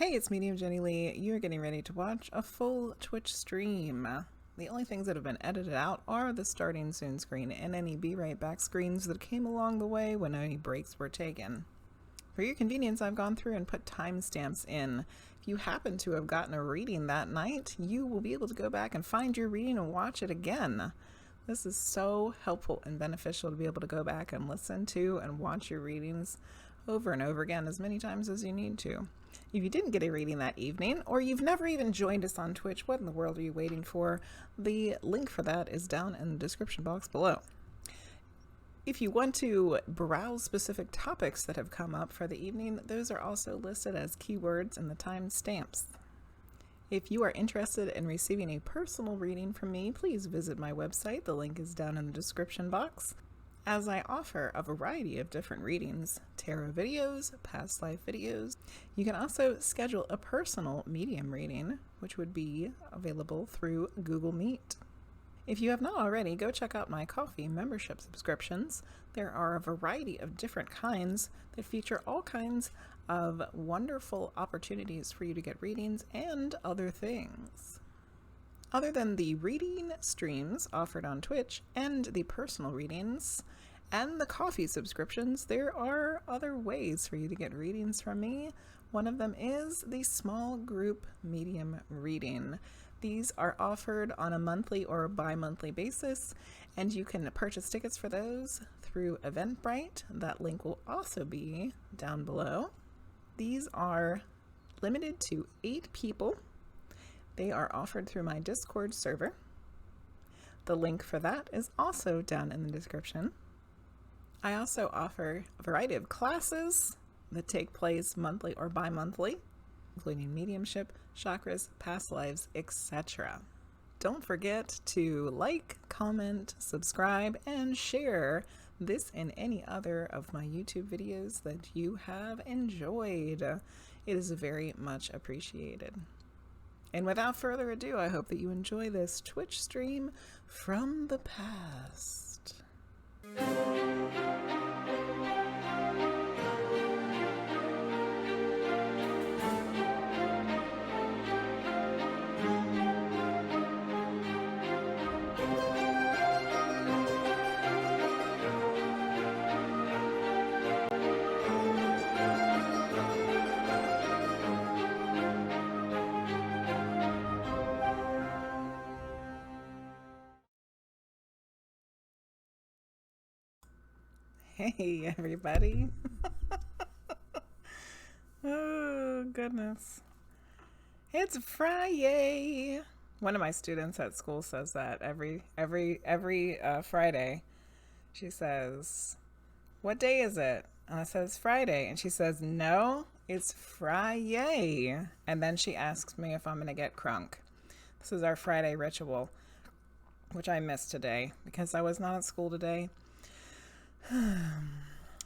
Hey, it's Medium Jenny Lee. You're getting ready to watch a full Twitch stream. The only things that have been edited out are the starting soon screen and any be right back screens that came along the way when any breaks were taken. For your convenience, I've gone through and put timestamps in. If you happen to have gotten a reading that night, you will be able to go back and find your reading and watch it again. This is so helpful and beneficial to be able to go back and listen to and watch your readings over and over again as many times as you need to. If you didn't get a reading that evening, or you've never even joined us on Twitch, what in the world are you waiting for? The link for that is down in the description box below. If you want to browse specific topics that have come up for the evening, those are also listed as keywords in the timestamps. If you are interested in receiving a personal reading from me, please visit my website. The link is down in the description box, as I offer a variety of different readings, tarot videos, past life videos. You can also schedule a personal medium reading, which would be available through Google Meet. If you have not already, go check out my coffee membership subscriptions. There are a variety of different kinds that feature all kinds of wonderful opportunities for you to get readings and other things. Other than the reading streams offered on Twitch and the personal readings and the coffee subscriptions, there are other ways for you to get readings from me. One of them is the small group medium reading. These are offered on a monthly or bi-monthly basis, and you can purchase tickets for those through Eventbrite. That link will also be down below. These are limited to 8 people. They are offered through my Discord server. The link for that is also down in the description. I also offer a variety of classes that take place monthly or bi-monthly, including mediumship, chakras, past lives, etc. Don't forget to like, comment, subscribe, and share this and any other of my YouTube videos that you have enjoyed. It is very much appreciated. And without further ado, I hope that you enjoy this Twitch stream from the past. Hey, everybody. Oh, goodness. It's Friday. One of my students at school says that every Friday. She says, "What day is it?" And I says, "Friday." And she says, "No, it's Friday." And then she asks me if I'm going to get crunk. This is our Friday ritual, which I missed today because I was not at school today.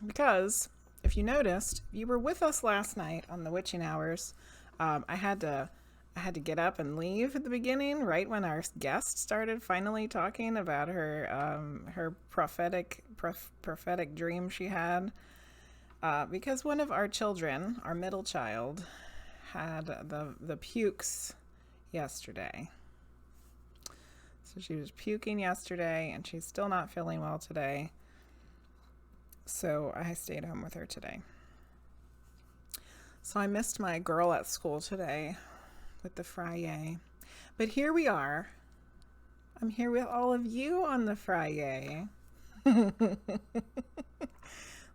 Because if you noticed, you were with us last night on the witching hours. I had to get up and leave at the beginning, right when our guest started finally talking about her prophetic dream she had, because one of our children, our middle child, had the pukes yesterday. So she was puking yesterday, and she's still not feeling well today. So I stayed home with her today. So I missed my girl at school today with the Friday. But here we are. I'm here with all of you on the Friday.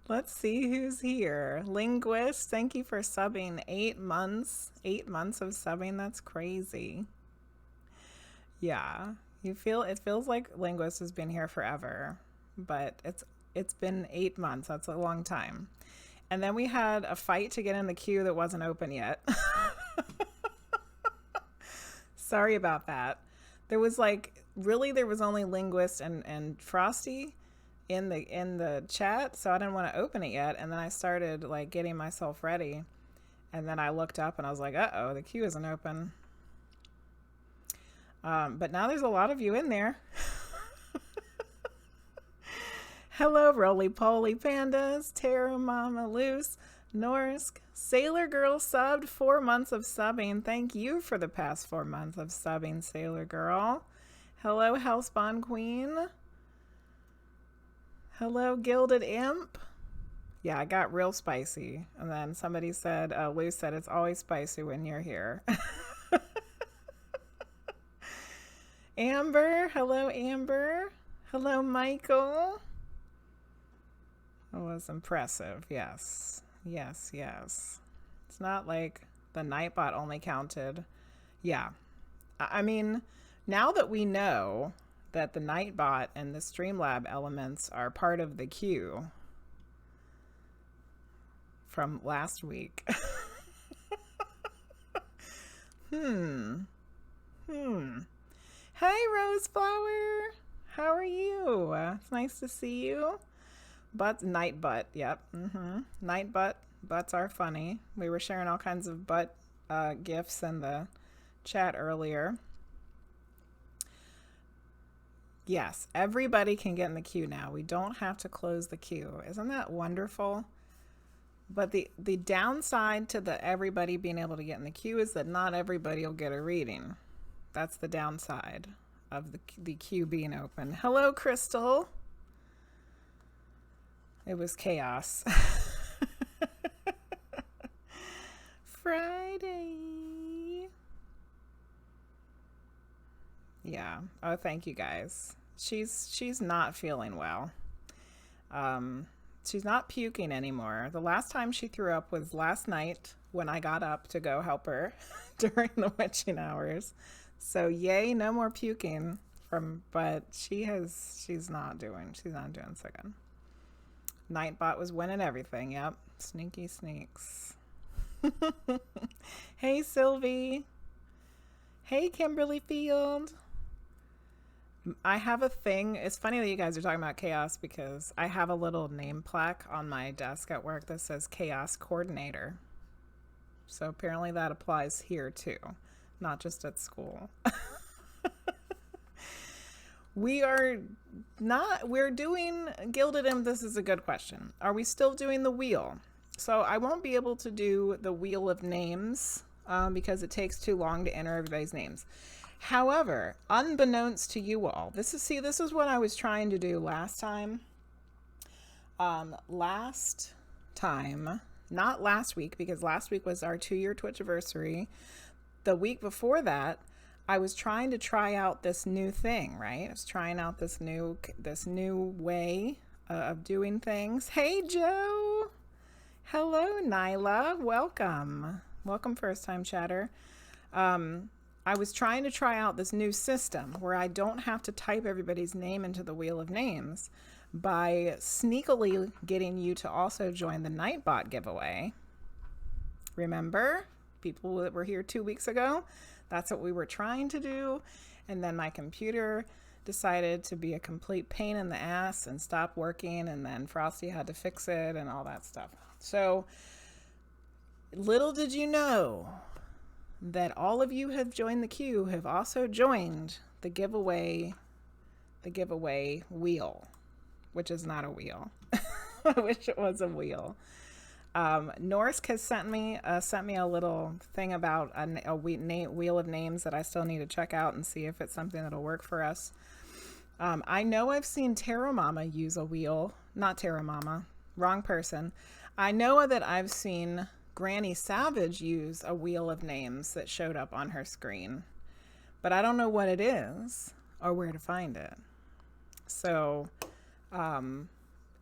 Let's see who's here. Linguizt, thank you for subbing. 8 months. 8 months of subbing. That's crazy. Yeah. It feels like Linguizt has been here forever. But it's been 8 months. That's a long time. And then we had a fight to get in the queue that wasn't open yet. Sorry about that. There was only Linguizt and Frosty in the chat, so I didn't want to open it yet. And then I started getting myself ready. And then I looked up and I was like, uh-oh, the queue isn't open. But now there's a lot of you in there. Hello, RollyPollyPandas, Tarot Mama Luce, Norsk. Sailor Girl subbed 4 months of subbing. Thank you for the past 4 months of subbing, Sailor Girl. Hello, HellSpawnQueen. Hello, Gilded Imp. Yeah, I got real spicy. And then somebody said, Luce said, it's always spicy when you're here. Amber. Hello, Amber. Hello, Michael. It was impressive. Yes. Yes, yes. It's not like the Nightbot only counted. Yeah. I mean, now that we know that the Nightbot and the Streamlab elements are part of the queue from last week. Hey, Roseflower. How are you? It's nice to see you. Night butt. Yep. Night butt. Butts are funny. We were sharing all kinds of butt gifs in the chat earlier. Yes, everybody can get in the queue now. We don't have to close the queue. Isn't that wonderful? But the downside to the everybody being able to get in the queue is that not everybody will get a reading. That's the downside of the queue being open. Hello, Crystal. It was chaos. Friday. Yeah. Oh, thank you guys. She's not feeling well. She's not puking anymore. The last time she threw up was last night when I got up to go help her during the witching hours. So yay, no more puking but she's not doing so good. Nightbot was winning everything. Yep. Sneaky sneaks. Hey, Sylvie. Hey, Kimberly Field. I have a thing. It's funny that you guys are talking about chaos because I have a little name plaque on my desk at work that says Chaos Coordinator. So apparently that applies here too, not just at school. We're doing Gilded Imp. This is a good question. Are we still doing the wheel? So I won't be able to do the wheel of names because it takes too long to enter everybody's names. However, unbeknownst to you all, this is what I was trying to do last time. Not last week, because last week was our 2-year Twitch anniversary. The week before that, I was trying to try out this new thing, right? I was trying out this new way of doing things. Hey, Joe. Hello, Nyla. Welcome. Welcome, first time chatter. I was trying to try out this new system where I don't have to type everybody's name into the wheel of names by sneakily getting you to also join the Nightbot giveaway. Remember, people that were here 2 weeks ago? That's what we were trying to do. And then my computer decided to be a complete pain in the ass and stop working. And then Frosty had to fix it and all that stuff. So little did you know that all of you have joined the queue have also joined the giveaway wheel, which is not a wheel. I wish it was a wheel. Norsk has sent me a little thing about a wheel of names that I still need to check out and see if it's something that'll work for us. I know I've seen Terra Mama use a wheel. Not Terra Mama. Wrong person. I know that I've seen Granny Savage use a wheel of names that showed up on her screen, but I don't know what it is or where to find it. So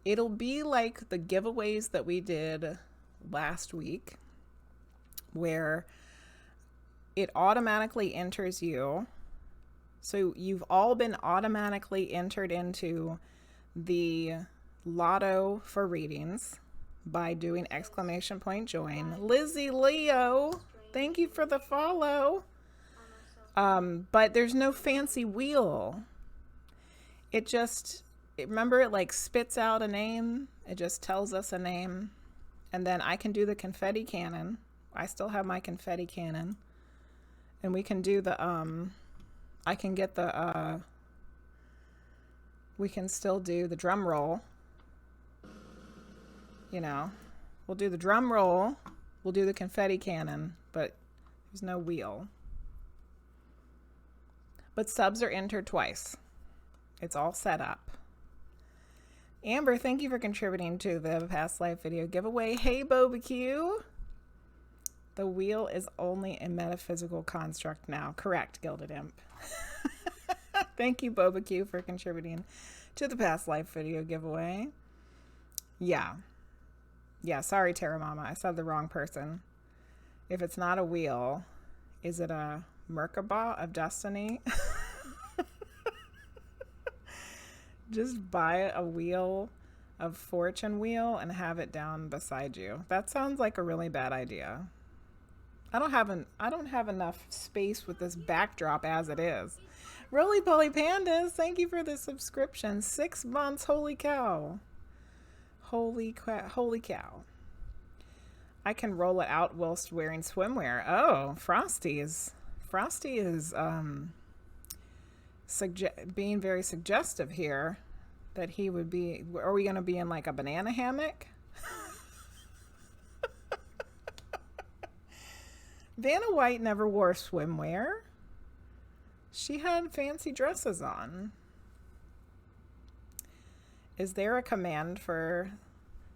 it'll be like the giveaways that we did last week, where it automatically enters you. So you've all been automatically entered into the lotto for readings by doing !join. Lizzie Leo, thank you for the follow. But there's no fancy wheel. Remember, it like spits out a name. It just tells us a name. And then I can do the confetti cannon. I still have my confetti cannon. And we can do the, we can still do the drum roll. You know, We'll do the drum roll. We'll do the confetti cannon, but there's no wheel. But subs are entered twice. It's all set up. Amber, thank you for contributing to the past life video giveaway. Hey, Bobecue. The wheel is only a metaphysical construct now. Correct, Gilded Imp. Thank you, Bobecue, for contributing to the past life video giveaway. Yeah. Yeah, sorry, Terra Mama. I said the wrong person. If it's not a wheel, is it a Merkaba of Destiny? Just buy a wheel of fortune wheel and have it down beside you. That sounds like a really bad idea. I don't have enough space with this backdrop as it is. RollyPollyPanda, thank you for the subscription. 6 months, holy cow. Holy cow. I can roll it out whilst wearing swimwear. Oh, Frosty is being very suggestive here that he would be, are we going to be in like a banana hammock? Vanna White never wore swimwear. She had fancy dresses on. Is there a command for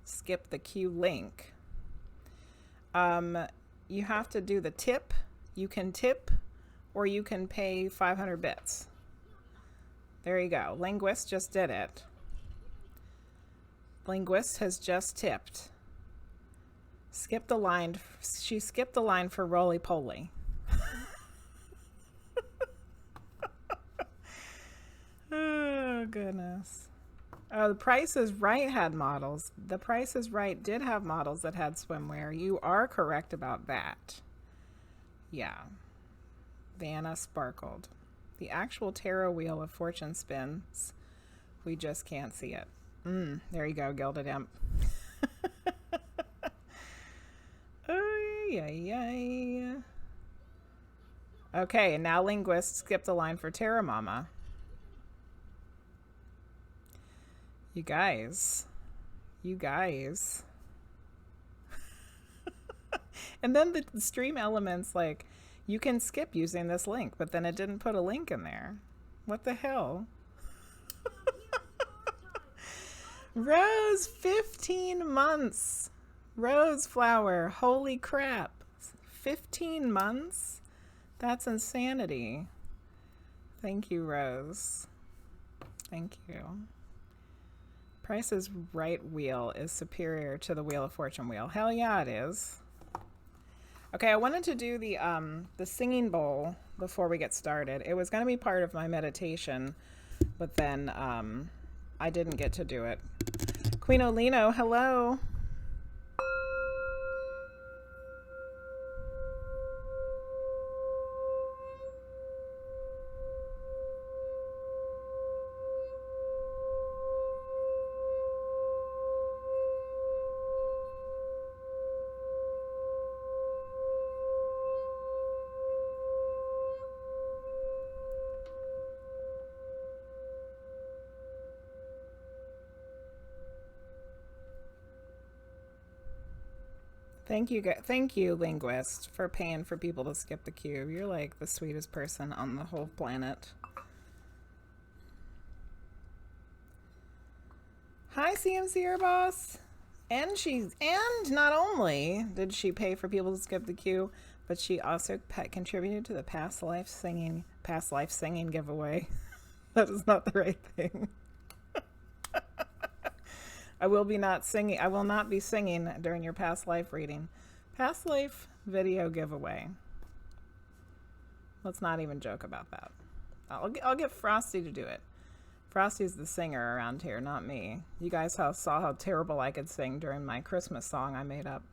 skip the queue link? You have to do the tip. You can tip or you can pay 500 bits. There you go. Linguizt just did it. Linguizt has just tipped. Skip the line. She skipped the line for RollyPolly. Oh, goodness. Oh, The Price is Right had models. The Price is Right did have models that had swimwear. You are correct about that. Yeah. Vanna sparkled. The actual tarot wheel of fortune spins. We just can't see it. There you go, Gilded Imp. Yay. Okay, and now Linguizt skipped the line for Terra Mama. You guys. And then the stream elements, like, you can skip using this link, but then it didn't put a link in there. What the hell? Rose, 15 months. Rose Flower, holy crap. 15 months? That's insanity. Thank you, Rose. Thank you. Price is Right wheel is superior to the Wheel of Fortune wheel. Hell yeah, it is. Okay, I wanted to do the singing bowl before we get started. It was going to be part of my meditation, but then I didn't get to do it. Queen Olino, hello. Thank you, Linguizt, for paying for people to skip the queue. You're like the sweetest person on the whole planet. Hi, CMCAirBoss. And not only did she pay for people to skip the queue, but she also contributed to the past life singing giveaway. That is not the right thing. I will not be singing during your past life reading. Past life video giveaway. Let's not even joke about that. I'll get Frosty to do it. Frosty's the singer around here, not me. You guys saw how terrible I could sing during my Christmas song I made up.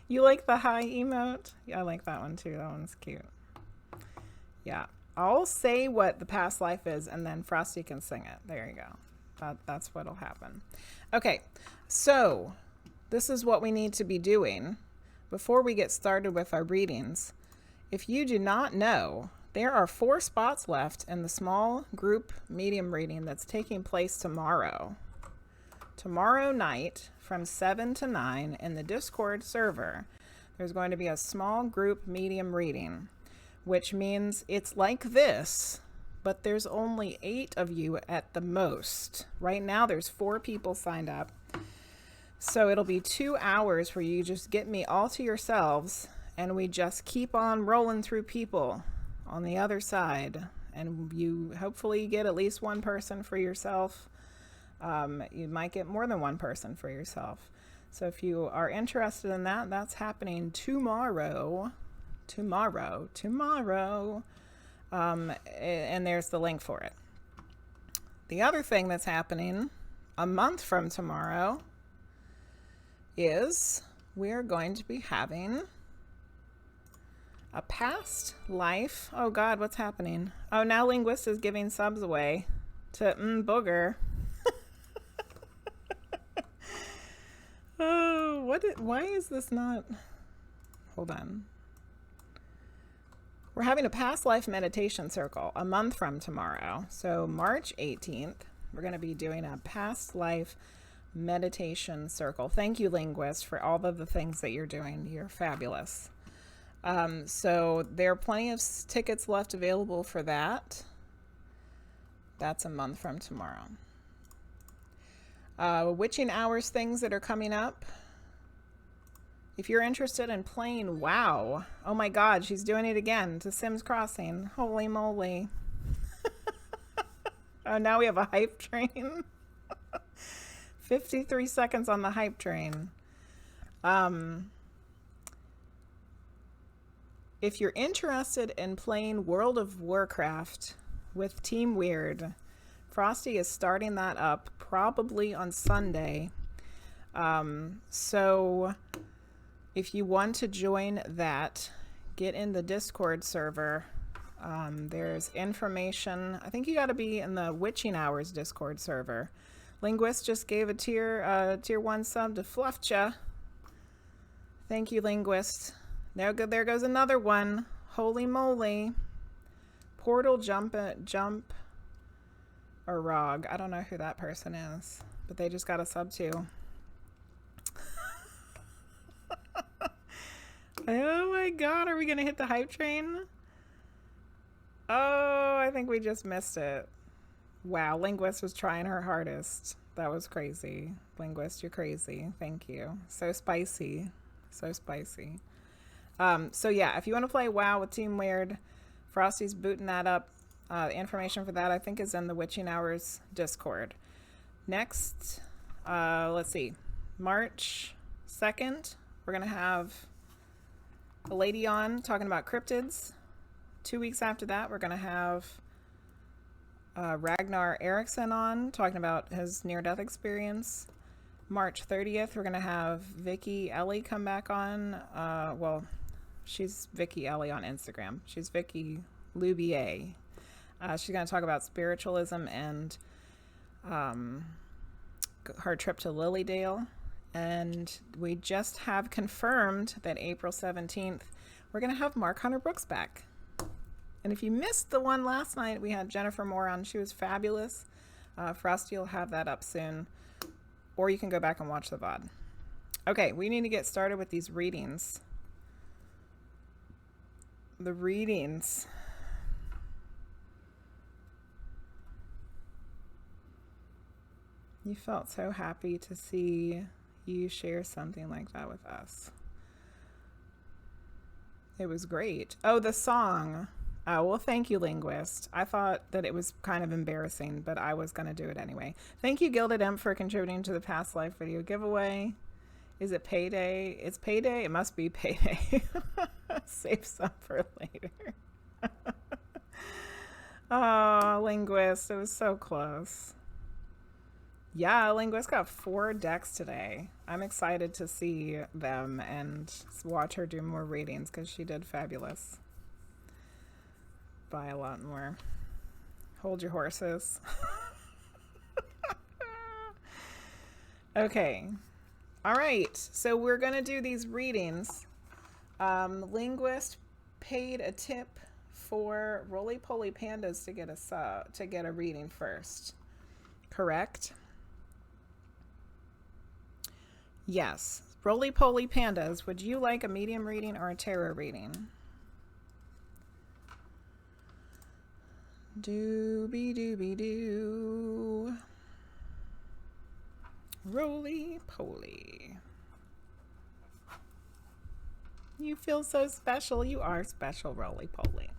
You like the high emote? Yeah, I like that one too. That one's cute. Yeah. I'll say what the past life is, and then Frosty can sing it. There you go. That's what'll happen. Okay, so this is what we need to be doing before we get started with our readings. If you do not know, there are 4 spots left in the small group medium reading that's taking place tomorrow. tomorrow night from 7 to 9 in the Discord server, there's going to be a small group medium reading, which means it's like this, but there's only 8 of you at the most. Right now, there's 4 people signed up. So it'll be 2 hours where you just get me all to yourselves, and we just keep on rolling through people on the other side. And you hopefully get at least one person for yourself. You might get more than one person for yourself. So if you are interested in that, that's happening tomorrow. And there's the link for it. The other thing that's happening a month from tomorrow is we're going to be having a past life. Oh God, what's happening? Oh, now Linguizt is giving subs away to Booger. Oh, why is this not? Hold on. We're having a past life meditation circle a month from tomorrow. So March 18th, we're going to be doing a past life meditation circle. Thank you, Linguizt, for all of the things that you're doing. You're fabulous. So there are plenty of tickets left available for that. That's a month from tomorrow. Witching hours things that are coming up. If you're interested in playing WoW, oh my God, she's doing it again to Sims Crossing. Holy moly. Oh, now we have a hype train. 53 seconds on the hype train. If you're interested in playing World of Warcraft with Team Weird, Frosty is starting that up probably on Sunday. So if you want to join that, get in the Discord server. There's information. I think you got to be in the Witching Hours Discord server. Linguizt just gave a tier 1 sub to Fluffcha. Thank you, Linguizt. There goes another one. Holy moly. Portal jump or Rog. I don't know who that person is, but they just got a sub too. Oh my God, are we gonna hit the hype train? Oh, I think we just missed it. Wow, Linguizt was trying her hardest. That was crazy. Linguizt, you're crazy. Thank you. So spicy. So spicy. So yeah, if you want to play WoW with Team Weird, Frosty's booting that up. The information for that, I think, is in the Witching Hours Discord. Next, let's see, March 2nd, we're going to have a lady on talking about cryptids. 2 weeks after that, we're going to have Ragnar Eriksson on talking about his near-death experience. March 30th, we're going to have Vicky Ellie come back on. Well, she's Vicky Ellie on Instagram. She's Vicky Lubier. She's going to talk about spiritualism and her trip to Lilydale. And we just have confirmed that April 17th, we're going to have Mark Hunter Brooks back. And if you missed the one last night, we had Jennifer Moore on. She was fabulous. Frosty will have that up soon. Or you can go back and watch the VOD. Okay, we need to get started with these readings. The readings. You felt so happy to see you share something like that with us. It was great. Oh, the song. Oh, well, thank you, Linguizt. I thought that it was kind of embarrassing, but I was going to do it anyway. Thank you, Gilded Imp, for contributing to the past life video giveaway. Is it payday? It's payday? It must be payday. Save some for later. Oh, Linguizt. It was so close. Yeah, Linguizt got 4 decks today. I'm excited to see them and watch her do more readings because she did fabulous. Buy a lot more. Hold your horses. Okay. All right. So we're going to do these readings. Linguizt paid a tip for RollyPollyPandas to get a reading first. Correct? Yes. RollyPollyPandas, would you like a medium reading or a tarot reading? Doobie doobie doo. Roly poly. You feel so special. You are special, Roly Poly.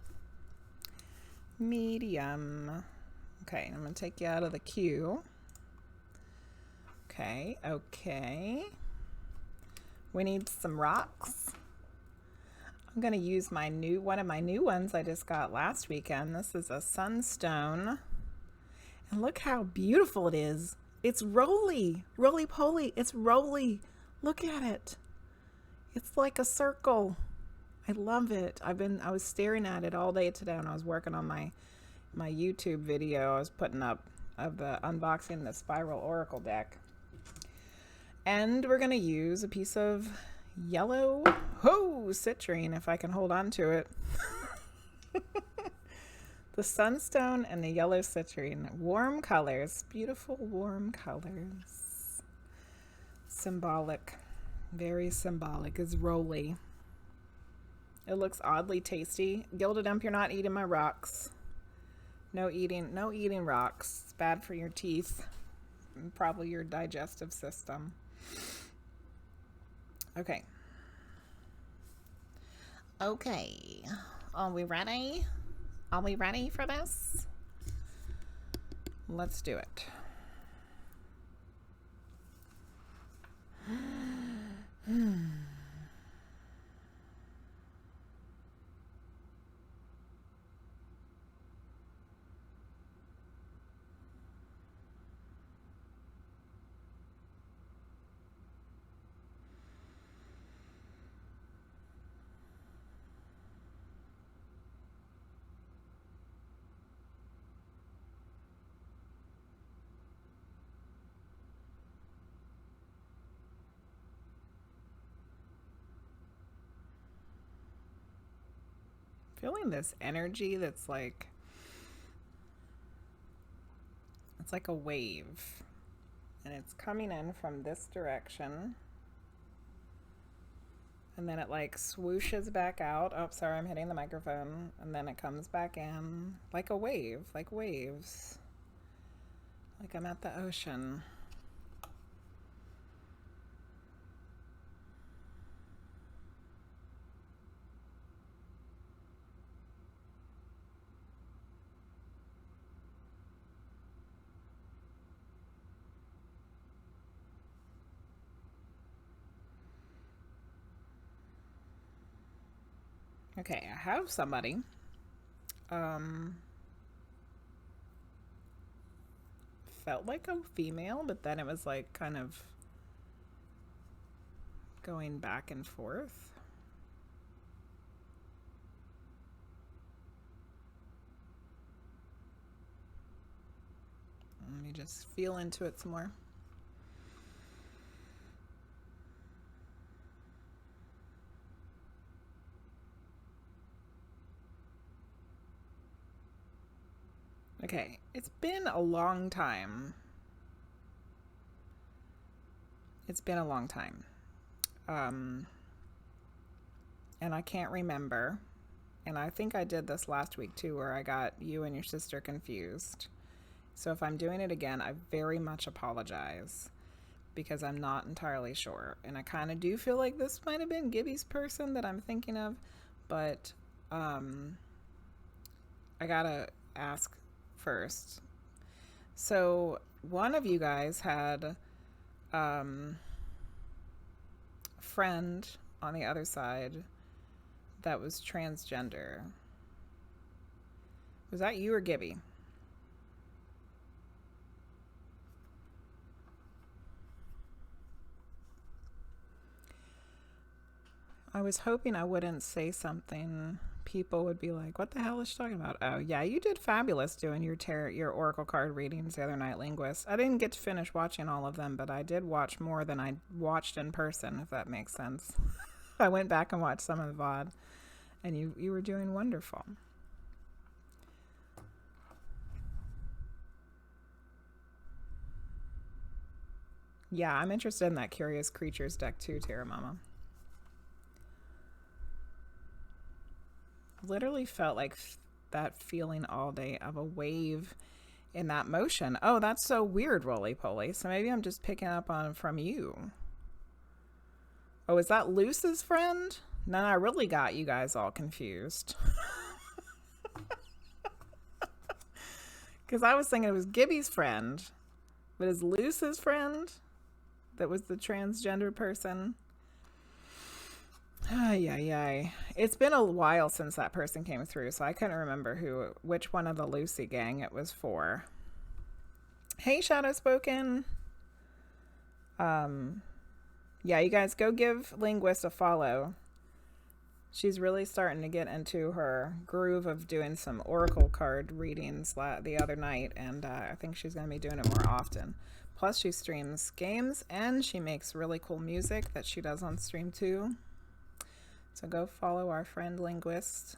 Medium. Okay, I'm going to take you out of the queue. Okay, okay. We need some rocks. I'm going to use my one of my new ones I just got last weekend. This is a sunstone. And look how beautiful it is. It's Roly. Roly Poly. It's Roly. Look at it. It's like a circle. I love it. I was staring at it all day today when I was working on my YouTube video I was putting up of the unboxing the Spiral Oracle deck. And we're going to use a piece of yellow citrine, if I can hold on to it. The sunstone and the yellow citrine. Warm colors. Beautiful warm colors. Symbolic. Very symbolic is Roly. It looks oddly tasty. Gilded Imp, you're not eating my rocks. No eating rocks. It's bad for your teeth and probably your digestive system. Okay. Okay. Are we ready? Are we ready for this? Let's do it. Feeling this energy that's like, it's like a wave, and it's coming in from this direction, and then it like swooshes back out. Oh, sorry, I'm hitting the microphone. And then it comes back in like a wave, like waves, like I'm at the ocean. Okay, I have somebody. Felt like a female, but then it was like kind of going back and forth. Let me just feel into it some more. Okay, it's been a long time. It's been a long time. And I can't remember. And I think I did this last week too, where I got you and your sister confused. So if I'm doing it again, I very much apologize because I'm not entirely sure. And I kind of do feel like this might have been Gibby's person that I'm thinking of, but I gotta ask first. So one of you guys had a friend on the other side that was transgender. Was that you or Gibby? I was hoping I wouldn't say something people would be like, what the hell is she talking about? Oh yeah, you did fabulous doing your oracle card readings the other night, Linguizt. I didn't get to finish watching all of them, but I did watch more than I watched in person, if that makes sense. I went back and watched some of the VOD, and you were doing wonderful. Yeah, I'm interested in that Curious Creatures deck too, Terra Mama. Literally felt like that feeling all day of a wave in that motion. Oh, that's so weird, Roly Poly. So maybe I'm just picking up on from you. Oh, is that Luce's friend? No, I really got you guys all confused. Because I was thinking it was Gibby's friend, but is Luce's friend that was the transgender person? Ay, ay, ay. It's been a while since that person came through, so I couldn't remember which one of the Lucy gang it was for. Hey, Shadowspoken. Yeah, you guys go give Linguizt a follow. She's really starting to get into her groove of doing some oracle card readings the other night, and I think she's going to be doing it more often. Plus, she streams games, and she makes really cool music that she does on stream too. So go follow our friend Linguizt.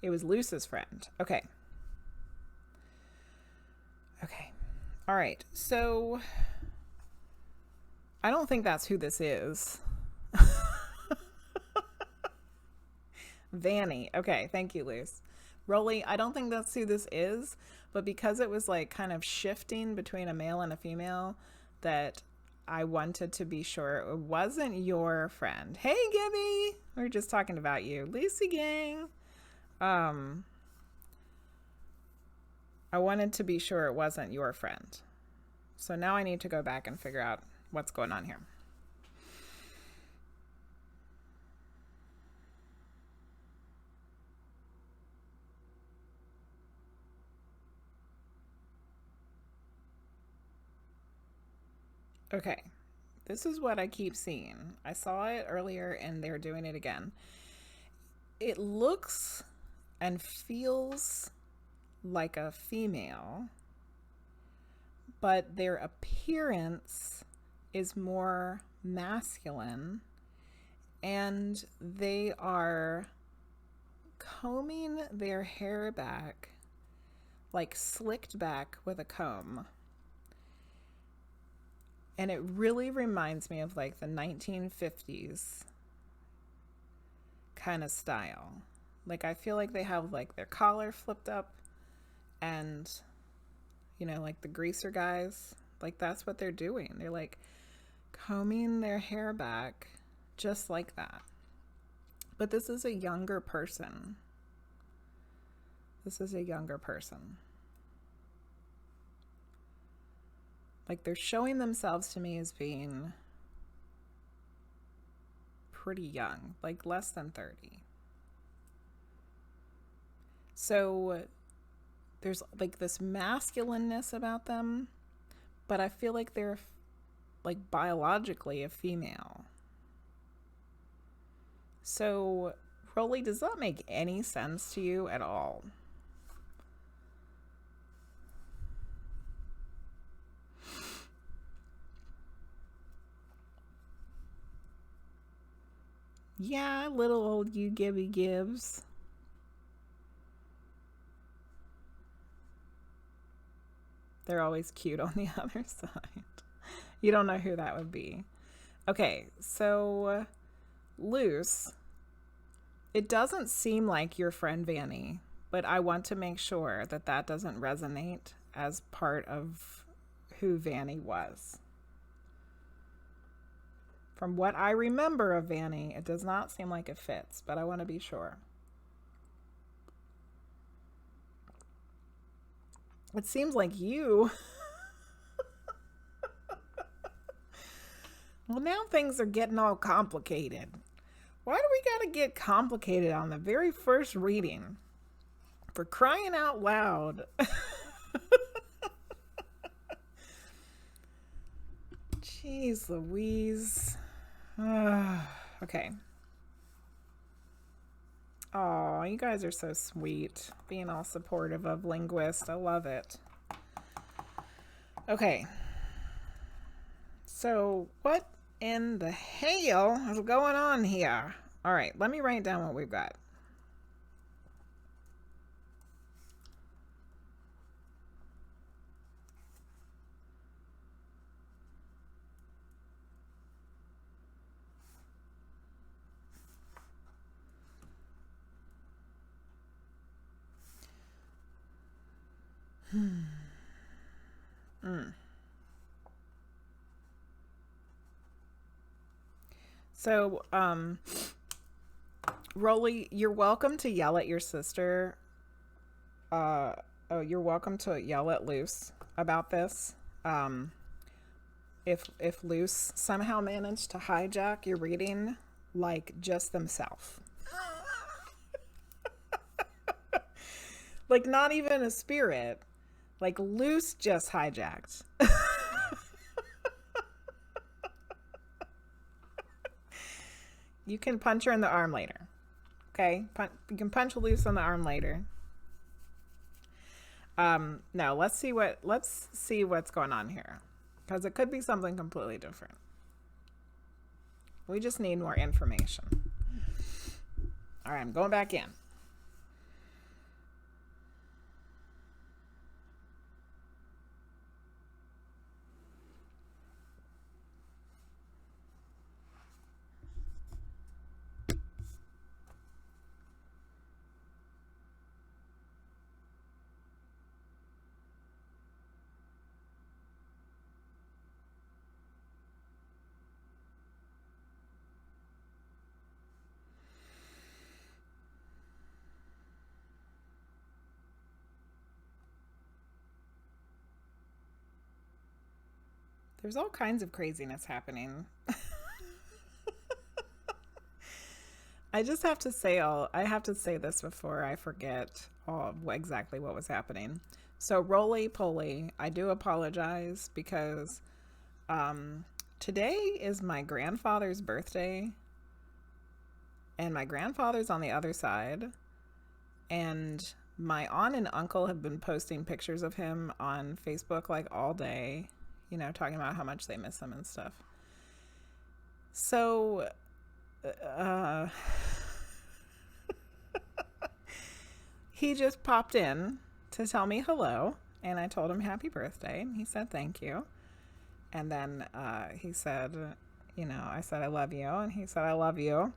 It was Luce's friend. Okay. Okay. All right. So I don't think that's who this is. Vanny. Okay. Thank you, Luce. Rolly, I don't think that's who this is, but because it was like kind of shifting between a male and a female, that I wanted to be sure it wasn't your friend. Hey, Gibby. We're just talking about you. Lucy gang. I wanted to be sure it wasn't your friend. So now I need to go back and figure out what's going on here. Okay, this is what I keep seeing. I saw it earlier and they're doing it again. It looks and feels like a female, but their appearance is more masculine, and they are combing their hair back, like slicked back with a comb. And it really reminds me of like the 1950s kind of style. Like I feel like they have like their collar flipped up and, you know, like the greaser guys, like that's what they're doing. They're like combing their hair back just like that. But this is a younger person. This is a younger person. Like they're showing themselves to me as being pretty young, like less than 30. So there's like this masculineness about them, but I feel like they're like biologically a female. So, Rolly, does that make any sense to you at all? Yeah, little old you GibbyGibbs. They're always cute on the other side. You don't know who that would be. Okay, so Luce, it doesn't seem like your friend Vanny, but I want to make sure that that doesn't resonate as part of who Vanny was. From what I remember of Vanny, it does not seem like it fits, but I want to be sure. It seems like you. Well, now things are getting all complicated. Why do we gotta get complicated on the very first reading? For crying out loud. Jeez Louise. Okay. Oh, you guys are so sweet. Being all supportive of Linguizt. I love it. Okay. So, what in the hell is going on here? All right, let me write down what we've got. Mm. So, Rolly, you're welcome to yell at your sister. Oh, you're welcome to yell at Luce about this. Um, if Luce somehow managed to hijack your reading, like just themselves, like not even a spirit, like Luce just hijacked. You can punch her in the arm later. Okay, you can punch Luce on the arm later. No, let's see what's going on here, because it could be something completely different. We just need more information. All right, I'm going back in. There's all kinds of craziness happening. I just have to say I have to say this before I forget exactly what was happening. So roly-poly, I do apologize because today is my grandfather's birthday, and my grandfather's on the other side, and my aunt and uncle have been posting pictures of him on Facebook like all day, you know, talking about how much they miss him and stuff. So he just popped in to tell me hello, and I told him happy birthday, and he said thank you. And then he said, you know, I said I love you, and he said I love you.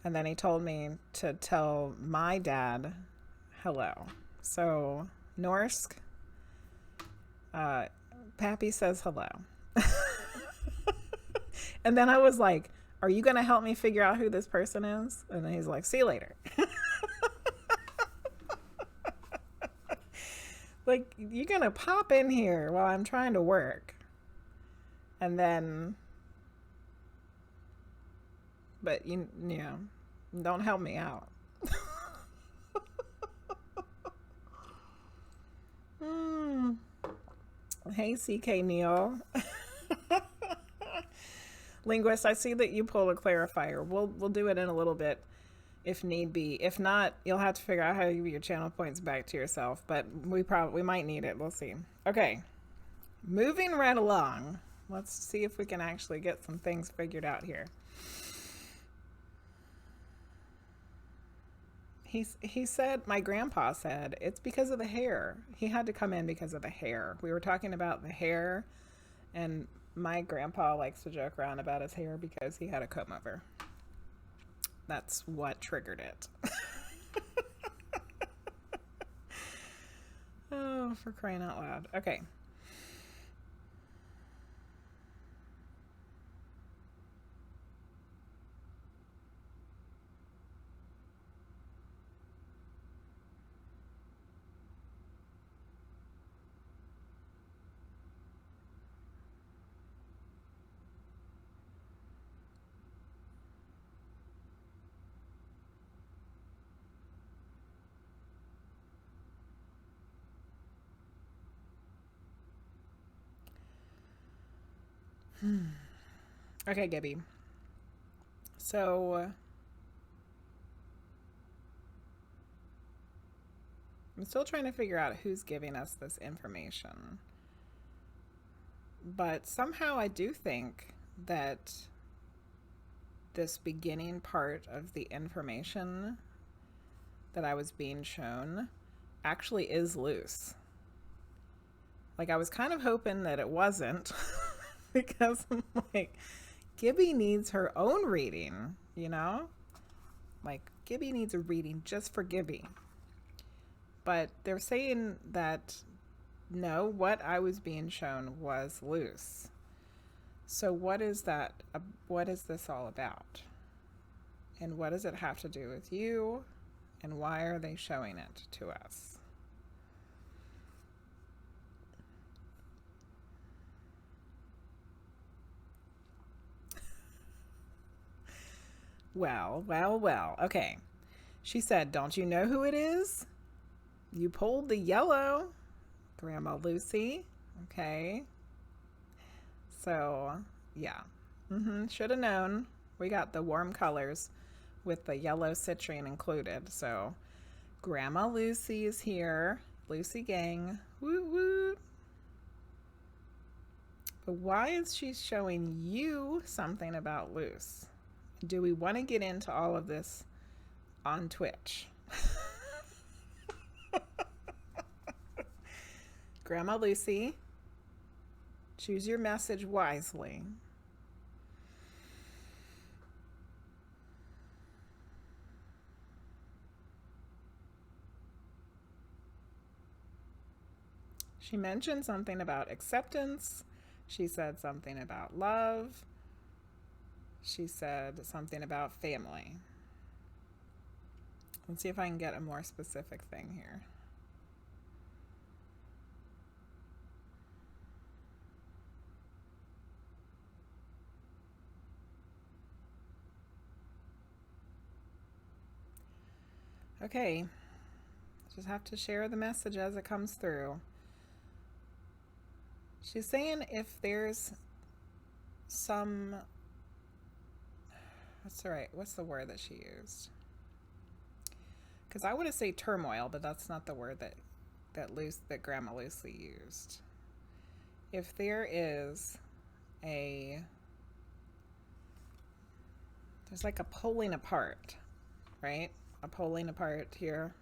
And then he told me to tell my dad hello. So Norsk, Pappy says hello. And then I was like, are you going to help me figure out who this person is? And then he's like, see you later. Like, you're going to pop in here while I'm trying to work. And then, but you know, don't help me out. Hey, CK Neil. Linguizt, I see that you pulled a clarifier. We'll do it in a little bit if need be. If not, you'll have to figure out how to give your channel points back to yourself, but we might need it. We'll see. Okay. Moving right along. Let's see if we can actually get some things figured out here. He said, my grandpa said, it's because of the hair. He had to come in because of the hair. We were talking about the hair, and my grandpa likes to joke around about his hair because he had a comb over. That's what triggered it. Oh, for crying out loud. Okay. Okay, Gibby. So I'm still trying to figure out who's giving us this information. But somehow I do think that this beginning part of the information that I was being shown actually is Luce. Like, I was kind of hoping that it wasn't because I'm like, Gibby needs her own reading, you know? Like, Gibby needs a reading just for Gibby. But they're saying that No, what I was being shown was Luce. So what is that? What is this all about? And what does it have to do with you? And why are they showing it to us? Well, well, well. Okay. She said, don't you know who it is? You pulled the yellow, Grandma Lucy. Okay. So, yeah. Should have known. We got the warm colors with the yellow citrine included. So, Grandma Lucy is here. Lucy gang. Woo woo. But why is she showing you something about Luce? Do we want to get into all of this on Twitch? Grandma Lucy, choose your message wisely. She mentioned something about acceptance. She said something about love. She said something about family. Let's see if I can get a more specific thing here. Okay, just have to share the message as it comes through. She's saying if there's some, what's the word that she used? Because I want to say turmoil, but that's not the word that Grandma Lucy used. If there is there's like a pulling apart, right? A pulling apart here.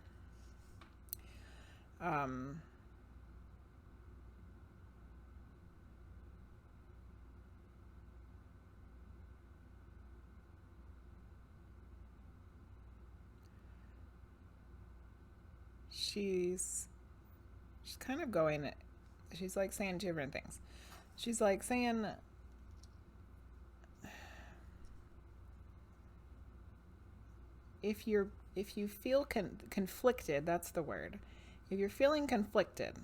She's kind of going, she's like saying two different things. She's like saying, if you feel conflicted, that's the word. If you're feeling conflicted,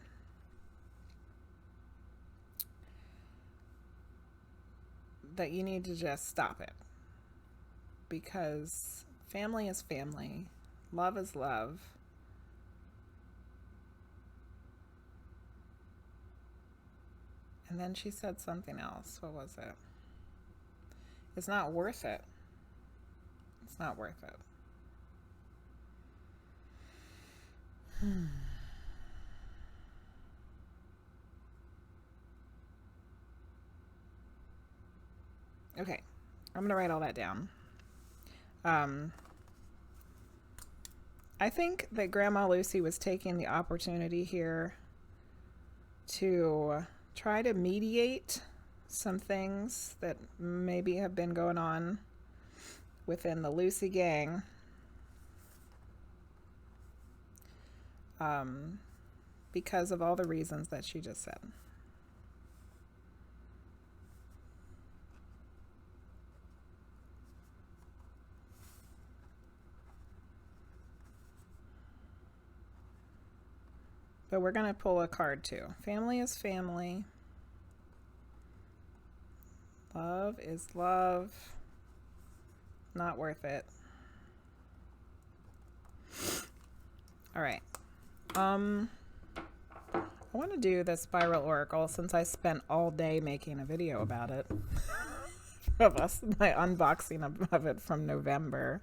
that you need to just stop it. Because family is family. Love is love. And then she said something else. What was it? It's not worth it. It's not worth it. Okay, I'm gonna write all that down. I think that Grandma Lucy was taking the opportunity here to try to mediate some things that maybe have been going on within the Lucy gang. Because of all the reasons that she just said. But we're going to pull a card too. Family is family. Love is love. Not worth it. All right. I want to do the Spiral Oracle since I spent all day making a video about it. My unboxing of it from November.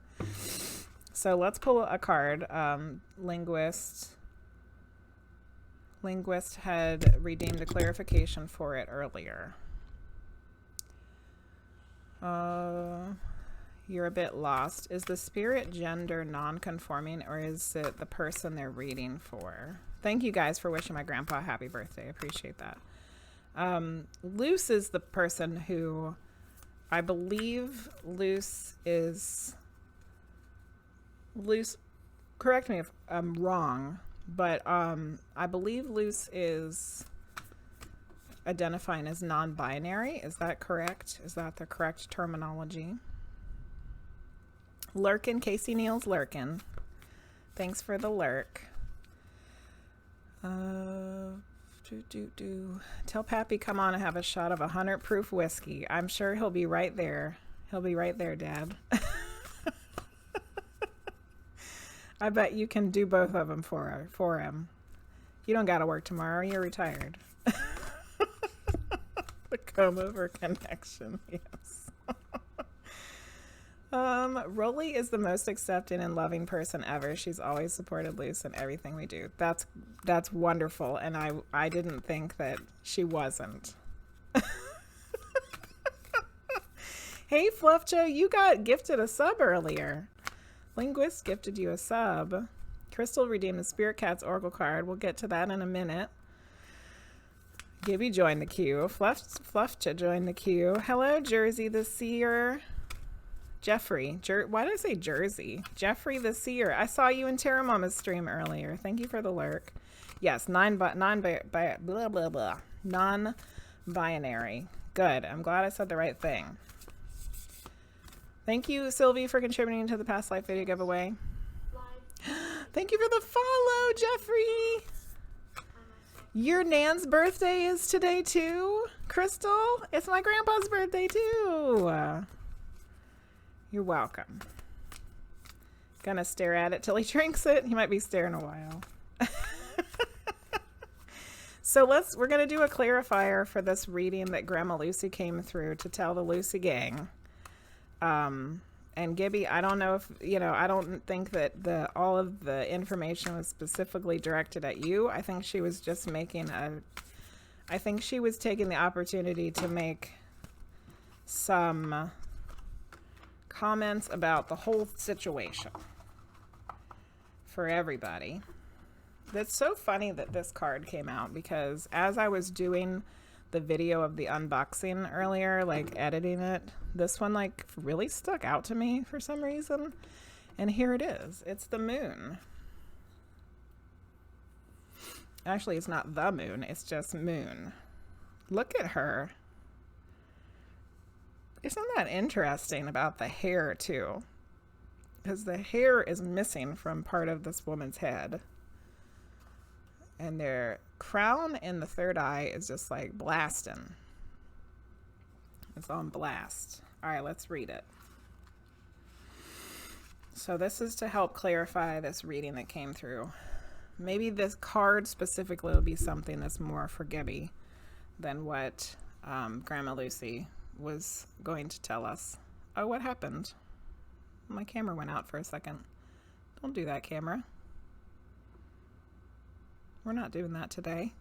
So let's pull a card. Linguizt had redeemed a clarification for it earlier. You're a bit lost. Is the spirit gender non-conforming, or is it the person they're reading for? Thank you guys for wishing my grandpa a happy birthday. I appreciate that. Luce is the person who, I believe Luce, correct me if I'm wrong, But I believe Luce is identifying as non-binary. Is that correct? Is that the correct terminology? Lurkin, Casey Neal's lurkin. Thanks for the lurk. Tell Pappy come on and have a shot of 100 proof whiskey. I'm sure he'll be right there. He'll be right there, Dad. I bet you can do both of them for him. You don't got to work tomorrow. You're retired. The come over connection. Yes. Rolly is the most accepting and loving person ever. She's always supported Luce in everything we do. That's wonderful. And I didn't think that she wasn't. Hey, Fluff Joe, you got gifted a sub earlier. Linguizt gifted you a sub. Crystal redeemed the Spirit Cat's Oracle card. We'll get to that in a minute. Gibby joined the queue. Fluffcha joined the queue. Hello, Jersey the Seer. Jeffrey. Why did I say Jersey? Jeffrey the Seer. I saw you in Terra Mama's stream earlier. Thank you for the lurk. Yes, non-binary. Good. I'm glad I said the right thing. Thank you, Sylvie, for contributing to the past life video giveaway. Thank you for the follow, Jeffrey. Your Nan's birthday is today too, Crystal. It's my grandpa's birthday too. You're welcome. Gonna stare at it till he drinks it. He might be staring a while. So we're gonna do a clarifier for this reading that Grandma Lucy came through to tell the Lucy gang. And Gibby, I don't know if, I don't think that all of the information was specifically directed at you. I think she was just I think she was taking the opportunity to make some comments about the whole situation for everybody. That's so funny that this card came out, because as I was doing the video of the unboxing earlier, like editing it, this one like really stuck out to me for some reason. And here it is. It's the moon. Actually, it's not the moon. It's just moon. Look at her. Isn't that interesting about the hair too? Because the hair is missing from part of this woman's head. And their crown in the third eye is just like blasting. It's on blast. All right, let's read it. So this is to help clarify this reading that came through. Maybe this card specifically will be something that's more for Gibby than what Grandma Lucy was going to tell us. Oh, what happened? My camera went out for a second. Don't do that, camera. We're not doing that today.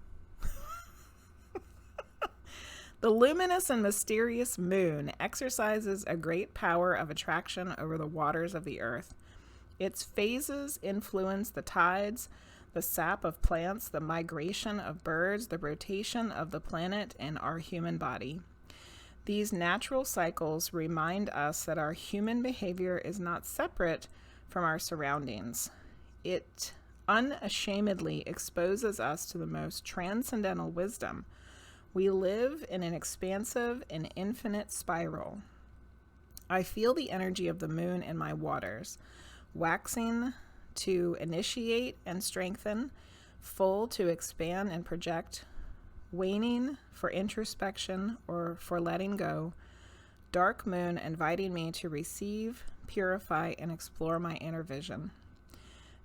The luminous and mysterious moon exercises a great power of attraction over the waters of the earth. Its phases influence the tides, the sap of plants, the migration of birds, the rotation of the planet, and our human body. These natural cycles remind us that our human behavior is not separate from our surroundings. It unashamedly exposes us to the most transcendental wisdom. We live in an expansive and infinite spiral. I feel the energy of the moon in my waters, waxing to initiate and strengthen, full to expand and project, waning for introspection or for letting go, dark moon inviting me to receive, purify, and explore my inner vision.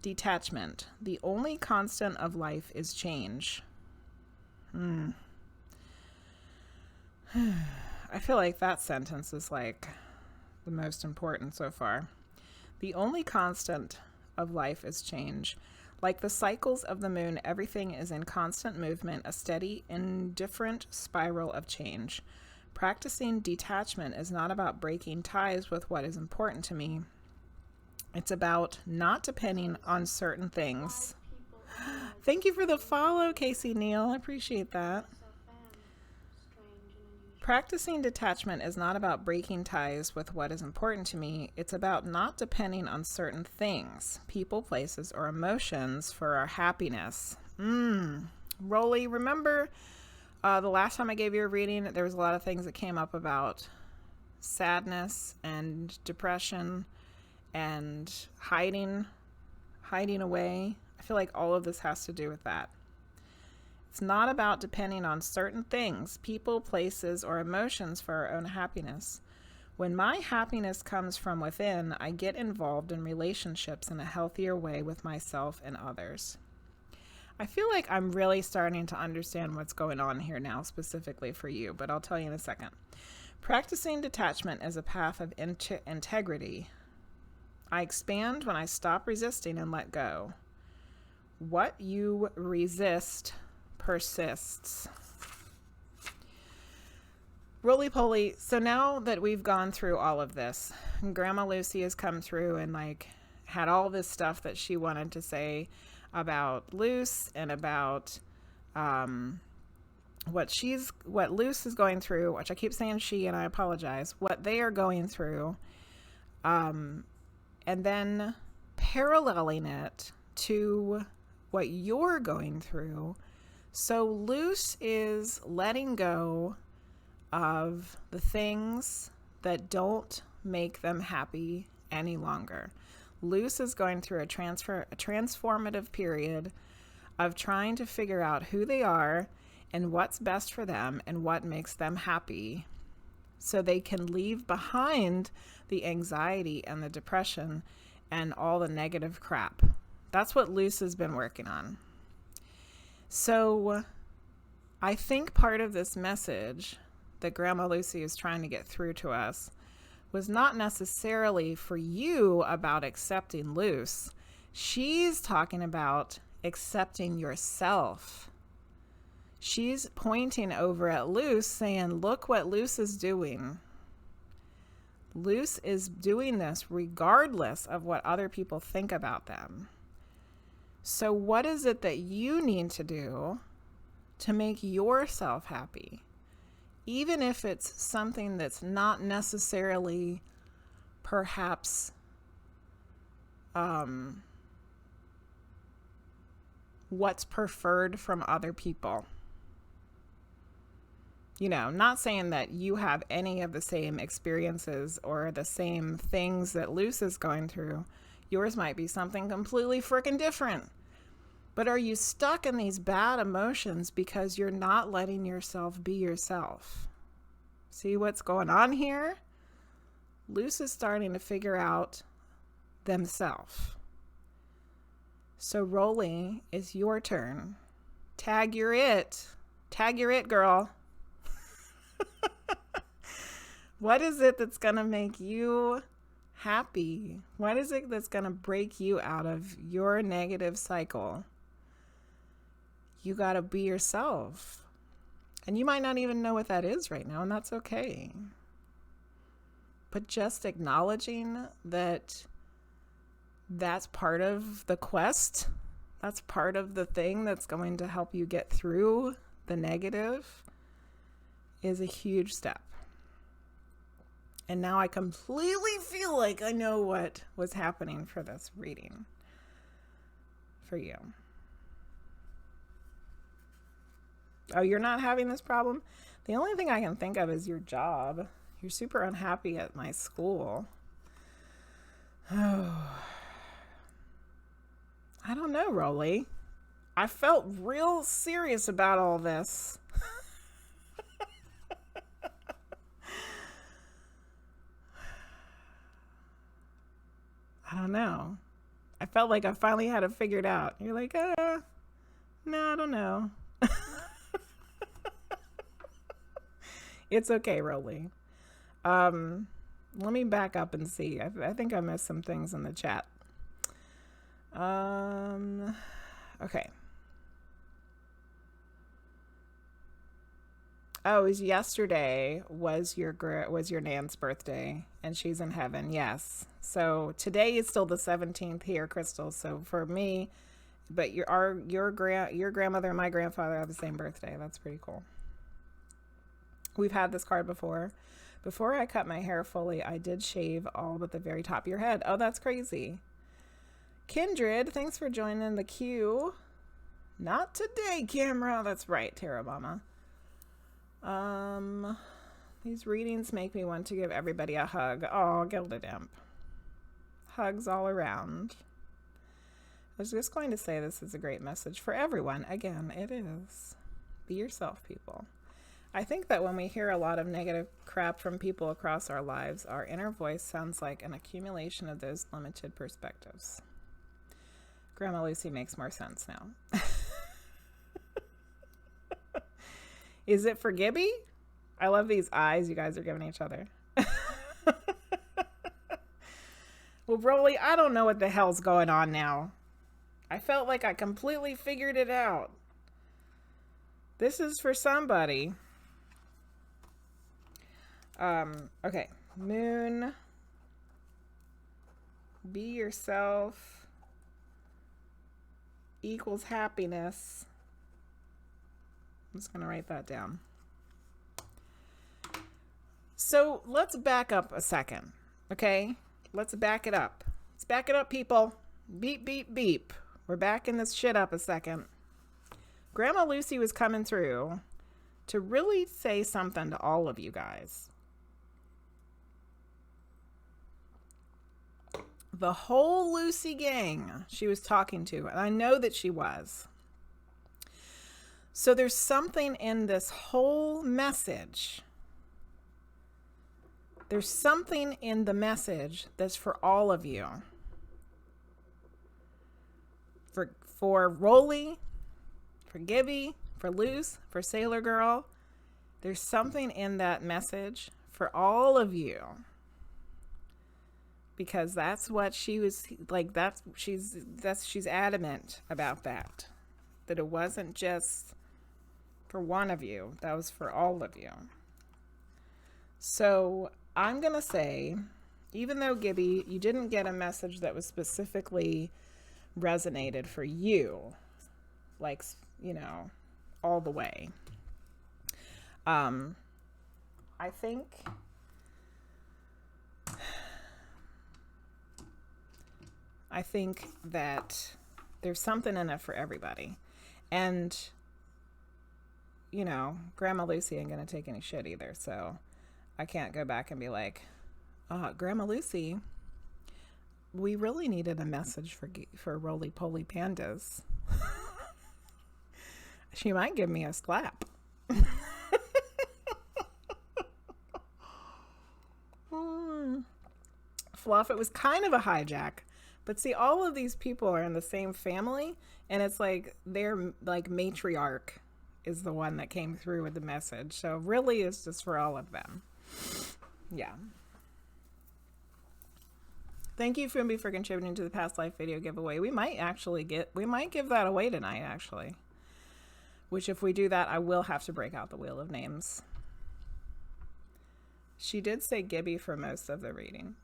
Detachment. The only constant of life is change. I feel like that sentence is like the most important so far. The only constant of life is change. Like the cycles of the moon, everything is in constant movement, a steady, indifferent spiral of change. Practicing detachment is not about breaking ties with what is important to me. It's about not depending on certain things. Thank you for the follow, Casey Neal. I appreciate that. Practicing detachment is not about breaking ties with what is important to me. It's about not depending on certain things, people, places, or emotions for our happiness. Rolly, remember the last time I gave you a reading, there was a lot of things that came up about sadness and depression and hiding away. I feel like all of this has to do with that. It's not about depending on certain things, people, places, or emotions for our own happiness. When my happiness comes from within, I get involved in relationships in a healthier way with myself and others. I feel like I'm really starting to understand what's going on here now, specifically for you, but I'll tell you in a second. Practicing detachment is a path of integrity. I expand when I stop resisting and let go. What you resist persists. Roly-poly, so now that we've gone through all of this, Grandma Lucy has come through and had all this stuff that she wanted to say about Luce and about what Luce is going through, which I keep saying she, and I apologize, what they are going through, and then paralleling it to what you're going through. So Luce is letting go of the things that don't make them happy any longer. Luce is going through a transformative period of trying to figure out who they are and what's best for them and what makes them happy, so they can leave behind the anxiety and the depression and all the negative crap. That's what Luce has been working on. So I think part of this message that Grandma Lucy is trying to get through to us was not necessarily for you about accepting Luce. She's talking about accepting yourself. She's pointing over at Luce saying, look what Luce is doing. Luce is doing this regardless of what other people think about them. So what is it that you need to do to make yourself happy? Even if it's something that's not necessarily perhaps what's preferred from other people. You know, not saying that you have any of the same experiences or the same things that Luce is going through. Yours might be something completely freaking different. But are you stuck in these bad emotions because you're not letting yourself be yourself? See what's going on here? Luce is starting to figure out themselves. So Rolly, it's your turn. Tag your it. Tag your it, girl. What is it that's going to make you happy? What is it that's going to break you out of your negative cycle? You got to be yourself. And you might not even know what that is right now, and that's okay. But just acknowledging that that's part of the quest, that's part of the thing that's going to help you get through the negative, is a huge step. And now I completely feel like I know what was happening for this reading for you. Oh, you're not having this problem? The only thing I can think of is your job. You're super unhappy at my school. Oh, I don't know, Rolly. I felt real serious about all this. I don't know. I felt like I finally had it figured out. You're like, no, I don't know. It's okay, Rolly. Let me back up and see. I think I missed some things in the chat. Okay. Oh, it was yesterday was your Nan's birthday, and she's in heaven. Yes. So today is still the 17th here, Crystal. So for me, but your grandmother and my grandfather have the same birthday. That's pretty cool. We've had this card before. Before I cut my hair fully, I did shave all but the very top of your head. Oh, that's crazy. Kindred, thanks for joining the queue. Not today, camera. That's right, Terra Mama. These readings make me want to give everybody a hug. Oh, Gilded Imp. Hugs all around. I was just going to say this is a great message for everyone. Again, it is. Be yourself, people. I think that when we hear a lot of negative crap from people across our lives, our inner voice sounds like an accumulation of those limited perspectives. Grandma Lucy makes more sense now. Is it for Gibby? I love these eyes you guys are giving each other. Well, Rolly, I don't know what the hell's going on now. I felt like I completely figured it out. This is for somebody. Okay. Moon. Be yourself. Equals happiness. I'm just going to write that down. So let's back up a second. Okay. Let's back it up. Let's back it up, people. Beep, beep, beep. We're backing this shit up a second. Grandma Lucy was coming through to really say something to all of you guys. The whole Lucy gang she was talking to, and I know that she was. So there's something in this whole message. There's something in the message that's for all of you. For Rolly, for Gibby, for Luce, for Sailor Girl. There's something in that message for all of you. Because that's what she was like, she's adamant about that. That it wasn't just for one of you, that was for all of you. So I'm gonna say, even though Gibby, you didn't get a message that was specifically resonated for you, like, you know, all the way. I think that there's something in it for everybody. And, you know, Grandma Lucy ain't gonna take any shit either, so I can't go back and be like, Grandma Lucy, we really needed a message for RollyPollyPandas. She might give me a slap. Fluff, it was kind of a hijack. But see, all of these people are in the same family, and it's like their like matriarch is the one that came through with the message. So really it's just for all of them. Yeah. Thank you, Fumbi, for contributing to the past life video giveaway. We might give that away tonight, actually. Which, if we do that, I will have to break out the Wheel of Names. She did say Gibby for most of the reading.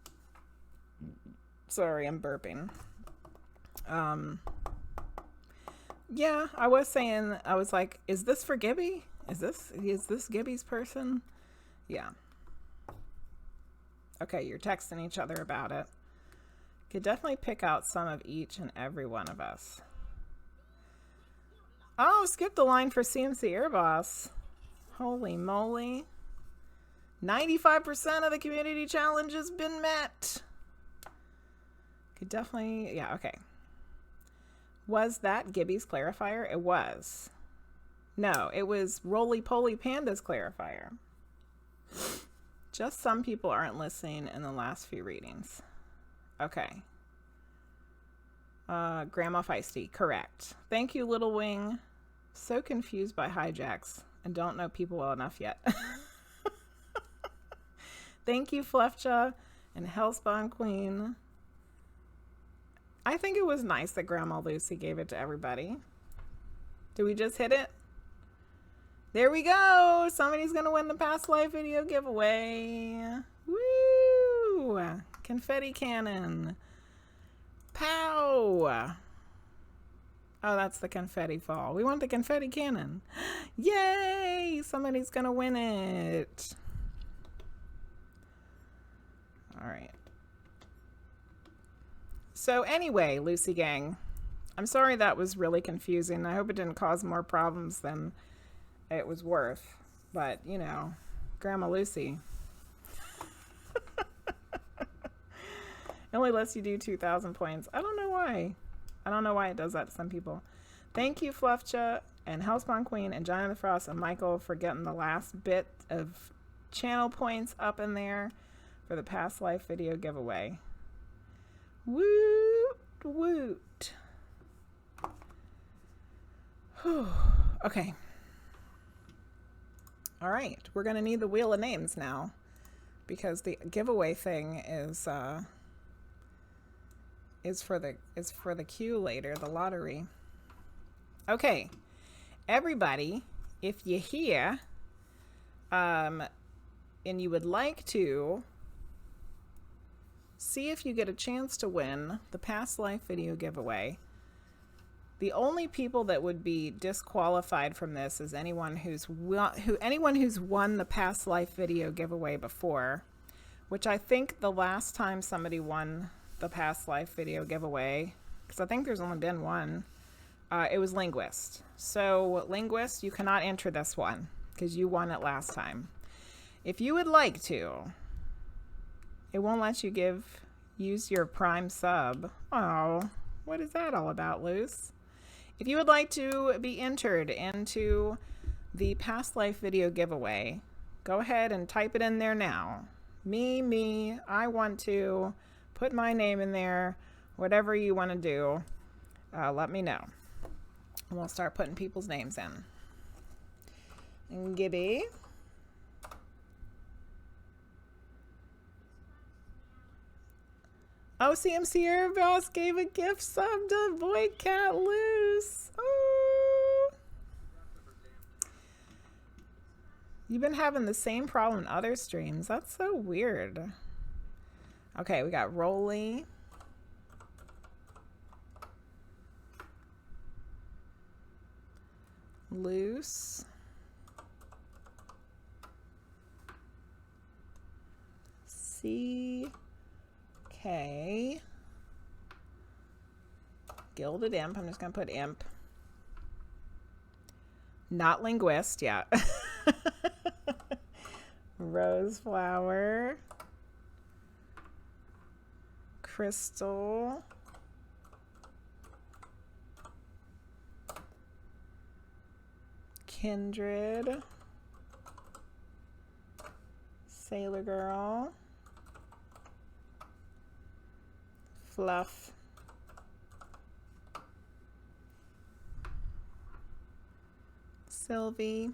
Sorry, I'm burping. Yeah, I was like, is this for Gibby? Is this Gibby's person? Yeah. Okay, you're texting each other about it. Could definitely pick out some of each and every one of us. Oh, skip the line for CMCAirBoss. Holy moly. 95% of the community challenge has been met. Could definitely, yeah, okay. Was that Gibby's clarifier? It was. No, it was RollyPollyPanda's clarifier. Just some people aren't listening in the last few readings. Okay. Grandma Feisty, correct. Thank you, Little Wing. So confused by hijacks and don't know people well enough yet. Thank you, Fluffja and HellSpawnQueen. I think it was nice that Grandma Lucy gave it to everybody. Did we just hit it? There we go. Somebody's going to win the past life video giveaway. Woo! Confetti cannon. Pow! Oh, that's the confetti fall. We want the confetti cannon. Yay! Somebody's gonna win it. All right. So anyway, Lucy gang, I'm sorry that was really confusing. I hope it didn't cause more problems than it was worth. But, you know, Grandma Lucy. It only lets you do 2,000 points. I don't know why. I don't know why it does that to some people. Thank you, Fluffcha and HellSpawnQueen and Johnny the Frost and Michael for getting the last bit of channel points up in there for the past life video giveaway. Woot woot. Okay. All right, we're gonna need the wheel of names now because the giveaway thing is for the queue later, the lottery. Okay, everybody, if you're here, and you would like to see if you get a chance to win the past life video giveaway, the only people that would be disqualified from this is anyone who's won the past life video giveaway before, which I think the last time somebody won the past life video giveaway, because I think there's only been one, it was Linguizt. So Linguizt, you cannot enter this one because you won it last time. If you would like to, it won't let you use your Prime sub. Oh, what is that all about, Luce? If you would like to be entered into the past life video giveaway, go ahead and type it in there now. Me, I want to. Put my name in there. Whatever you want to do, let me know. And we'll start putting people's names in. And Gibby. Oh, CMCAirBoss gave a gift sub to VoidCatLuce. Oh. You've been having the same problem in other streams. That's so weird. Okay, we got Rolly. Luce. CK. Gilded Imp. I'm just going to put Imp. Not Linguizt, yeah. Roseflower. Crystal. Kindred. Sailor Girl. Fluff. Sylvie.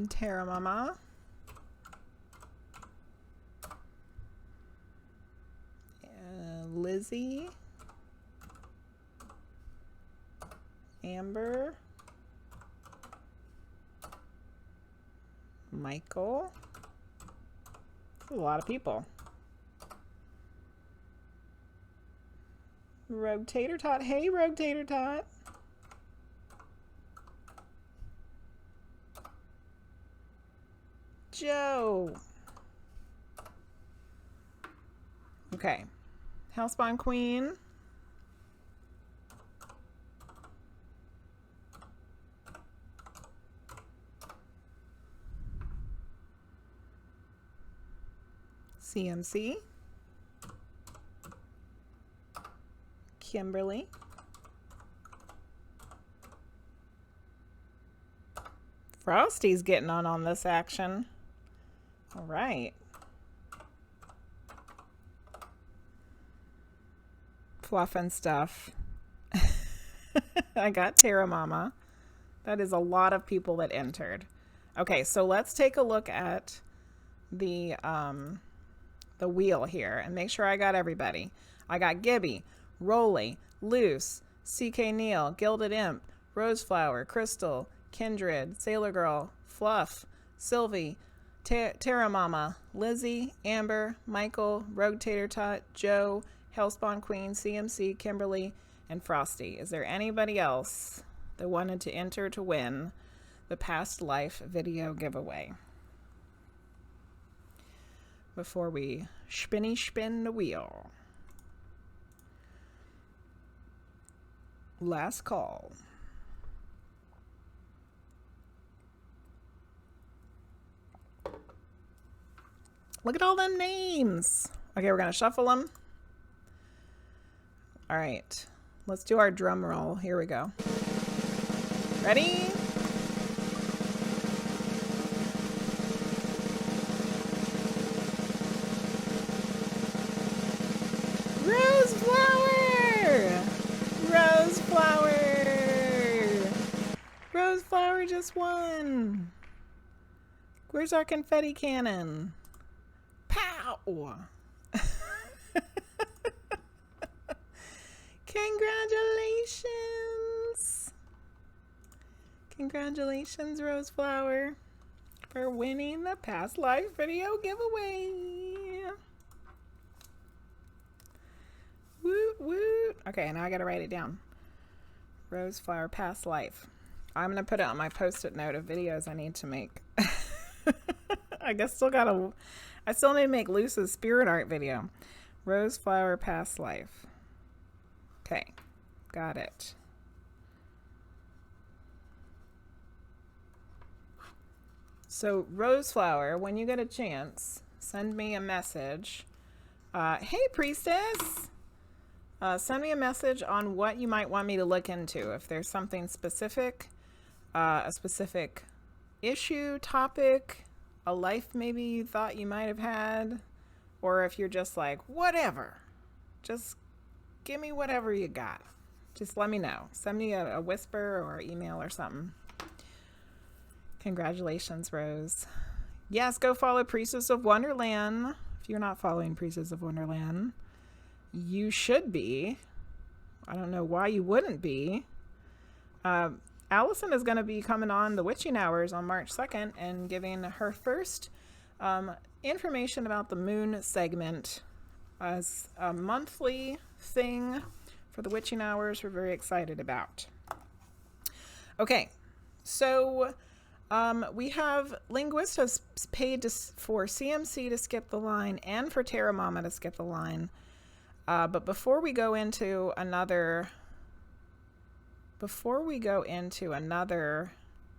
Terra Mama. Lizzie. Amber. Michael. That's a lot of people. Rogue Tater Tot. Hey, Rogue Tater Tot. Joe. Okay. HellSpawnQueen. CMC. Kimberly. Frosty's getting on this action. All right. Fluff and stuff. I got Terra Mama. That is a lot of people that entered. Okay, so let's take a look at the wheel here and make sure I got everybody. I got Gibby, Rolly, Luce, CK Neil, Gilded Imp, Roseflower, Crystal, Kindred, Sailor Girl, Fluff, Sylvie, Terra Mama, Lizzie, Amber, Michael, Rogue Tater Tot, Joe, HellSpawnQueen, CMC, Kimberly, and Frosty. Is there anybody else that wanted to enter to win the past life video giveaway? Before we spin the wheel. Last call. Look at all them names. Okay, we're gonna shuffle them. All right, let's do our drum roll. Here we go. Ready? Roseflower just won. Where's our confetti cannon? Pow! Congratulations! Congratulations, Roseflower, for winning the past life video giveaway. Woot woot. Okay, now I gotta write it down. Roseflower past life. I'm gonna put it on my post-it note of videos I need to make. I still need to make Luce's spirit art video. Roseflower past life. Okay, got it. So Roseflower, when you get a chance, send me a message. Hey Priestess! Send me a message on what you might want me to look into. If there's something specific, a specific issue, topic, a life maybe you thought you might have had, or if you're just like, whatever, just give me whatever you got. Just let me know. Send me a whisper or email or something. Congratulations, Rose. Yes, go follow Priestess of Wonderland. If you're not following Priestess of Wonderland, you should be. I don't know why you wouldn't be. Allison is going to be coming on the Witching Hours on March 2nd and giving her first information about the moon segment as a monthly thing for the Witching Hours we're very excited about. Okay, so we have Linguizt has paid for CMC to skip the line and for Terra Mama to skip the line. But before we go into another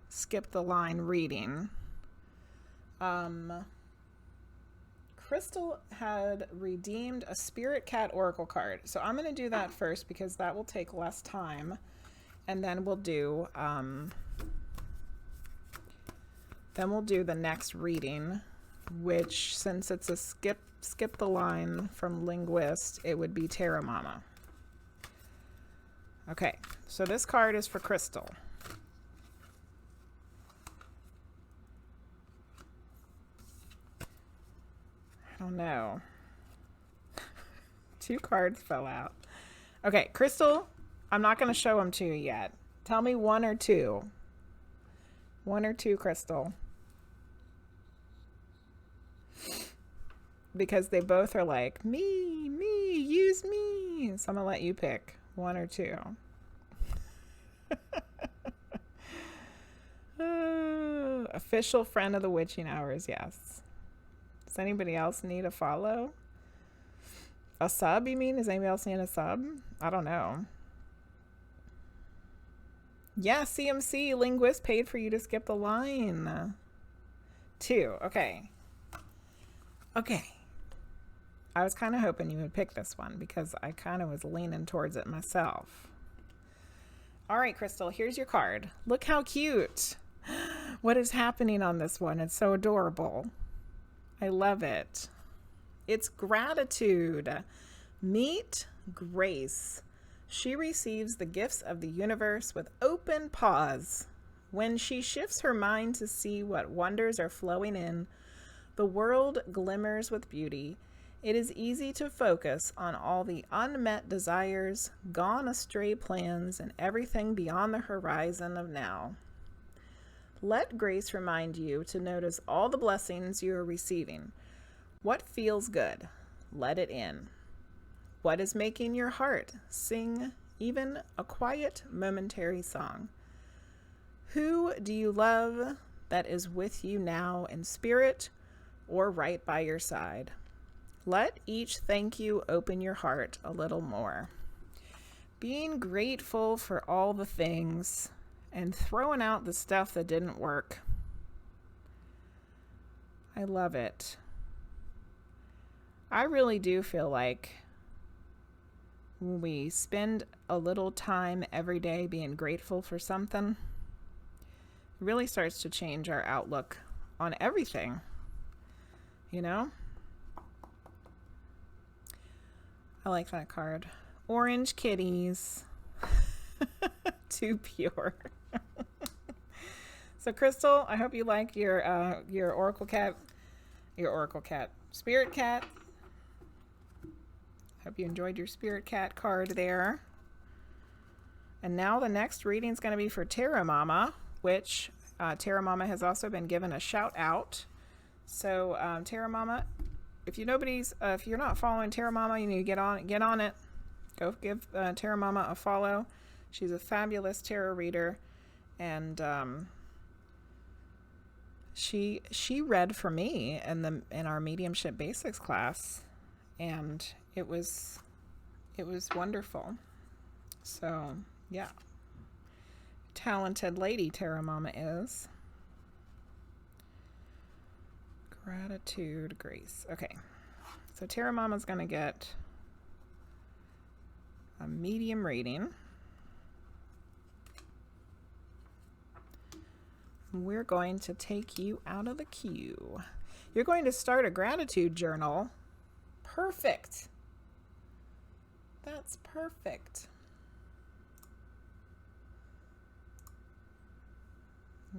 skip the line reading, Crystal had redeemed a Spirit Cat Oracle card. So I'm going to do that first because that will take less time. And then we'll do the next reading, which, since it's a skip the line from Linguizt, it would be Terra Mama. Okay, so this card is for Crystal. I don't know. 2 cards fell out. Okay, Crystal, I'm not going to show them to you yet. Tell me 1 or 2. 1 or 2, Crystal. Because they both are like, me, use me. So I'm going to let you pick 1 or 2. Official friend of the Witching Hours, yes. Does anybody else need a follow? A sub, you mean? Does anybody else need a sub? I don't know. Yeah, CMC, Linguizt paid for you to skip the line. 2, okay. Okay. I was kind of hoping you would pick this one because I kind of was leaning towards it myself. All right, Crystal, here's your card. Look how cute. What is happening on this one? It's so adorable. I love it. It's gratitude. Meet Grace. She receives the gifts of the universe with open paws. When she shifts her mind to see what wonders are flowing in, the world glimmers with beauty. It is easy to focus on all the unmet desires, gone astray plans, and everything beyond the horizon of now. Let grace remind you to notice all the blessings you are receiving. What feels good? Let it in. What is making your heart sing even a quiet, momentary song? Who do you love that is with you now in spirit or right by your side? Let each thank you open your heart a little more. Being grateful for all the things and throwing out the stuff that didn't work. I love it. I really do feel like when we spend a little time every day being grateful for something, it really starts to change our outlook on everything, you know? I like that card. Orange kitties. Too pure. So Crystal, I hope you like your Oracle cat, Spirit cat. Hope you enjoyed your Spirit cat card there. And now the next reading is going to be for Terra Mama, which Terra Mama has also been given a shout out. So Terra Mama, if you're not following Terra Mama, you need to get on it. Go give Terra Mama a follow. She's a fabulous tarot reader, and she read for me in our mediumship basics class, and it was wonderful. So yeah, talented lady Terra Mama is. Gratitude, grace. Okay, so Terra Mama's gonna get a medium rating. We're going to take you out of the queue. You're going to start a gratitude journal. Perfect. That's perfect.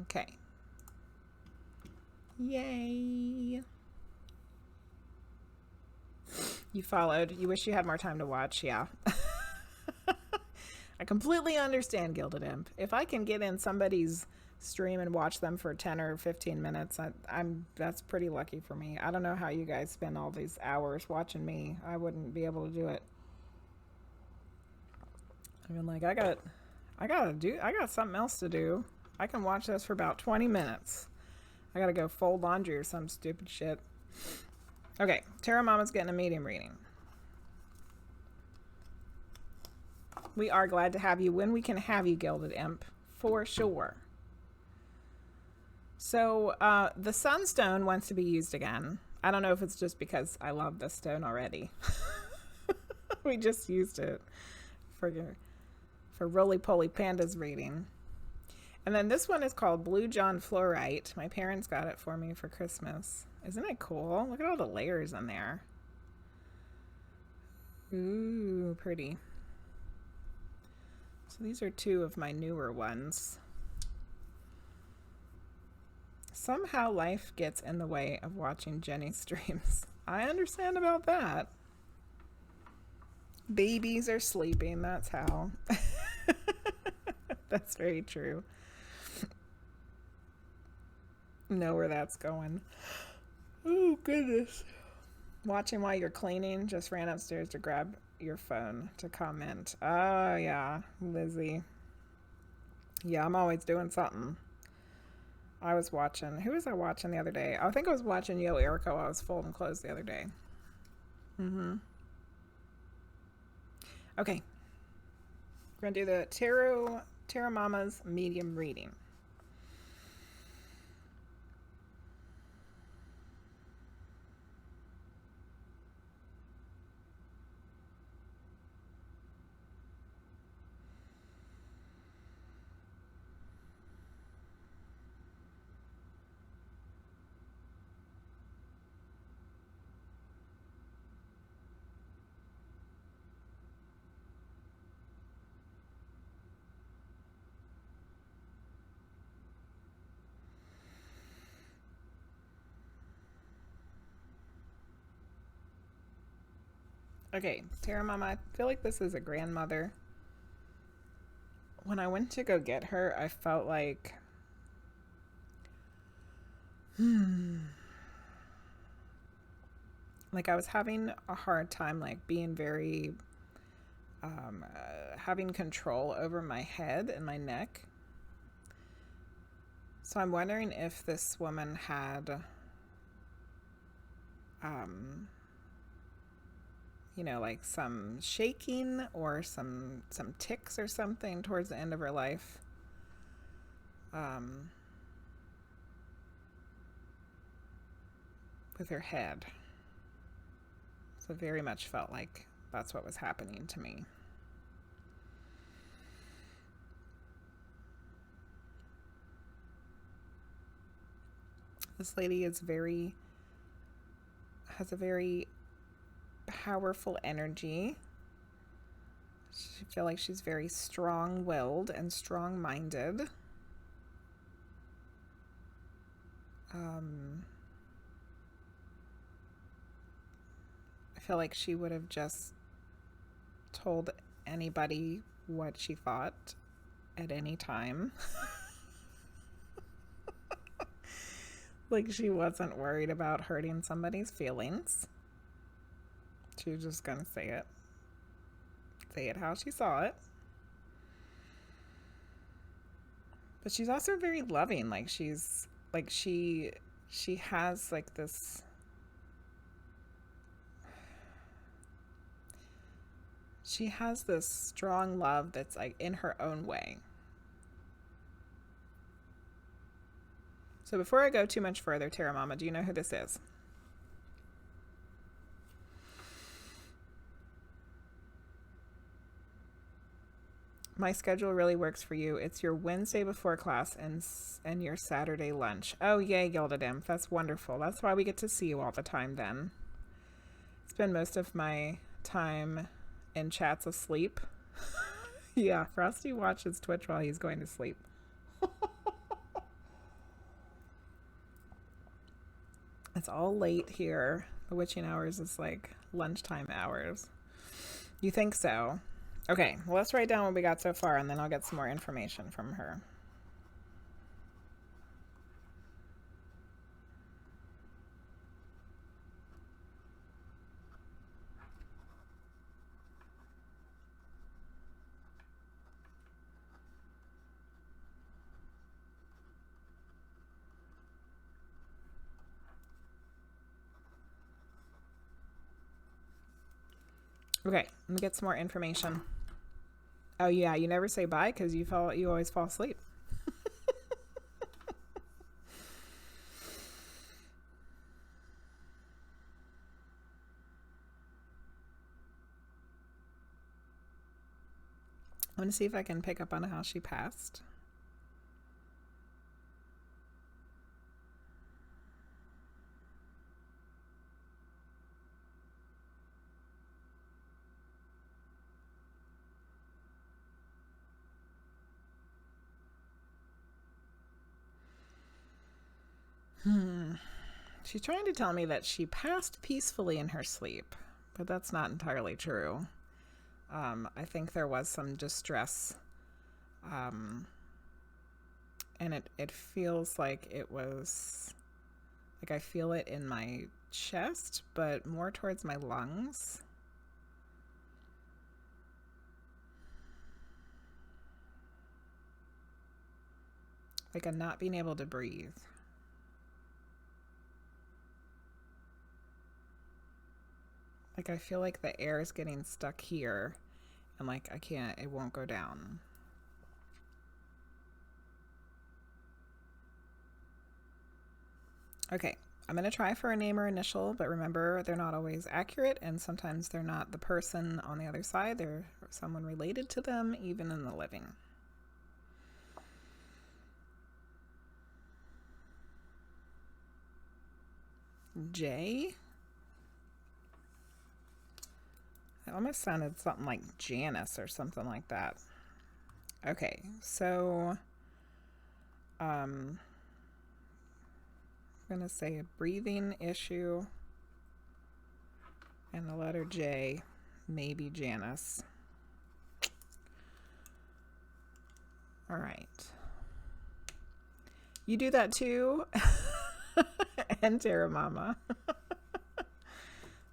Okay. Yay. You followed. You wish you had more time to watch. Yeah. I completely understand, Gilded Imp. If I can get in somebody's stream and watch them for 10 or 15 minutes, that's pretty lucky for me. I don't know how you guys spend all these hours watching me. I wouldn't be able to do it. I mean, like, I got something else to do. I can watch this for about 20 minutes. I gotta go fold laundry or some stupid shit. Okay, Terra Mama's getting a medium reading. We are glad to have you when we can have you, Gilded Imp, for sure. So the Sunstone wants to be used again. I don't know if it's just because I love this stone already. We just used it for RollyPollyPanda's reading. And then this one is called Blue John Fluorite. My parents got it for me for Christmas. Isn't it cool? Look at all the layers in there. Ooh, pretty. So these are two of my newer ones. Somehow life gets in the way of watching Jenny's streams. I understand about that. Babies are sleeping, that's how. That's very true. Know where that's going. Oh, goodness. Watching while you're cleaning. Just ran upstairs to grab your phone to comment. Oh, yeah, Lizzie. Yeah, I'm always doing something. I was watching. Who was I watching the other day? I think I was watching Yo Erico. I was folding clothes the other day. Okay. We're going to do the Terra Mama's medium reading. Okay, Terra Mama, I feel like this is a grandmother. When I went to go get her, I felt like... like I was having a hard time, like, being very... having control over my head and my neck. So I'm wondering if this woman had... you know, like some shaking or some tics or something towards the end of her life. With her head. So very much felt like that's what was happening to me. This lady is has a very powerful energy. I feel like she's very strong-willed and strong-minded. I feel like she would have just told anybody what she thought at any time. Like she wasn't worried about hurting somebody's feelings. She was just gonna say it. Say it how she saw it. But she's also very loving. Like she's like she has like this strong love that's like in her own way. So before I go too much further, Terra Mama, do you know who this is? My schedule really works for you. It's your Wednesday before class and your Saturday lunch. Oh, yay, Gildadim. That's wonderful. That's why we get to see you all the time then. Spend most of my time in chats asleep. Yeah, Frosty watches Twitch while he's going to sleep. It's all late here. The witching hours is like lunchtime hours. You think so? Okay, well, let's write down what we got so far, and then I'll get some more information from her. Okay, let me get some more information. Oh yeah, you never say bye because you always fall asleep. I want to see if I can pick up on how she passed. She's trying to tell me that she passed peacefully in her sleep, but that's not entirely true. I think there was some distress, and it feels like it was, like I feel it in my chest, but more towards my lungs. Like I'm not being able to breathe. Like I feel like the air is getting stuck here and like I can't, it won't go down. Okay, I'm gonna try for a name or initial, but remember they're not always accurate and sometimes they're not the person on the other side, they're someone related to them, even in the living. J? It almost sounded something like Janice or something like that. Okay, so I'm gonna say a breathing issue and the letter J. maybe Janice. All right. You do that too? And Terra Mama.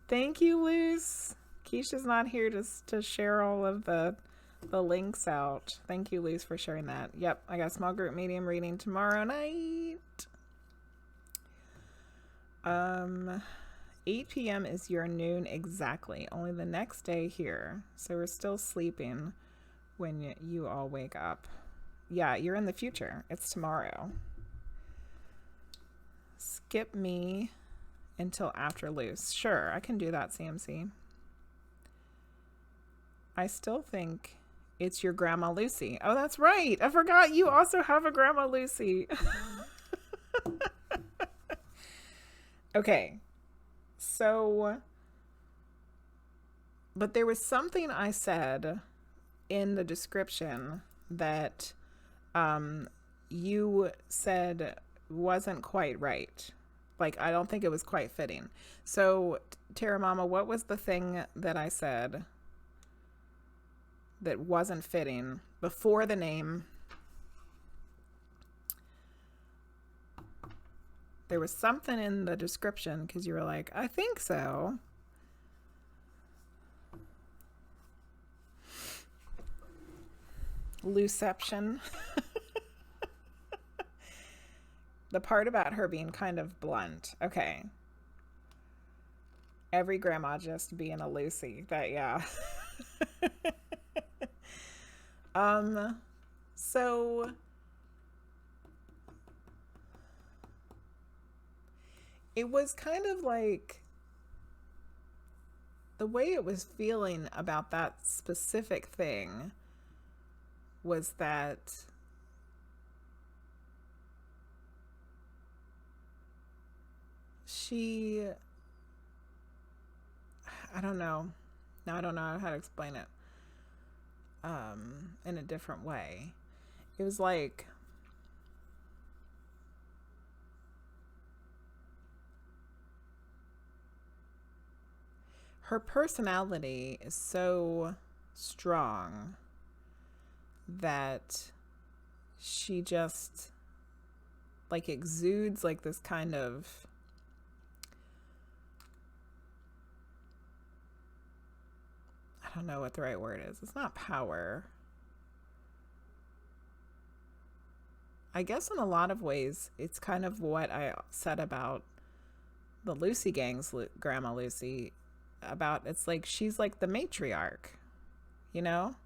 Thank you, Luce. Keisha's not here to share all of the links out. Thank you, Luce, for sharing that. Yep, I got small group medium reading tomorrow night. 8 p.m. is your noon exactly. Only the next day here. So we're still sleeping when you all wake up. Yeah, you're in the future. It's tomorrow. Skip me until after Luce. Sure, I can do that, CMC. I still think it's your Grandma Lucy. Oh, that's right. I forgot you also have a Grandma Lucy. Okay. So, but there was something I said in the description that you said wasn't quite right. Like, I don't think it was quite fitting. So, Terra Mama, what was the thing that I said that wasn't fitting before the name? There was something in the description because you were like, I think so. Luception. The part about her being kind of blunt. Okay. Every grandma just being a Lucy. That, yeah. So it was kind of like the way it was feeling about that specific thing was that I don't know. Now I don't know how to explain it in a different way. It was like her personality is so strong that she just like exudes like this kind of I don't know what the right word is. It's not power. I guess in a lot of ways, it's kind of what I said about the Lucy gang's Grandma Lucy. About it's like she's like the matriarch, you know?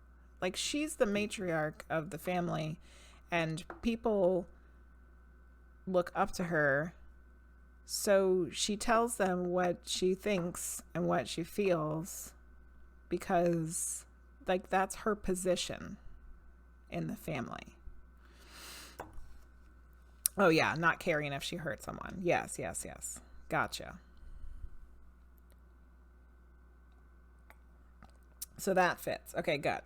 Like she's the matriarch of the family and people look up to her. So she tells them what she thinks and what she feels because like that's her position in the family. Oh yeah, not caring if she hurt someone. Yes. Gotcha. So that fits. Okay, good.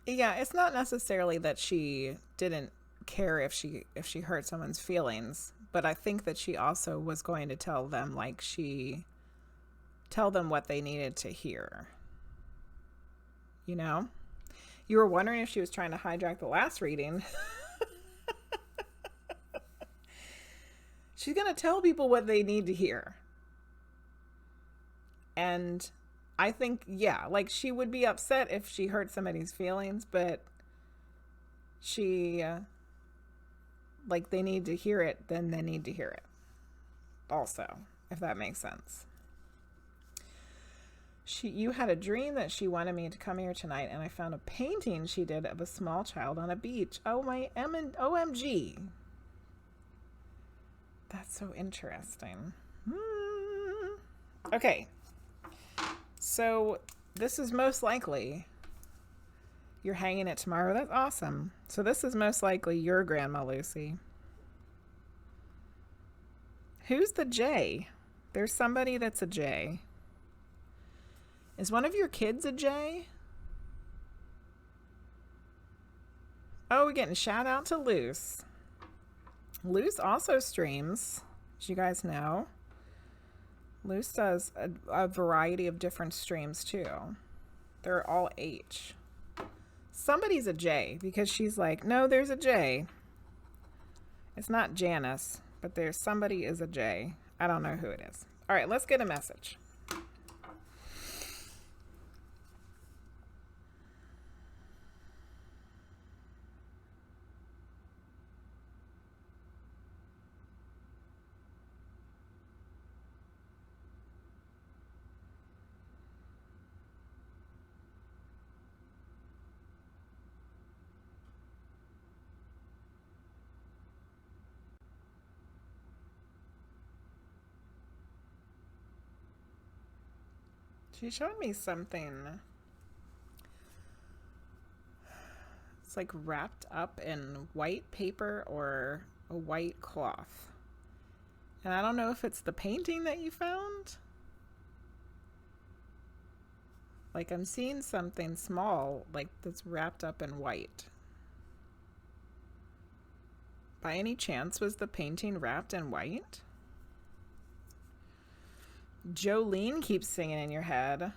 Yeah, it's not necessarily that she didn't care if she hurt someone's feelings, but I think that she also was going to tell them tell them what they needed to hear. You know? You were wondering if she was trying to hijack the last reading. She's going to tell people what they need to hear. And I think, yeah, like she would be upset if she hurt somebody's feelings, but she, like they need to hear it, then they need to hear it also, if that makes sense. You had a dream that she wanted me to come here tonight, and I found a painting she did of a small child on a beach. Oh, my OMG. That's so interesting. Okay. So this is most likely you're hanging it tomorrow. That's awesome. So this is most likely your Grandma Lucy. Who's the J? There's somebody that's a J. Is one of your kids a J? Oh, we're getting shout out to Luce. Luce also streams, as you guys know. Luce does a variety of different streams too. They're all H. Somebody's a J because she's like, no, there's a J. It's not Janice, but there's somebody is a J. I don't know who it is. All right, let's get a message. She showed me something. It's like wrapped up in white paper or a white cloth. And I don't know if it's the painting that you found. Like I'm seeing something small, like that's wrapped up in white. By any chance, was the painting wrapped in white? Jolene keeps singing in your head.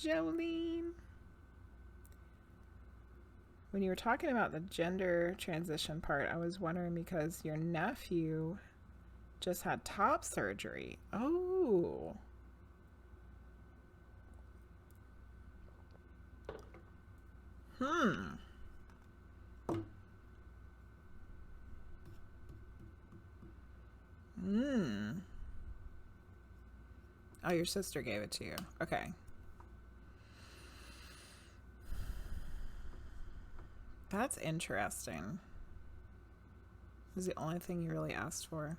Jolene. When you were talking about the gender transition part, I was wondering because your nephew just had top surgery. Oh. Oh, your sister gave it to you. Okay. That's interesting. Is the only thing you really asked for.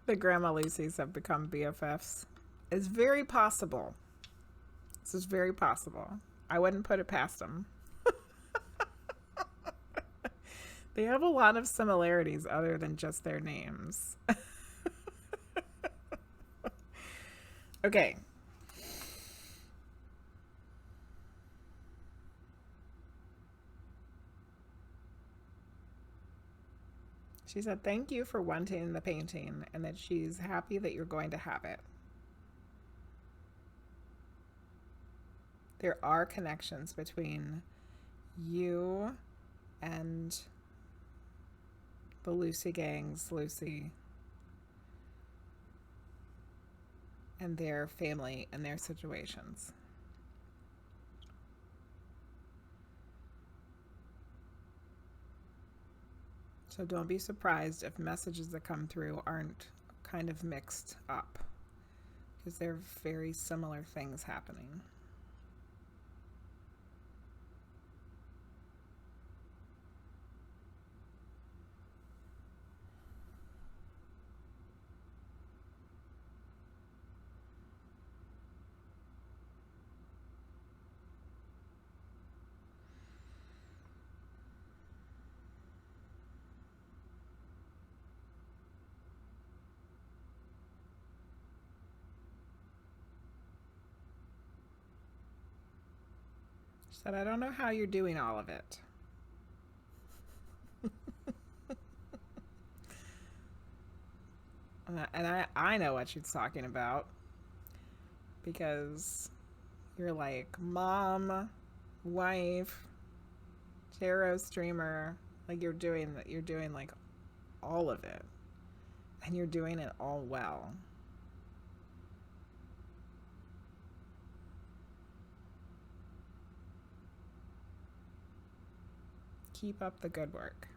The Grandma Lucy's have become BFFs. It's very possible. This is very possible. I wouldn't put it past them. They have a lot of similarities other than just their names. Okay. She said, thank you for wanting the painting and that she's happy that you're going to have it. There are connections between you and the Lucy gangs, Lucy, and their family and their situations. So don't be surprised if messages that come through aren't kind of mixed up, because they're very similar things happening. She said, I don't know how you're doing all of it. And I know what she's talking about, because you're like mom, wife, tarot streamer, like you're doing like all of it, and you're doing it all well. Keep up the good work.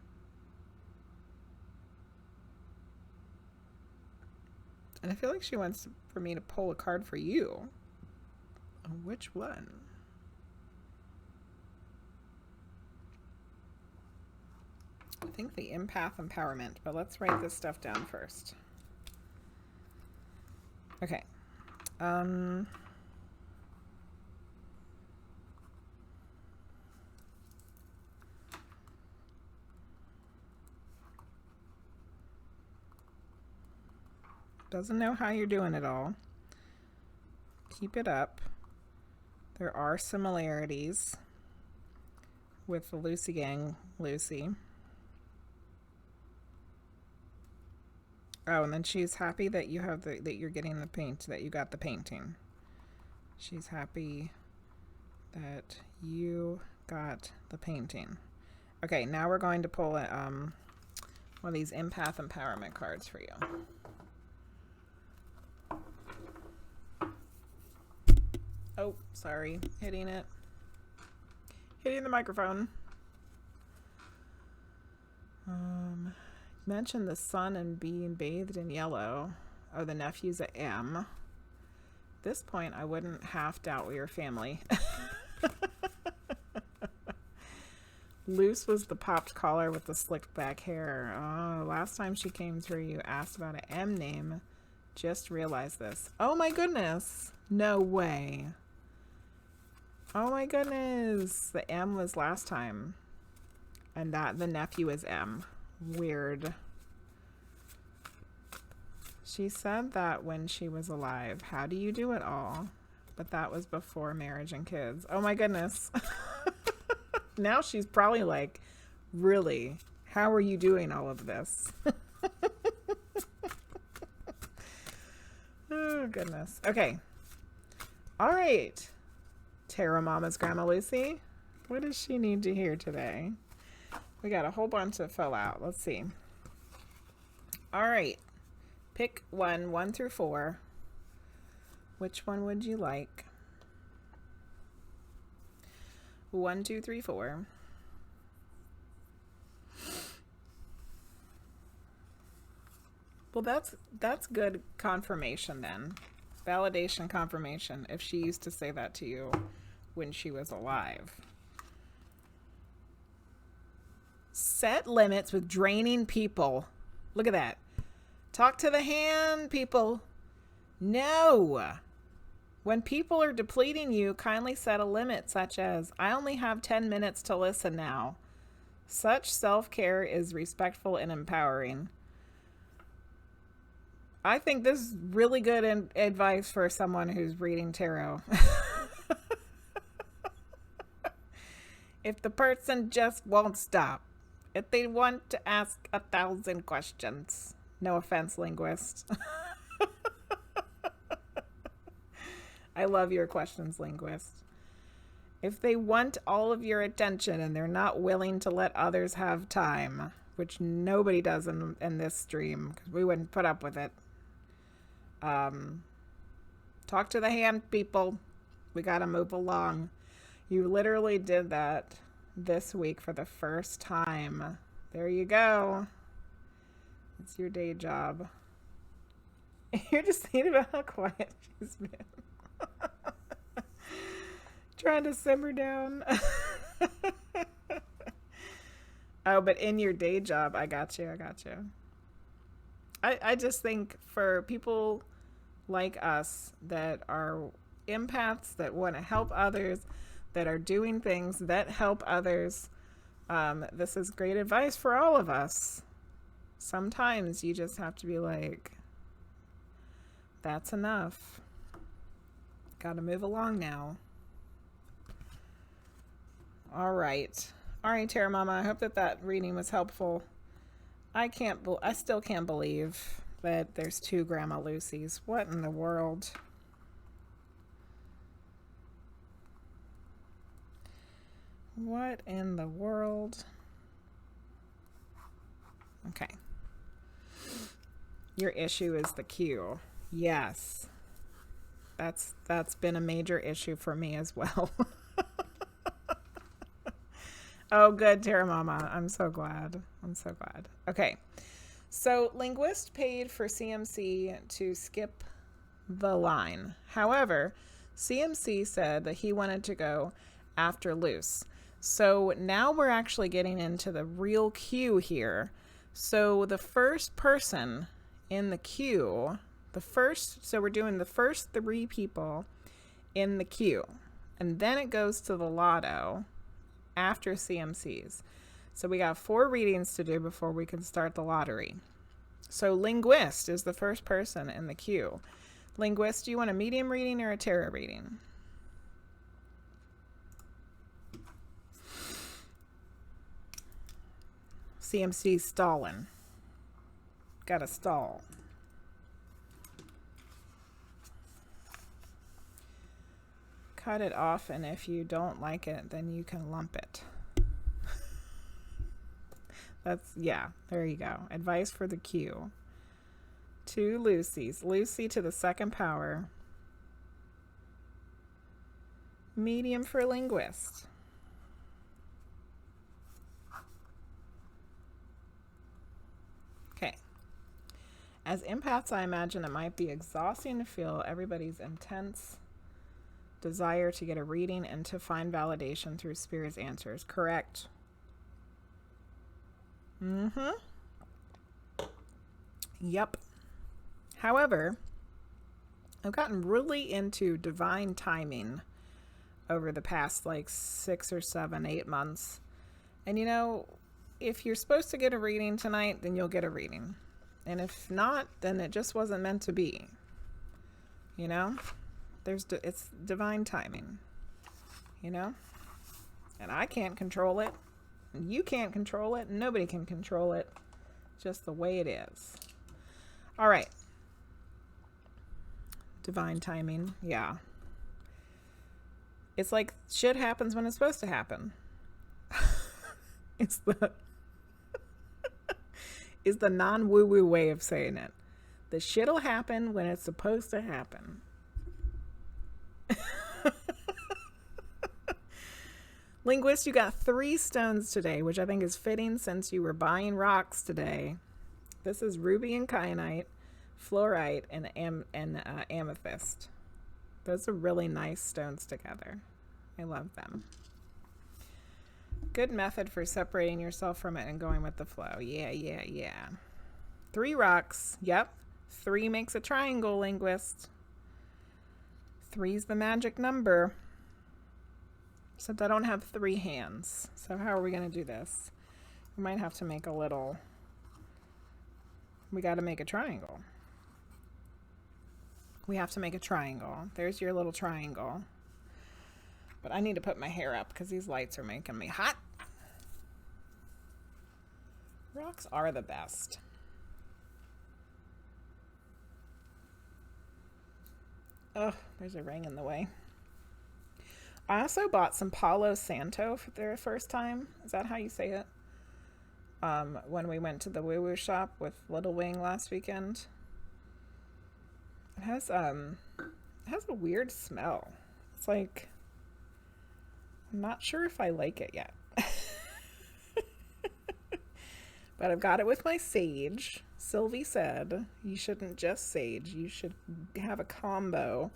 And I feel like she wants for me to pull a card for you. Which one? I think the Empath Empowerment, but let's write this stuff down first. Okay. Doesn't know how you're doing it all. Keep it up. There are similarities with the Lucy gang, Lucy. Oh, and then she's happy that you have that you're getting the paint, that you got the painting. She's happy that you got the painting. Okay, now we're going to pull one of these empath empowerment cards for you. Oh, sorry, hitting the microphone. Mentioned the sun and being bathed in yellow. Oh, the nephew's a M. At this point, I wouldn't half doubt we were family. Luce was the popped collar with the slicked back hair. Oh, last time she came through, you asked about an M name. Just realized this. Oh my goodness. No way. Oh my goodness. The M was last time. And that the nephew is M. Weird. She said that when she was alive. How do you do it all? But that was before marriage and kids. Oh my goodness. Now she's probably like, really? How are you doing all of this? Oh goodness. Okay. All right. Terra Mama's Grandma Lucy. What does she need to hear today? We got a whole bunch to fill out. Let's see. All right. Pick one through 4. Which one would you like? 1, 2, 3, 4. Well, that's good confirmation then. Validation confirmation if she used to say that to you when she was alive. Set limits with draining people. Look at that. Talk to the hand, people. No. When people are depleting you, kindly set a limit such as, I only have 10 minutes to listen now. Such self-care is respectful and empowering. I think this is really good advice for someone who's reading tarot. If the person just won't stop. If they want to ask 1,000 questions. No offense, Linguizt. I love your questions, Linguizt. If they want all of your attention and they're not willing to let others have time, which nobody does in this stream, because we wouldn't put up with it. Talk to the hand, people. We got to move along. You literally did that this week for the first time. There you go. It's your day job. You're just thinking about how quiet she's been. Trying to simmer down. Oh, but in your day job, I got you. I just think for people like us that are empaths, that want to help others, that are doing things that help others, this is great advice for all of us. Sometimes you just have to be like, that's enough. Gotta move along now. All right, Terra Mama. I hope that reading was helpful. I still can't believe that there's 2 Grandma Lucys. What in the world? What in the world? Okay. Your issue is the Q. Yes. That's been a major issue for me as well. Oh, good, Terra Mama. I'm so glad. Okay. So Linguizt paid for CMC to skip the line. However, CMC said that he wanted to go after Luce. So now we're actually getting into the real queue here. So the first person in the queue, so we're doing the first 3 people in the queue. And then it goes to the lotto after CMCs. So we got 4 readings to do before we can start the lottery. So Linguizt is the first person in the queue. Linguizt, do you want a medium reading or a tarot reading? CMC stalling. Gotta stall. Cut it off, and if you don't like it, then you can lump it. That's, yeah, there you go. Advice for the Q. 2 Lucy's. Lucy to the 2nd power. Medium for Linguizt. Okay. As empaths, I imagine it might be exhausting to feel everybody's intense desire to get a reading and to find validation through spirit's answers. Correct. Yep. However, I've gotten really into divine timing over the past like 6 or 7, 8 months. And you know, if you're supposed to get a reading tonight, then you'll get a reading. And if not, then it just wasn't meant to be. You know? It's divine timing. You know? And I can't control it. And you can't control it. And nobody can control it. Just the way it is. All right. Divine timing. Yeah. It's like shit happens when it's supposed to happen. It's the non-woo-woo way of saying it. The shit'll happen when it's supposed to happen. Linguizt, you got 3 stones today, which I think is fitting since you were buying rocks today. This is ruby and kyanite, fluorite, and amethyst. Those are really nice stones together. I love them. Good method for separating yourself from it and going with the flow. Yeah. 3 rocks. Yep. 3 makes a triangle, Linguizt. 3's the magic number. Except I don't have 3 hands. So how are we going to do this? We might have to make a little... We got to make a triangle. We have to make a triangle. There's your little triangle. But I need to put my hair up because these lights are making me hot. Rocks are the best. Oh, there's a ring in the way. I also bought some Palo Santo for the first time. Is that how you say it? When we went to the woo-woo shop with Little Wing last weekend. It has a weird smell. It's like, I'm not sure if I like it yet. But I've got it with my sage. Sylvie said you shouldn't just sage. You should have a combo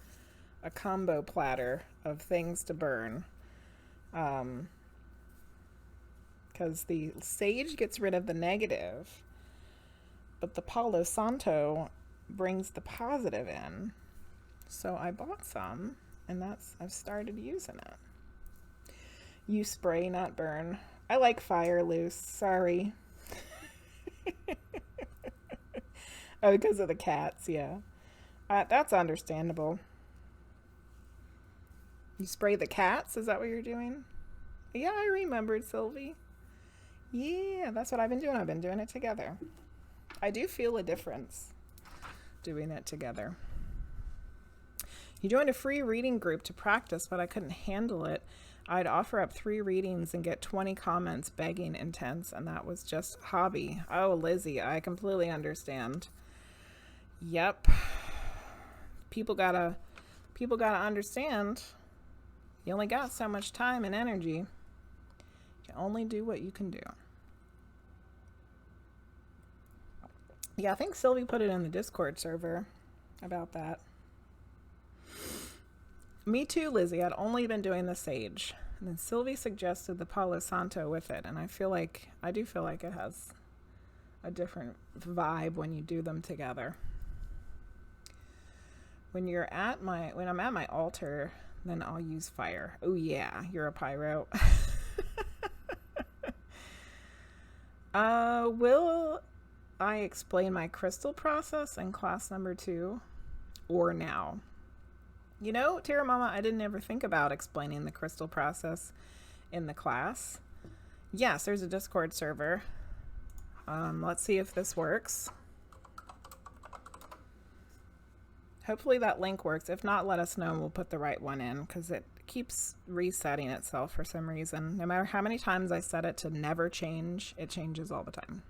platter of things to burn. Because the sage gets rid of the negative, but the Palo Santo brings the positive in. So I bought some, and I've started using it. You spray, not burn. I like fire, Luce. Sorry. Oh, because of the cats, yeah. That's understandable. You spray the cats? Is that what you're doing? Yeah, I remembered, Sylvie. Yeah, that's what I've been doing. I've been doing it together. I do feel a difference doing it together. You joined a free reading group to practice, but I couldn't handle it. I'd offer up 3 readings and get 20 comments begging intense, and that was just hobby. Oh, Lizzie, I completely understand. Yep. People gotta understand. You only got so much time and energy. You can only do what you can do. Yeah, I think Sylvie put it in the Discord server about that. Me too, Lizzie. I'd only been doing the sage. And then Sylvie suggested the Palo Santo with it. And I do feel like it has a different vibe when you do them together. When I'm at my altar, then I'll use fire. Oh yeah, you're a pyro. Will I explain my crystal process in class number 2 or now? You know, Terra Mama, I didn't ever think about explaining the crystal process in the class. Yes, there's a Discord server. Let's see if this works. Hopefully that link works. If not, let us know and we'll put the right one in, because it keeps resetting itself for some reason. No matter how many times I set it to never change, it changes all the time.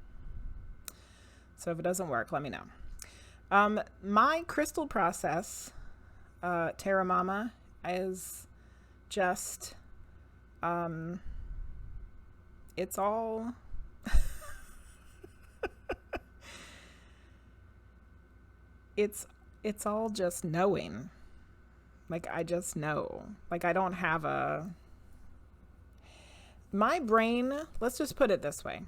So if it doesn't work, let me know. My crystal process, Terra Mama, is just, it's all... It's all just knowing. Like, I just know. Like, I don't have a... My brain, let's just put it this way.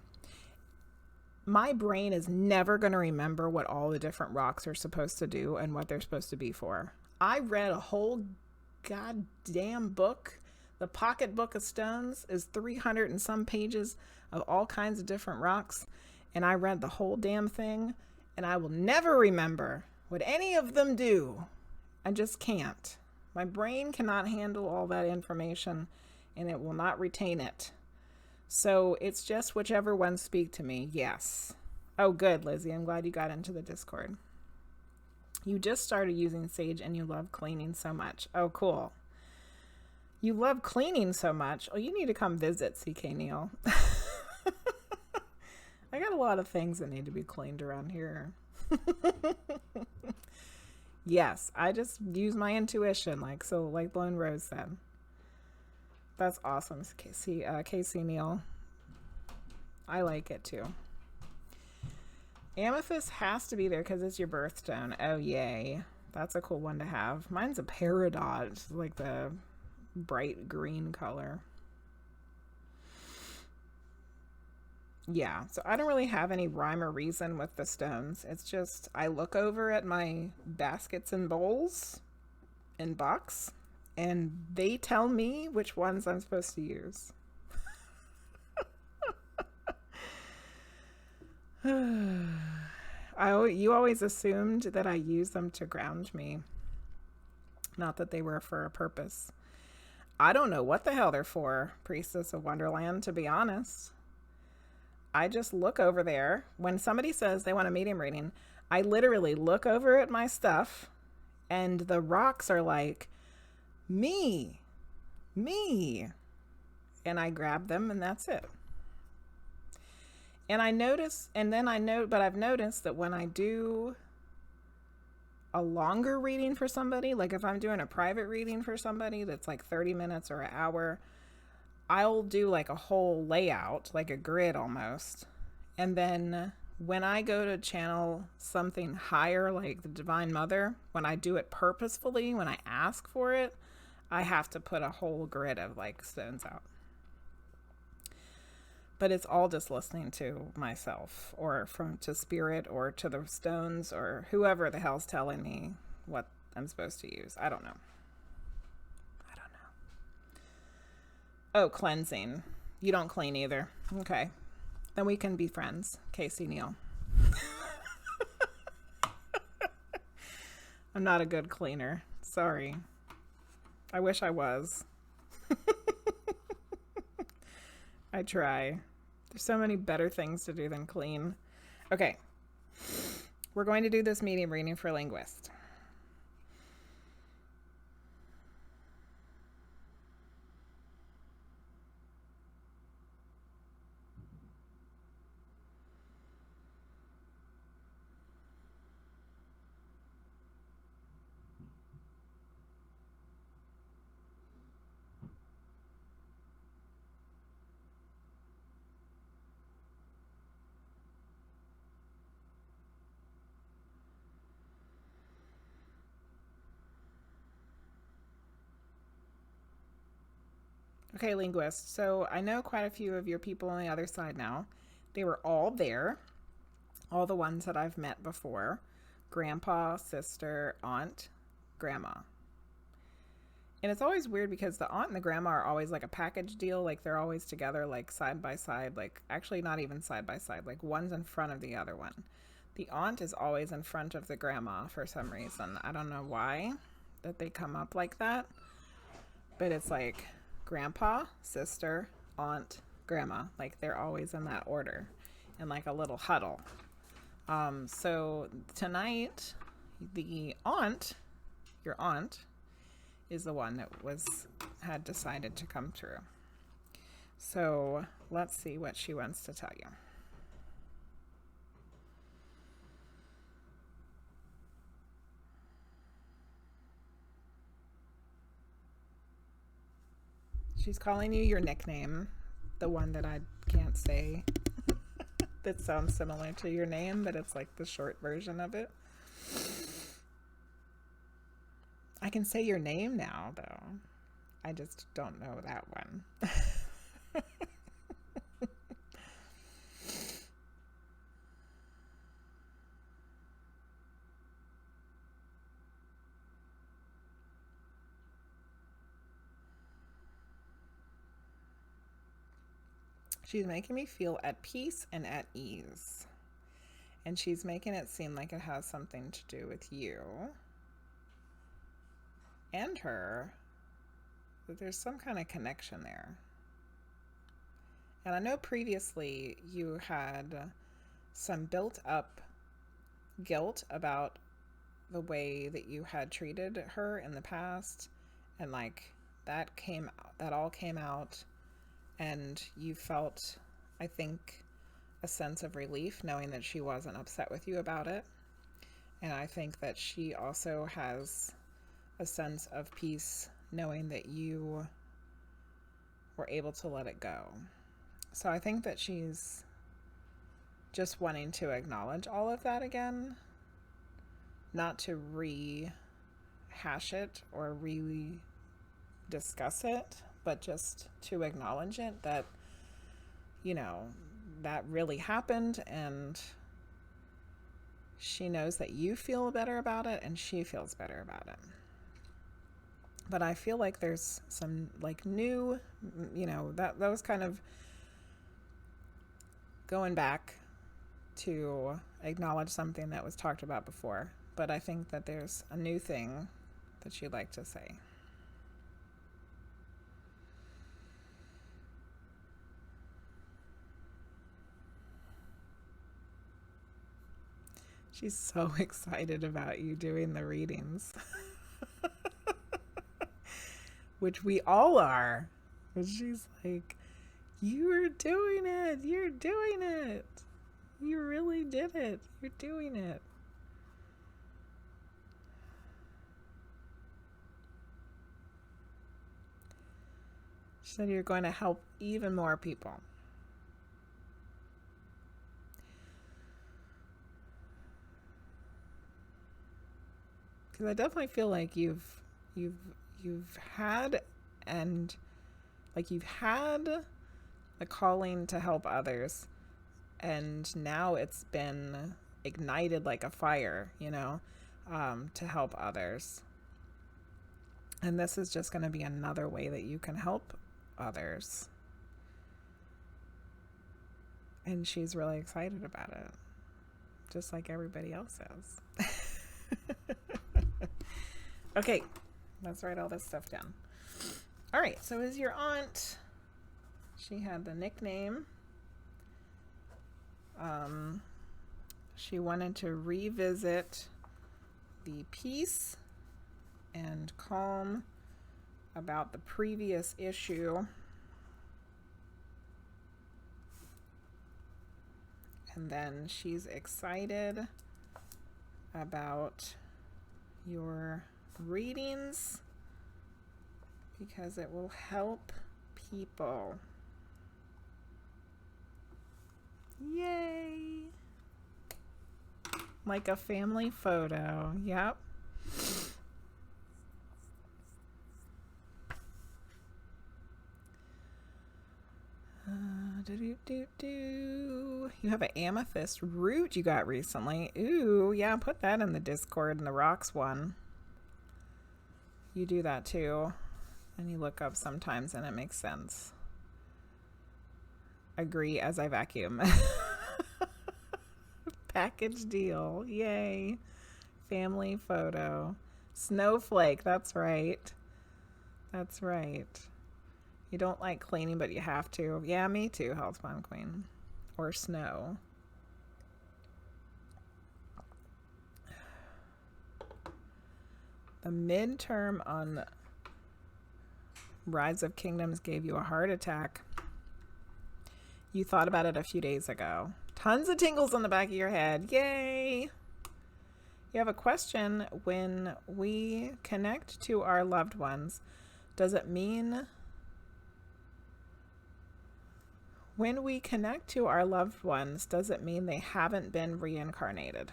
My brain is never going to remember what all the different rocks are supposed to do and what they're supposed to be for. I read a whole goddamn book. The Pocket Book of Stones is 300 and some pages of all kinds of different rocks. And I read the whole damn thing. And I will never remember what any of them do. I just can't. My brain cannot handle all that information, and it will not retain it. So it's just whichever ones speak to me. Yes. Oh, good, Lizzie. I'm glad you got into the Discord. You just started using Sage and you love cleaning so much. Oh, cool. You love cleaning so much. Oh, you need to come visit, CK Neil. I got a lot of things that need to be cleaned around here. Yes, I just use my intuition, like Lone Rose said. That's awesome, Casey Neal. I like it too. Amethyst has to be there because it's your birthstone. Oh, yay. That's a cool one to have. Mine's a peridot. It's like the bright green color. Yeah, so I don't really have any rhyme or reason with the stones. It's just I look over at my baskets and bowls and box, and they tell me which ones I'm supposed to use. You always assumed that I used them to ground me, not that they were for a purpose. I don't know what the hell they're for, Priestess of Wonderland, to be honest. I just look over there. When somebody says they want a medium reading, I literally look over at my stuff and the rocks are like, me. And I grab them and that's it. And I've noticed that when I do a longer reading for somebody, like if I'm doing a private reading for somebody that's like 30 minutes or an hour, I'll do like a whole layout, like a grid almost. And then when I go to channel something higher, like the Divine Mother, when I do it purposefully, when I ask for it, I have to put a whole grid of like stones out. But it's all just listening to myself or to spirit or to the stones or whoever the hell's telling me what I'm supposed to use. I don't know. Oh, cleansing. You don't clean either. Okay. Then we can be friends, Casey Neal. I'm not a good cleaner. Sorry. I wish I was. I try. There's so many better things to do than clean. Okay. We're going to do this medium reading for Linguizt. Okay, Linguizt. So I know quite a few of your people on the other side now. They were all there. All the ones that I've met before. Grandpa, sister, aunt, grandma. And it's always weird because the aunt and the grandma are always like a package deal. Like they're always together, like side by side. Like actually not even side by side. Like one's in front of the other one. The aunt is always in front of the grandma for some reason. I don't know why that they come up like that. But it's like grandpa, sister, aunt, grandma. Like they're always in that order. in like a little huddle. So tonight, the aunt, your aunt, is the one that had decided to come through. So let's see what she wants to tell you. She's calling you your nickname, the one that I can't say that sounds similar to your name, but it's like the short version of it. I can say your name now, though. I just don't know that one. She's making me feel at peace and at ease. And she's making it seem like it has something to do with you and her, that there's some kind of connection there. And I know previously you had some built up guilt about the way that you had treated her in the past, and like that all came out, and you felt, I think, a sense of relief knowing that she wasn't upset with you about it. And I think that she also has a sense of peace knowing that you were able to let it go. So I think that she's just wanting to acknowledge all of that again, not to rehash it or discuss it, but just to acknowledge it, that, you know, that really happened, and she knows that you feel better about it and she feels better about it. But I feel like there's some like new, you know, that was kind of going back to acknowledge something that was talked about before. But I think that there's a new thing that you'd like to say. She's so excited about you doing the readings. Which we all are. But she's like, you're doing it. You're doing it. You really did it. You're doing it. She said you're going to help even more people. Because I definitely feel like you've had, and like you've had a calling to help others, and now it's been ignited like a fire, you know, to help others. And this is just going to be another way that you can help others. And she's really excited about it, just like everybody else is. Okay, let's write all this stuff down. All right, so is your aunt, she had the nickname. She wanted to revisit the peace and calm about the previous issue. And then she's excited about your readings because it will help people. Yay! Like a family photo. Yep. You have an amethyst root you got recently. Ooh, yeah, put that in the Discord in the rocks one. You do that too. And you look up sometimes and it makes sense. Agree as I vacuum. Package deal. Yay. Family photo. Snowflake. That's right. That's right. You don't like cleaning, but you have to. Yeah, me too, HellSpawnQueen. Or snow. The midterm on Rise of Kingdoms gave you a heart attack. You thought about it a few days ago. Tons of tingles on the back of your head. Yay! You have a question. When we connect to our loved ones, does it mean... When we connect to our loved ones, does it mean they haven't been reincarnated?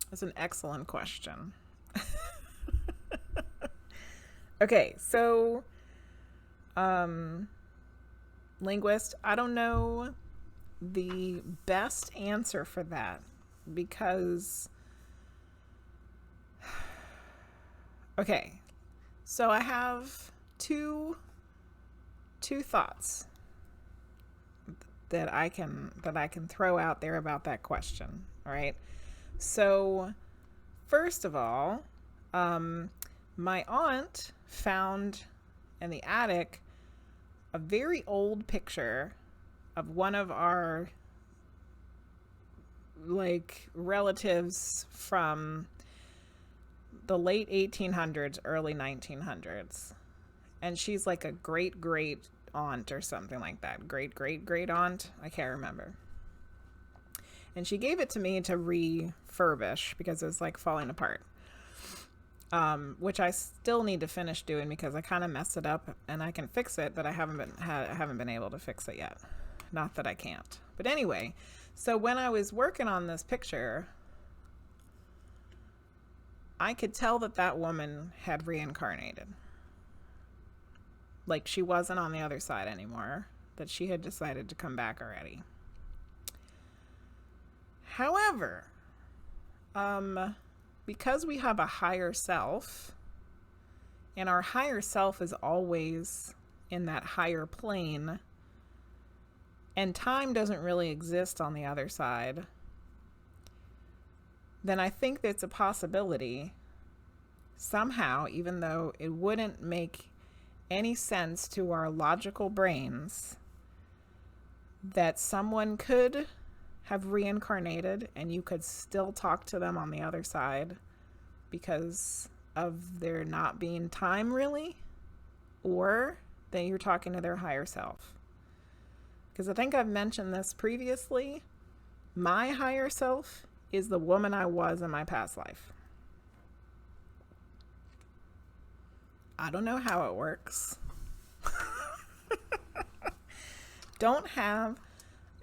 That's an excellent question. Okay, so Linguizt, I don't know the best answer for that because okay, so I have two thoughts that I can throw out there about that question. All right. So first of all, my aunt found in the attic a very old picture of one of our relatives from the late 1800s, early 1900s. And she's like a great aunt or something like that. Great aunt. I can't remember. And she gave it to me to refurbish because it was like falling apart. Which I still need to finish doing because I kind of messed it up and I can fix it, but I haven't been able to fix it yet. Not that I can't. But anyway, so when I was working on this picture, I could tell that woman had reincarnated. Like she wasn't on the other side anymore, that she had decided to come back already. However, because we have a higher self, and our higher self is always in that higher plane, and time doesn't really exist on the other side, then I think it's a possibility somehow, even though it wouldn't make any sense to our logical brains, that someone could have reincarnated and you could still talk to them on the other side because of there not being time really, or that you're talking to their higher self. Because I think I've mentioned this previously. My higher self is the woman I was in my past life. I don't know how it works. Don't have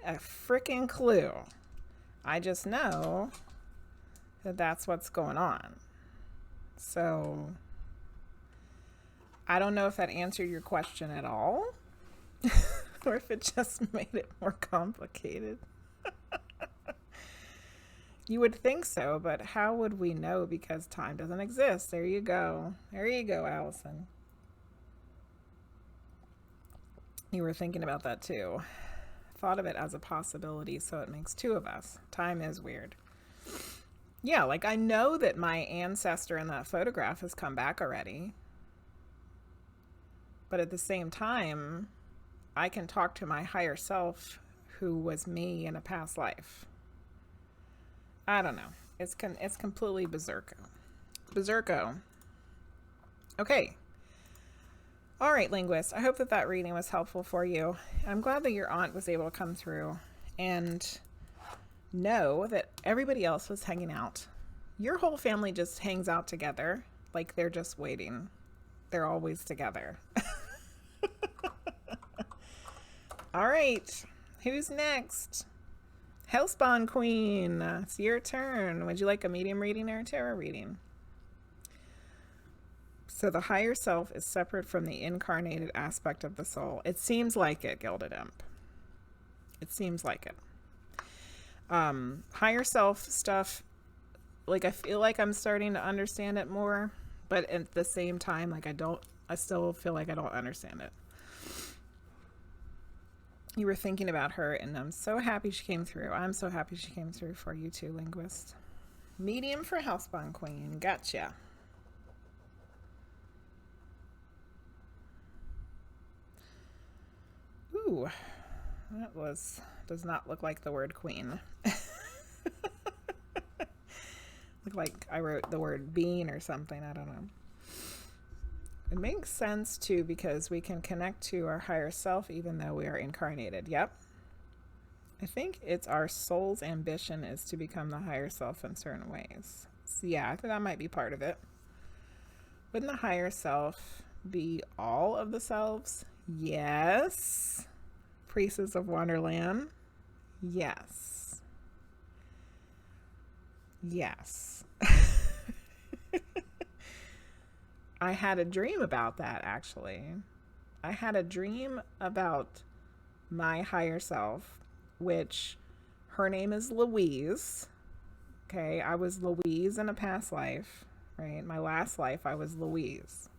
a freaking clue. I just know that that's what's going on. So I don't know if that answered your question at all or if it just made it more complicated. You would think so, but how would we know? Because time doesn't exist. There you go. There you go, Allison. You were thinking about that too. Thought of it as a possibility, so it makes two of us. Time is weird. Yeah, like I know that my ancestor in that photograph has come back already. But at the same time, I can talk to my higher self who was me in a past life. I don't know. It's completely berserko. Okay. All right, Linguizt. I hope that reading was helpful for you. I'm glad that your aunt was able to come through and know that everybody else was hanging out. Your whole family just hangs out together, like they're just waiting. They're always together. All right. Who's next? HellSpawnQueen, it's your turn. Would you like a medium reading or a tarot reading? So the higher self is separate from the incarnated aspect of the soul. It seems like it, Gilded Imp. It seems like it. Higher self stuff, like I feel like I'm starting to understand it more, but at the same time, like I still feel like I don't understand it. You were thinking about her, and I'm so happy she came through. I'm so happy she came through for you too, Linguizt. Medium for HellSpawnQueen. Gotcha. Ooh, that does not look like the word queen. Look like I wrote the word being or something. I don't know. It makes sense too, because we can connect to our higher self even though we are incarnated. Yep. I think it's our soul's ambition is to become the higher self in certain ways. So yeah, I think that might be part of it. Wouldn't the higher self be all of the selves? Yes. Priestess of Wonderland. Yes. Yes. I had a dream about that, actually. I had a dream about my higher self, which her name is Louise. Okay, I was Louise in a past life, right? My last life, I was Louise.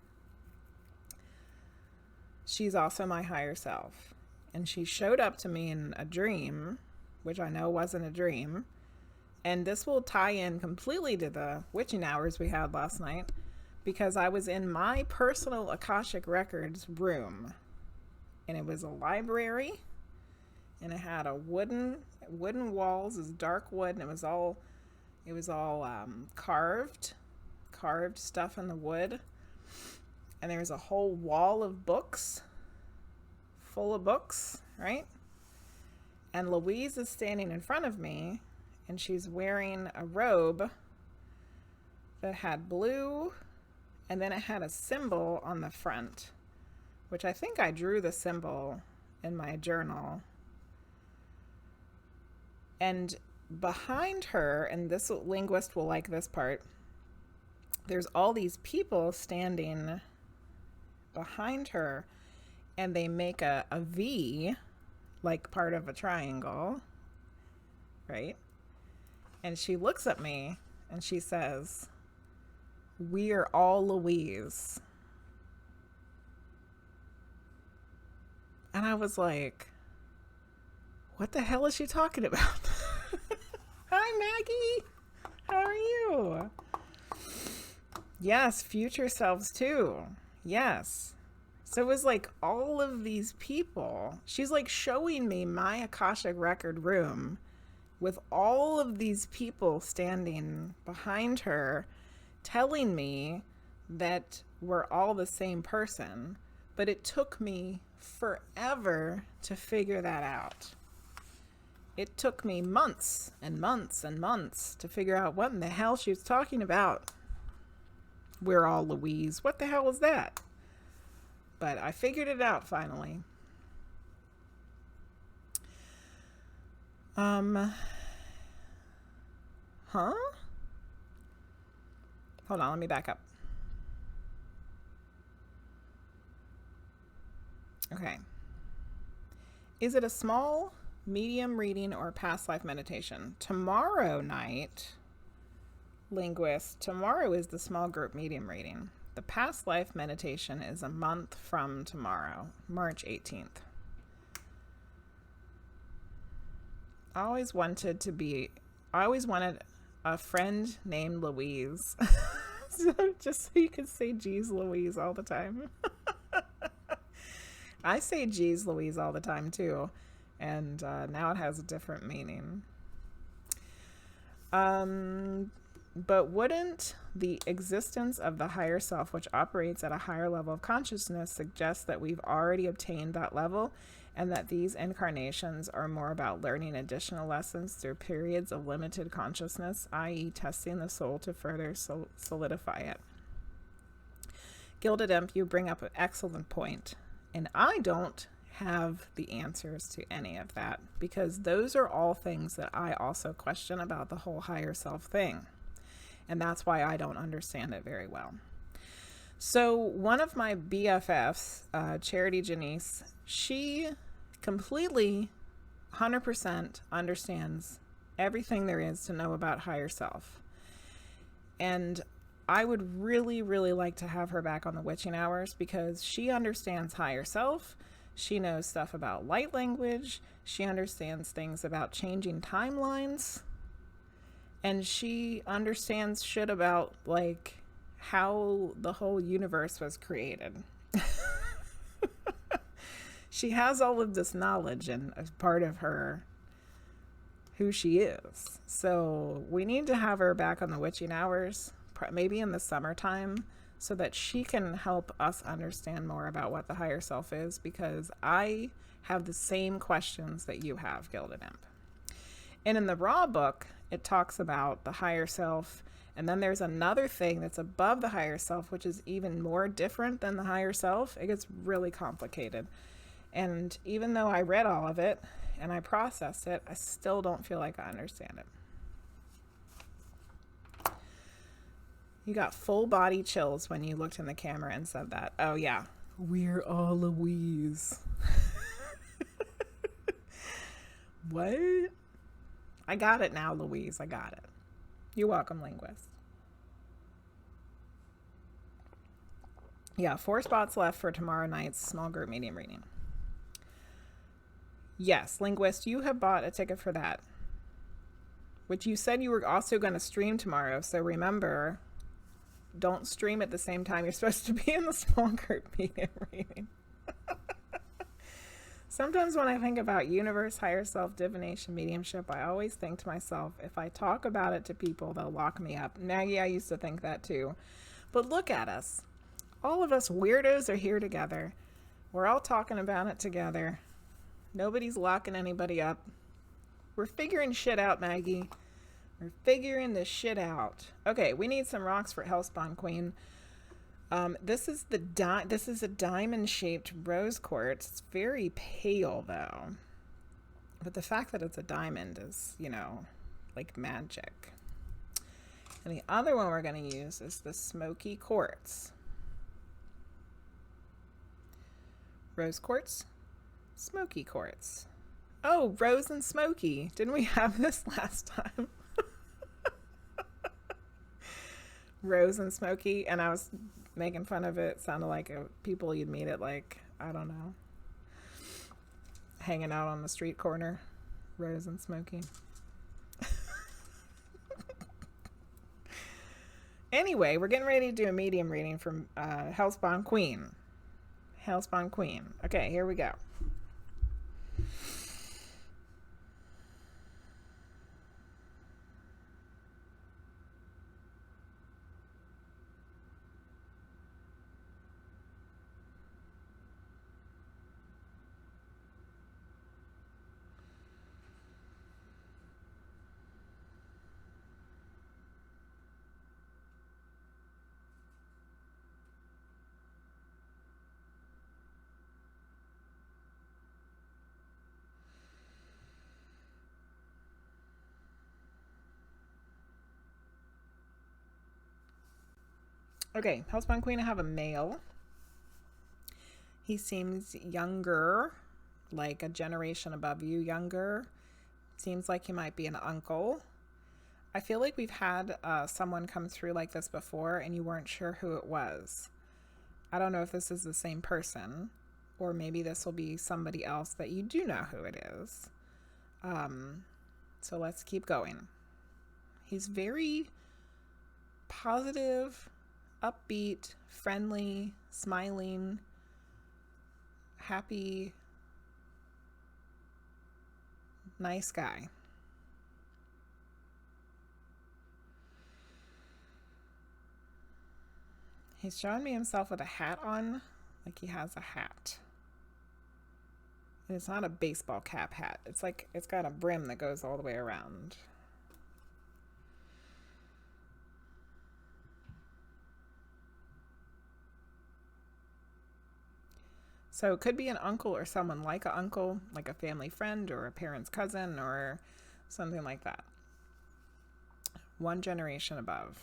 She's also my higher self. And she showed up to me in a dream, which I know wasn't a dream. And this will tie in completely to the witching hours we had last night, because I was in my personal Akashic Records room. And it was a library. And it had a wooden walls, it was dark wood, and it was all carved stuff in the wood. And there was a whole wall of books, full of books, right? And Louise is standing in front of me, and she's wearing a robe that had blue, and then it had a symbol on the front, which I think I drew the symbol in my journal. And behind her, and this Linguizt will like this part, there's all these people standing behind her, and they make a V, like part of a triangle, right? And she looks at me and she says, "We are all Louise." And I was like, what the hell is she talking about? Hi, Maggie. How are you? Yes, future selves too. Yes. So it was like all of these people. She's like showing me my Akashic Record room with all of these people standing behind her, telling me that we're all the same person. But it took me forever to figure that out. It took me months and months and months to figure out what in the hell she was talking about. We're all Louise. What the hell was that? But I figured it out finally. Huh? Hold on, let me back up. Okay. Is it a small, medium reading, or past life meditation? Tomorrow night, Linguizt, tomorrow is the small group medium reading. The past life meditation is a month from tomorrow, March 18th. I always wanted a friend named Louise. So just so you could say geez Louise all the time. I say geez Louise all the time too. And now it has a different meaning. But wouldn't the existence of the higher self, which operates at a higher level of consciousness, suggest that we've already obtained that level, and that these incarnations are more about learning additional lessons through periods of limited consciousness, i.e. testing the soul to further solidify it? Gilded Imp, you bring up an excellent point, and I don't have the answers to any of that, because those are all things that I also question about the whole higher self thing. And that's why I don't understand it very well. So one of my BFFs, Charity Janice, she completely 100% understands everything there is to know about higher self. And I would really, really like to have her back on the Witching Hours, because she understands higher self. She knows stuff about light language. She understands things about changing timelines. And she understands shit about, like, how the whole universe was created. She has all of this knowledge, and as part of her who she is. So we need to have her back on the witching hours, maybe in the summertime, so that she can help us understand more about what the higher self is, because I have the same questions that you have, Gilded Imp. And in the Raw book, it talks about the higher self, and then there's another thing that's above the higher self, which is even more different than the higher self. It gets really complicated. And even though I read all of it and I processed it, I still don't feel like I understand it. You got full body chills when you looked in the camera and said that. Oh yeah, we're all Louise. What? I got it now, Louise. I got it. You're welcome, Linguizt. Yeah, 4 spots left for tomorrow night's small group medium reading. Yes, Linguizt, you have bought a ticket for that, which you said you were also going to stream tomorrow. So remember, don't stream at the same time you're supposed to be in the small group medium reading. Sometimes when I think about universe, higher self, divination, mediumship, I always think to myself, if I talk about it to people, they'll lock me up. Maggie, I used to think that too. But look at us. All of us weirdos are here together. We're all talking about it together. Nobody's locking anybody up. We're figuring shit out, Maggie. We're figuring this shit out. Okay, we need some rocks for HellSpawnQueen. This is a diamond-shaped rose quartz. It's very pale, though. But the fact that it's a diamond is, you know, like magic. And the other one we're going to use is the smoky quartz. Rose quartz, smoky quartz. Oh, rose and smoky. Didn't we have this last time? Rose and smoky, and I was making fun of it. Sounded like people you'd meet at, like, I don't know, hanging out on the street corner. Rose and smoky. Anyway, we're getting ready to do a medium reading from HellSpawnQueen. HellSpawnQueen. Okay, here we go. Okay, HellSpawnQueen, I have a male. He seems younger, like a generation above you, younger. Seems like he might be an uncle. I feel like we've had someone come through like this before and you weren't sure who it was. I don't know if this is the same person, or maybe this will be somebody else that you do know who it is. So let's keep going. He's very positive, upbeat, friendly, smiling, happy, nice guy. He's showing me himself with a hat on, like he has a hat. And it's not a baseball cap hat. It's like, it's got a brim that goes all the way around. So it could be an uncle or someone like an uncle, like a family friend or a parent's cousin or something like that. One generation above.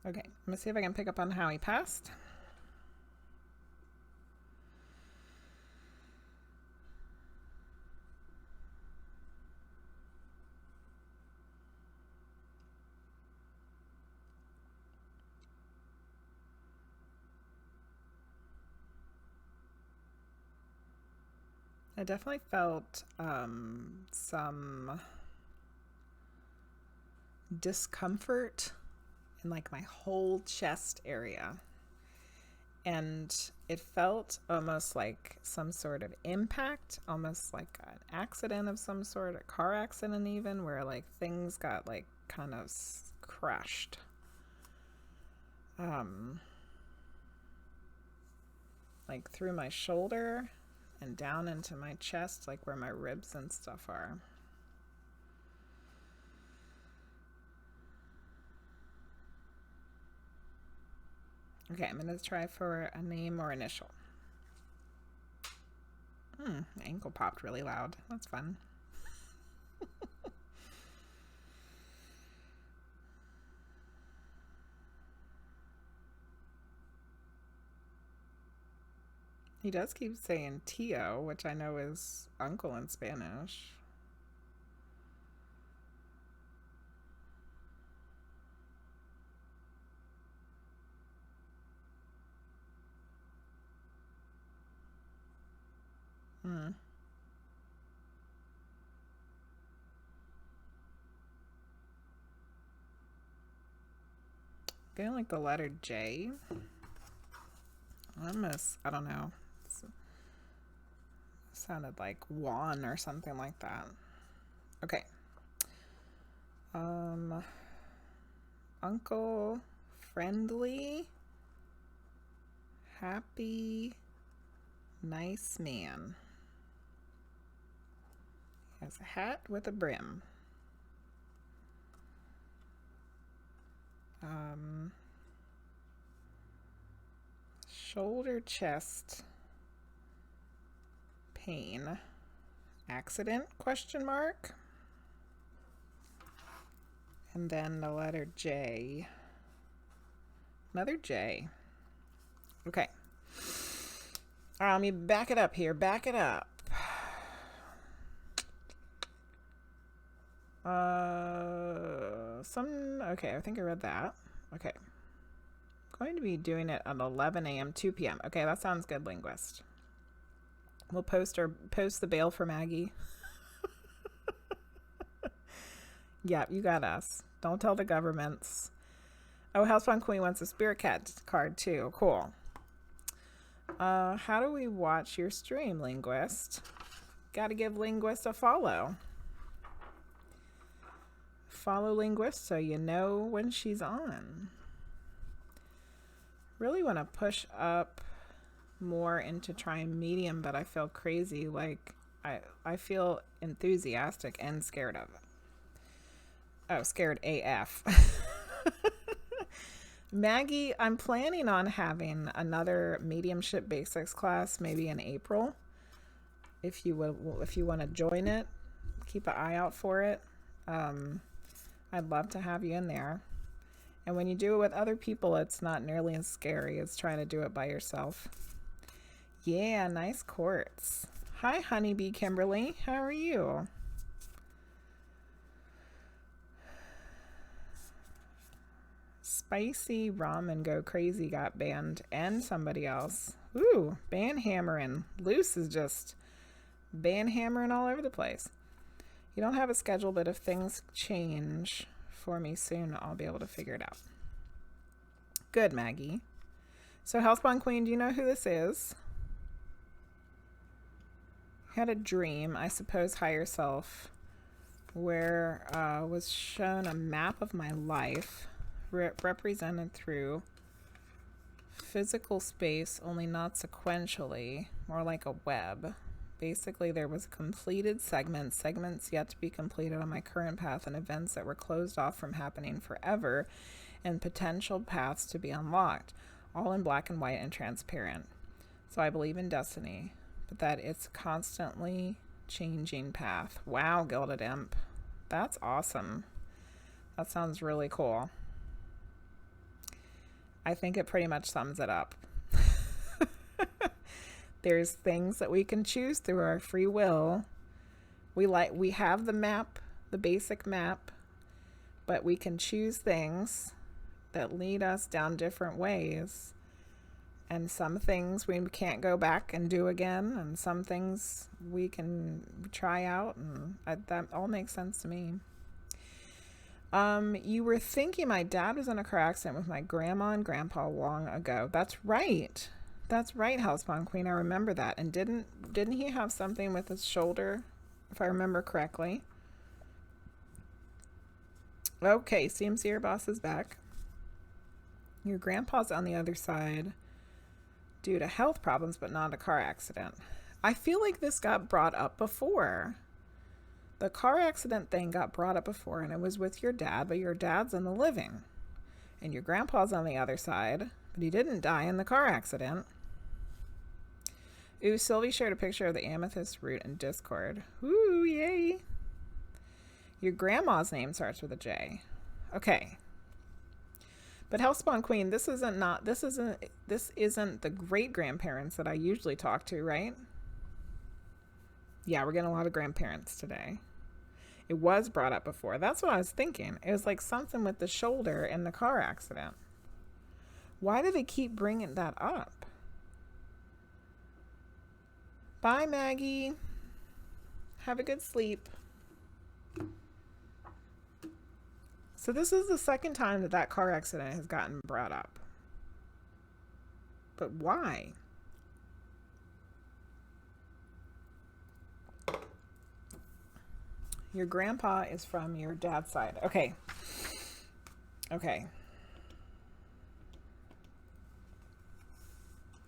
Okay, let me see if I can pick up on how he passed. I definitely felt some discomfort in like my whole chest area. And it felt almost like some sort of impact, almost like an accident of some sort, a car accident even, where like things got like kind of crushed. Like through my shoulder and down into my chest, like where my ribs and stuff are. Okay, I'm going to try for a name or initial. My ankle popped really loud. That's fun. He does keep saying Tio, which I know is uncle in Spanish. Feeling like the letter J. Almost, I don't know. Sounded like Juan or something like that. Okay. Uncle, friendly, happy, nice man. He has a hat with a brim. Shoulder, chest, pain, accident, question mark, and then the letter J, another J. Okay. All right, let me back it up here, back it up. Okay, I think I read that. Okay. Going to be doing it at 11 a.m., 2 p.m. Okay, that sounds good, Linguizt. We'll post the bail for Maggie. Yeah, you got us. Don't tell the governments. Oh, HellSpawnQueen wants a spirit cat card too. Cool. How do we watch your stream, Linguizt? Got to give Linguizt a follow. Follow Linguizt so you know when she's on. Really want to push up more into trying medium, but I feel crazy. Like I feel enthusiastic and scared of it. Oh, scared AF. Maggie, I'm planning on having another mediumship basics class maybe in April. If you want to join it, keep an eye out for it. I'd love to have you in there. And when you do it with other people, it's not nearly as scary as trying to do it by yourself. Yeah, nice quartz. Hi, Honeybee Kimberly. How are you? Spicy Ramen Go Crazy got banned, and somebody else. Ooh, ban hammering. Luce is just ban hammering all over the place. You don't have a schedule, but if things change for me soon, I'll be able to figure it out. Good, Maggie. So HellSpawnQueen, do you know who this is? Had a dream, I suppose higher self, where was shown a map of my life represented through physical space, only not sequentially, more like a web. Basically, there was completed segments yet to be completed on my current path, and events that were closed off from happening forever, and potential paths to be unlocked, all in black and white and transparent. So I believe in destiny, but that it's constantly changing path. Wow, Gilded Imp. That's awesome. That sounds really cool. I think it pretty much sums it up. There's things that we can choose through our free will. We have the map, the basic map, but we can choose things that lead us down different ways. And some things we can't go back and do again, and some things we can try out, and that all makes sense to me. You were thinking my dad was in a car accident with my grandma and grandpa long ago. That's right. That's right, HellSpawnQueen. I remember that. And didn't he have something with his shoulder, if I remember correctly? Okay, CMCAirBoss is back. Your grandpa's on the other side due to health problems, but not a car accident. I feel like this got brought up before. The car accident thing got brought up before, and it was with your dad, but your dad's in the living. And your grandpa's on the other side, but he didn't die in the car accident. Ooh, Sylvie shared a picture of the amethyst root in Discord. Ooh, yay. Your grandma's name starts with a J. Okay. But HellSpawnQueen, this isn't the great grandparents that I usually talk to, right? Yeah, we're getting a lot of grandparents today. It was brought up before. That's what I was thinking. It was like something with the shoulder in the car accident. Why do they keep bringing that up? Bye, Maggie. Have a good sleep. So this is the second time that car accident has gotten brought up. But why? Your grandpa is from your dad's side. Okay. Okay.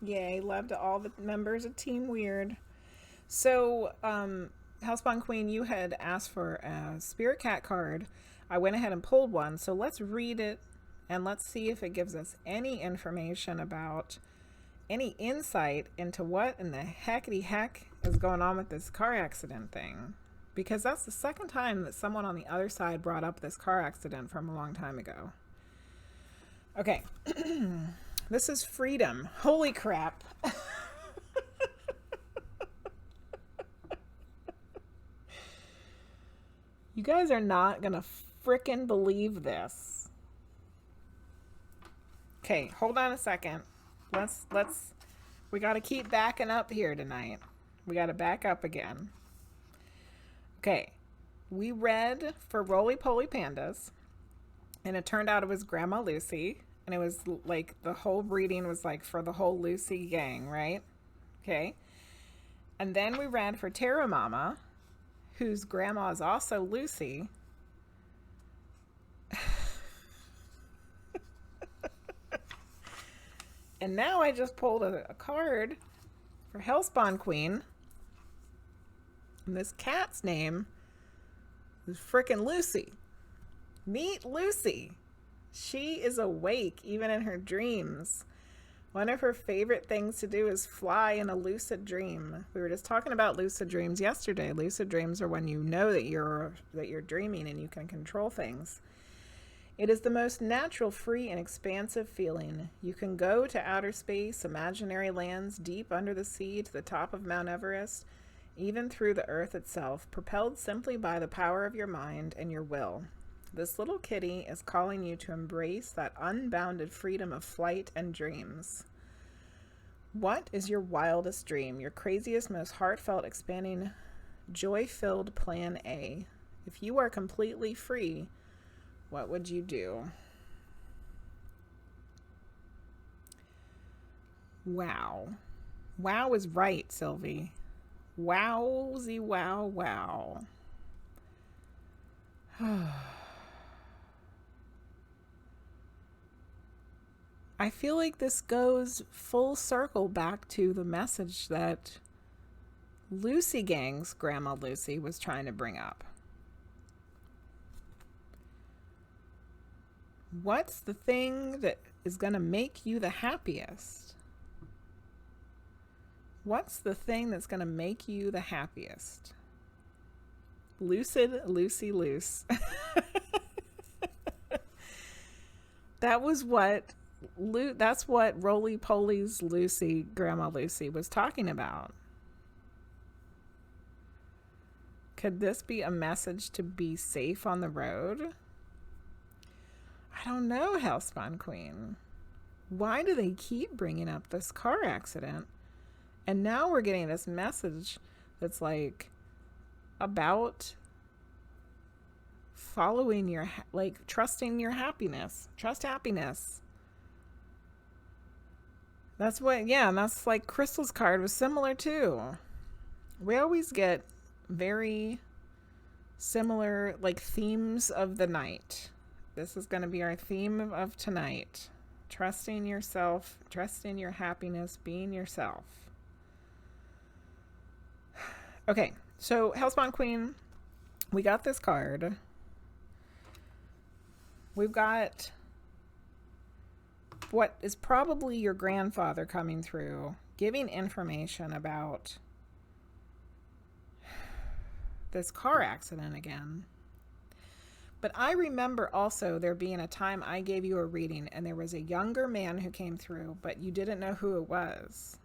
Yay, love to all the members of Team Weird. So, HellSpawnQueen, you had asked for a Spirit Cat card. I went ahead and pulled one, so let's read it and let's see if it gives us any information about any insight into what in the heckity heck is going on with this car accident thing. Because that's the second time that someone on the other side brought up this car accident from a long time ago. Okay. This is Freedom. Holy crap. You guys are not gonna frickin' believe this. Okay, hold on a second. We gotta keep backing up here tonight. We gotta back up again. Okay, we read for RollyPollyPandas, and it turned out it was Grandma Lucy, and it was like the whole reading was like for the whole Lucy gang, right? Okay, and then we read for Terra Mama, whose grandma is also Lucy. And now I just pulled a card for HellSpawnQueen. And this cat's name is frickin' Lucy. Meet Lucy. She is awake even in her dreams. One of her favorite things to do is fly in a lucid dream. We were just talking about lucid dreams yesterday. Lucid dreams are when you know that you're dreaming and you can control things. It is the most natural, free, and expansive feeling. You can go to outer space, imaginary lands, deep under the sea, to the top of Mount Everest, even through the earth itself, propelled simply by the power of your mind and your will. This little kitty is calling you to embrace that unbounded freedom of flight and dreams. What is your wildest dream, your craziest, most heartfelt, expanding, joy-filled plan A? If you are completely free, what would you do? Wow. Wow is right, Sylvie. Wowzy wow wow. I feel like this goes full circle back to the message that Lucy Gang's Grandma Lucy was trying to bring up. What's the thing that is going to make you the happiest? What's the thing that's going to make you the happiest? Lucid Lucy Luce. That's what RollyPolly's Lucy, Grandma Lucy, was talking about. Could this be a message to be safe on the road? I don't know, HellSpawnQueen. Why do they keep bringing up this car accident? And now we're getting this message that's like about following your, like, trusting your happiness. Trust happiness. That's what, yeah, and that's like Crystal's card was similar too. We always get very similar, like, themes of the night. This is going to be our theme of tonight. Trusting yourself, trusting your happiness, being yourself. Okay, so HellSpawnQueen, we got this card. We've got what is probably your grandfather coming through, giving information about this car accident again. But I remember also there being a time I gave you a reading and there was a younger man who came through, but you didn't know who it was.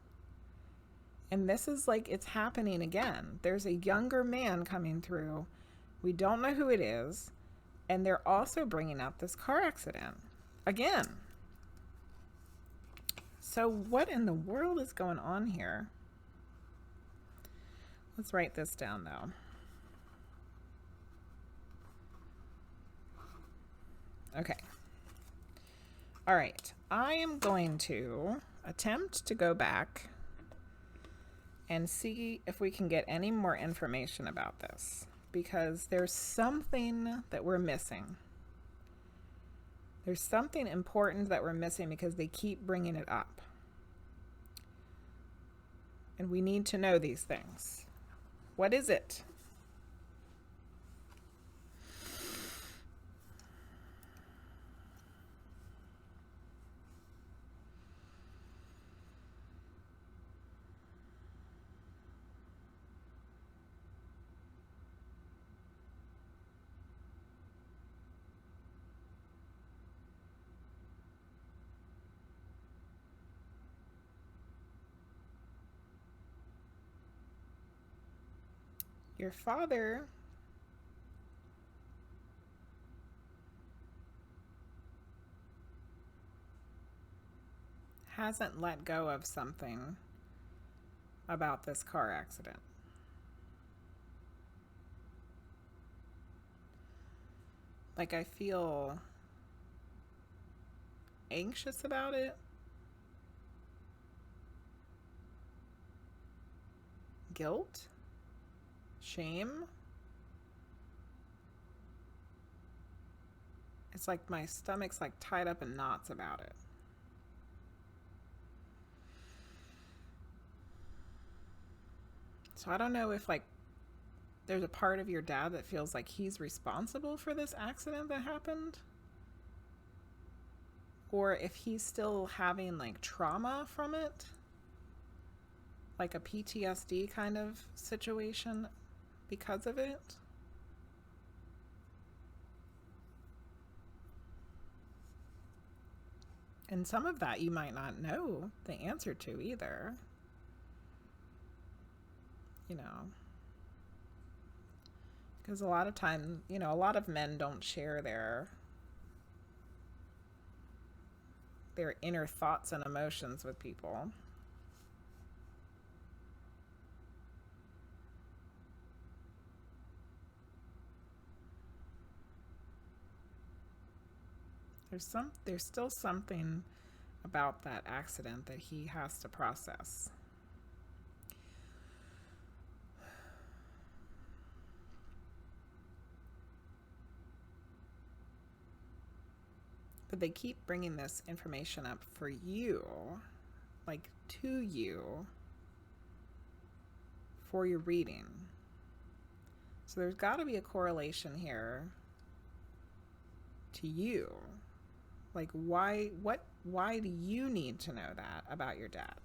And this is like, it's happening again. There's a younger man coming through. We don't know who it is. And they're also bringing up this car accident again. So what in the world is going on here? Let's write this down though. Okay. All right. I am going to attempt to go back and see if we can get any more information about this, because there's something that we're missing. There's something important that we're missing because they keep bringing it up. And we need to know these things. What is it? Your father hasn't let go of something about this car accident. Like, I feel anxious about it. Guilt. Shame. It's like my stomach's like tied up in knots about it. So I don't know if like there's a part of your dad that feels like he's responsible for this accident that happened, or if he's still having like trauma from it, like a PTSD kind of situation because of it. And some of that you might not know the answer to either. You know, because a lot of times, you know, a lot of men don't share their inner thoughts and emotions with people. There's still something about that accident that he has to process. But they keep bringing this information up for you, like to you, for your reading. So there's got to be a correlation here to you. Like, why do you need to know that about your dad?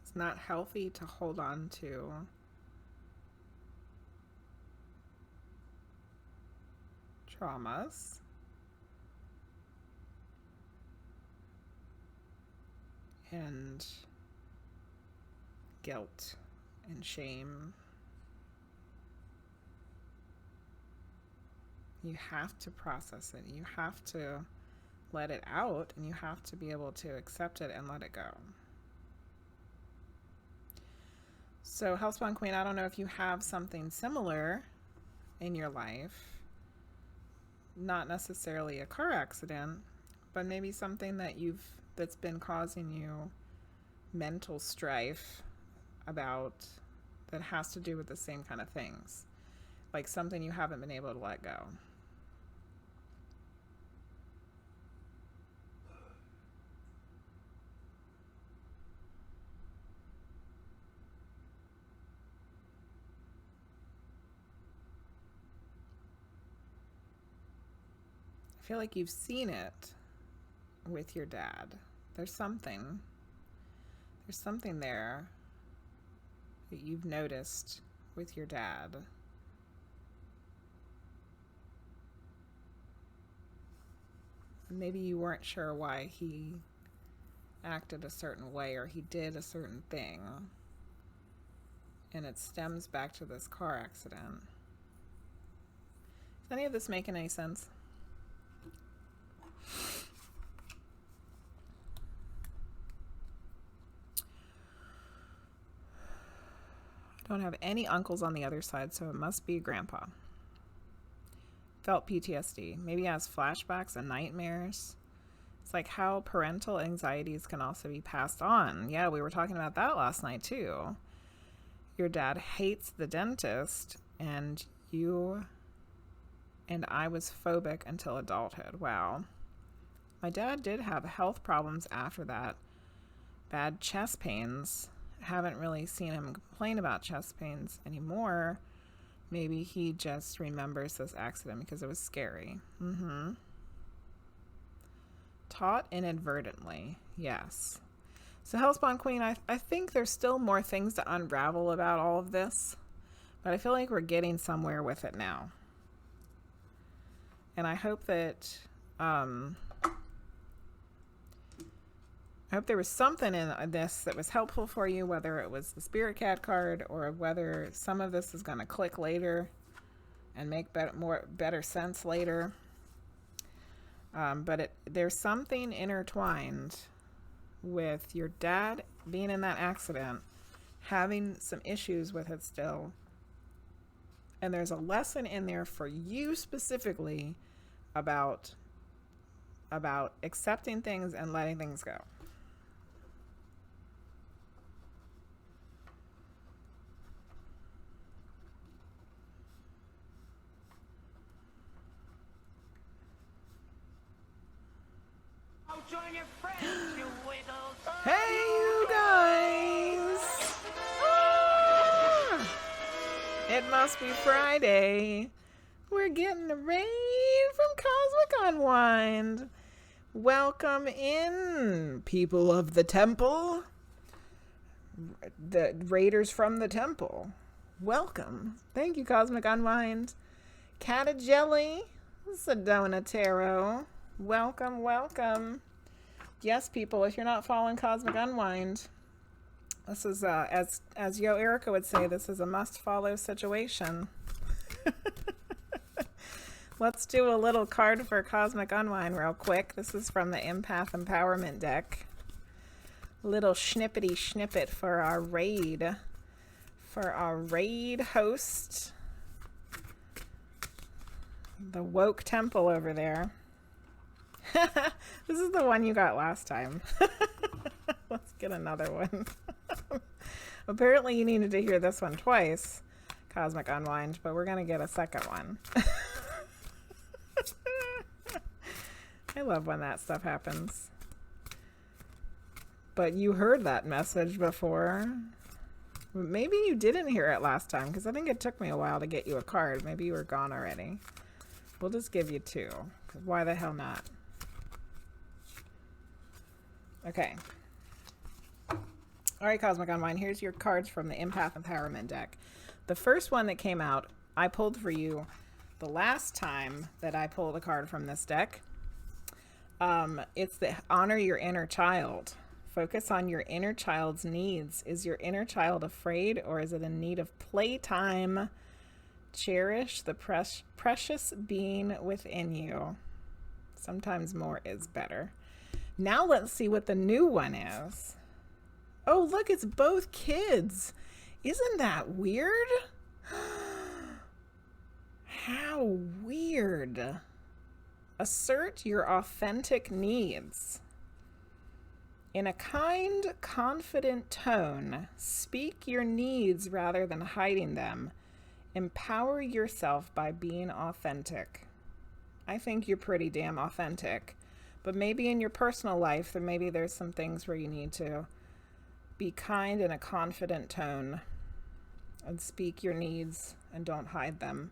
It's not healthy to hold on to traumas. and guilt and shame. You have to process it. You have to let it out, and you have to be able to accept it and let it go. So HellSpawnQueen, I don't know if you have something similar in your life, not necessarily a car accident, but maybe something that's been causing you mental strife about, that has to do with the same kind of things, like something you haven't been able to let go. I feel like you've seen it with your dad. There's something there that you've noticed with your dad. Maybe you weren't sure why he acted a certain way or he did a certain thing. And it stems back to this car accident. Is any of this making any sense? I don't have any uncles on the other side, so it must be grandpa. Felt PTSD. Maybe has flashbacks and nightmares. It's like how parental anxieties can also be passed on. Yeah, we were talking about that last night too. Your dad hates the dentist, and I was phobic until adulthood. Wow. My dad did have health problems after that. Bad chest pains. Haven't really seen him complain about chest pains anymore. Maybe he just remembers this accident because it was scary. Taught inadvertently. Yes. So HellSpawnQueen, I think there's still more things to unravel about all of this, but I feel like we're getting somewhere with it now. And I hope that I hope there was something in this that was helpful for you, whether it was the Spirit Cat card or whether some of this is going to click later and make better sense later. But there's something intertwined with your dad being in that accident, having some issues with it still. And there's a lesson in there for you specifically about accepting things and letting things go. Join your friends, you wiggles. Hey, you guys! Ah! It must be Friday. We're getting a raid from Cosmic Unwind. Welcome in, people of the temple. The raiders from the temple. Welcome. Thank you, Cosmic Unwind. Catajelly, Sedona Tarot. Welcome, welcome. Yes, people, if you're not following Cosmic Unwind, this is, as Yo Erica would say, this is a must-follow situation. Let's do a little card for Cosmic Unwind real quick. This is from the Empath Empowerment deck. Little snippety snippet for our raid. For our raid host. The Woke Temple over there. This is the one you got last time. Let's get another one. Apparently you needed to hear this one twice, Cosmic Unwind, but we're going to get a second one. I love when that stuff happens. But you heard that message before. Maybe you didn't hear it last time, because I think it took me a while to get you a card. Maybe you were gone already. We'll just give you two, because why the hell not? Okay. All right, Cosmic Unwind, here's your cards from the Empath Empowerment deck. The first one that came out, I pulled for you the last time that I pulled a card from this deck. It's the Honor Your Inner Child Focus on your inner child's needs. Is your inner child afraid, or is it in need of playtime? Cherish the precious being within you. Sometimes more is better. Now let's see what the new one is. Oh, look, it's both kids. Isn't that weird? How weird. Assert your authentic needs. In a kind, confident tone, speak your needs rather than hiding them. Empower yourself by being authentic. I think you're pretty damn authentic, but maybe in your personal life, maybe there's some things where you need to be kind in a confident tone and speak your needs and don't hide them.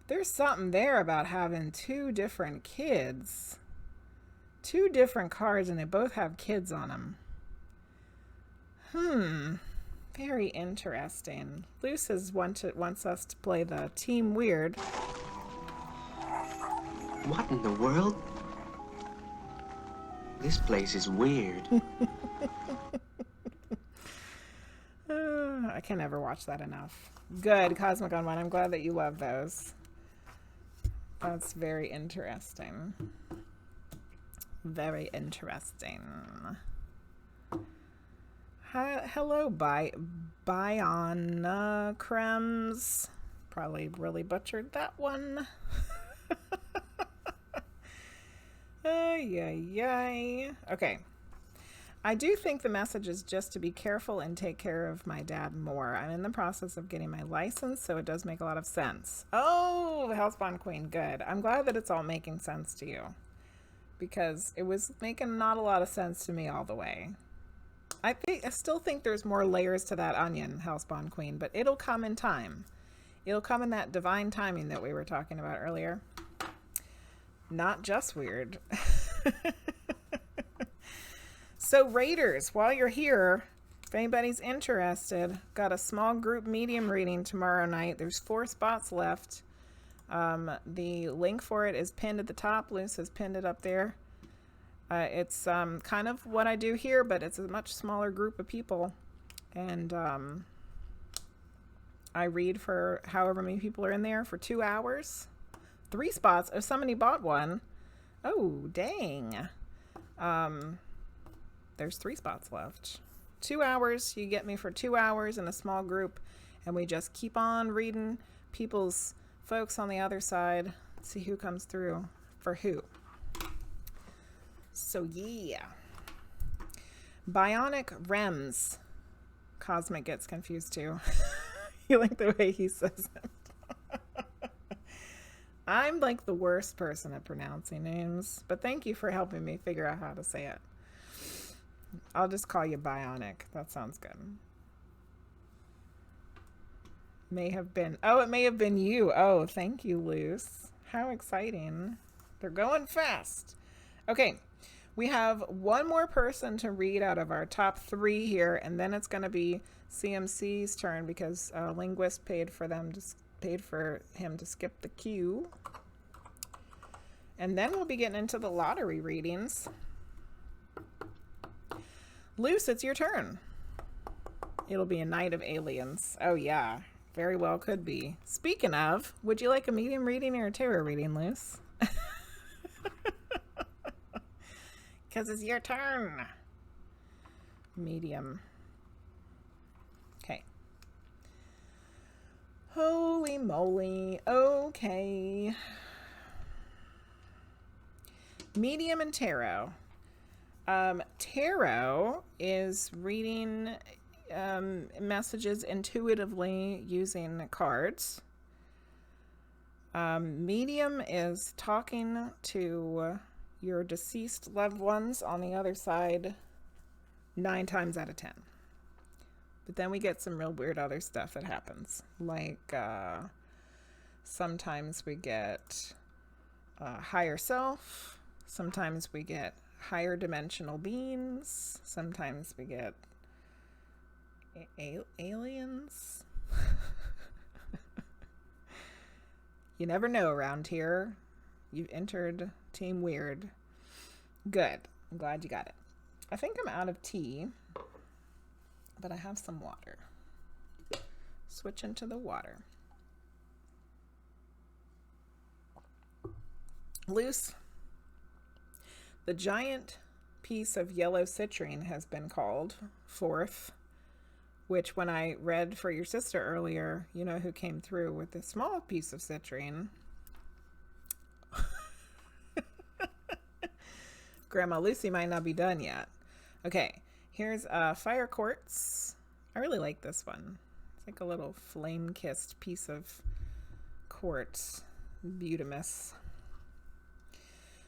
There's something there about having two different kids. Two different cards, and they both have kids on them. Very interesting. Luce wants us to play the Team Weird. What in the world? This place is weird. I can never watch that enough. Good, Cosmic on One. I'm glad that you love those. That's very interesting. Very interesting. Hello, Bion Crems. Probably really butchered that one. Ay. Okay. I do think the message is just to be careful and take care of my dad more. I'm in the process of getting my license, so it does make a lot of sense. Oh, HellSpawnQueen, good. I'm glad that it's all making sense to you, because it was making not a lot of sense to me all the way. I still think there's more layers to that onion, HellSpawnQueen, but it'll come in time. It'll come in that divine timing that we were talking about earlier. Not just weird. So Raiders, while you're here, if anybody's interested, got a small group medium reading tomorrow night. There's 4 spots left. The link for it is pinned at the top. Luce has pinned it up there. It's kind of what I do here, but it's a much smaller group of people. And I read for however many people are in there for 2 hours. 3 spots. If somebody bought one. Oh, dang. There's 3 spots left. 2 hours. You get me for 2 hours in a small group. And we just keep on reading people's folks on the other side. See who comes through for who. So yeah. Bionic Rems. Cosmic gets confused too. You like the way he says it. I'm like the worst person at pronouncing names, but thank you for helping me figure out how to say it. I'll just call you Bionic. That sounds good. May have been. Oh, it may have been you. Oh, thank you, Luce. How exciting. They're going fast. Okay. We have one more person to read out of our top 3 here, and then it's going to be CMC's turn because Linguizt paid for him to skip the queue. And then we'll be getting into the lottery readings. Luce, it's your turn. It'll be a night of aliens. Oh yeah, very well could be. Speaking of, would you like a medium reading or a tarot reading, Luce? Because it's your turn. Medium. Okay. Holy moly. Okay. Medium and tarot. Tarot is reading messages intuitively using cards. Medium is talking to your deceased loved ones on the other side 9 times out of 10. But then we get some real weird other stuff that happens. Like sometimes we get higher self. Sometimes we get higher dimensional beings. Sometimes we get aliens. You never know around here. You've entered Team Weird. Good. I'm glad you got it. I think I'm out of tea, but I have some water. Switch into the water. Luce, the giant piece of yellow citrine has been called forth, which when I read for your sister earlier, you know who came through with the small piece of citrine? Grandma Lucy might not be done yet. Okay, here's fire quartz. I really like this one. It's like a little flame-kissed piece of quartz. Beautimous.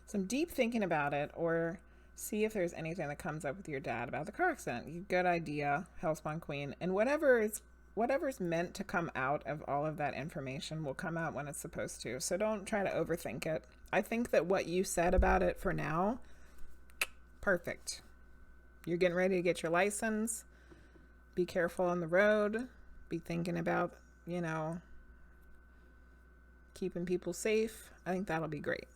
Some deep thinking about it, or see if there's anything that comes up with your dad about the car accident. Good idea, HellSpawnQueen. And whatever's meant to come out of all of that information will come out when it's supposed to. So don't try to overthink it. I think that what you said about it for now, perfect. You're getting ready to get your license. Be careful on the road. Be thinking about, you know, keeping people safe. I think that'll be great.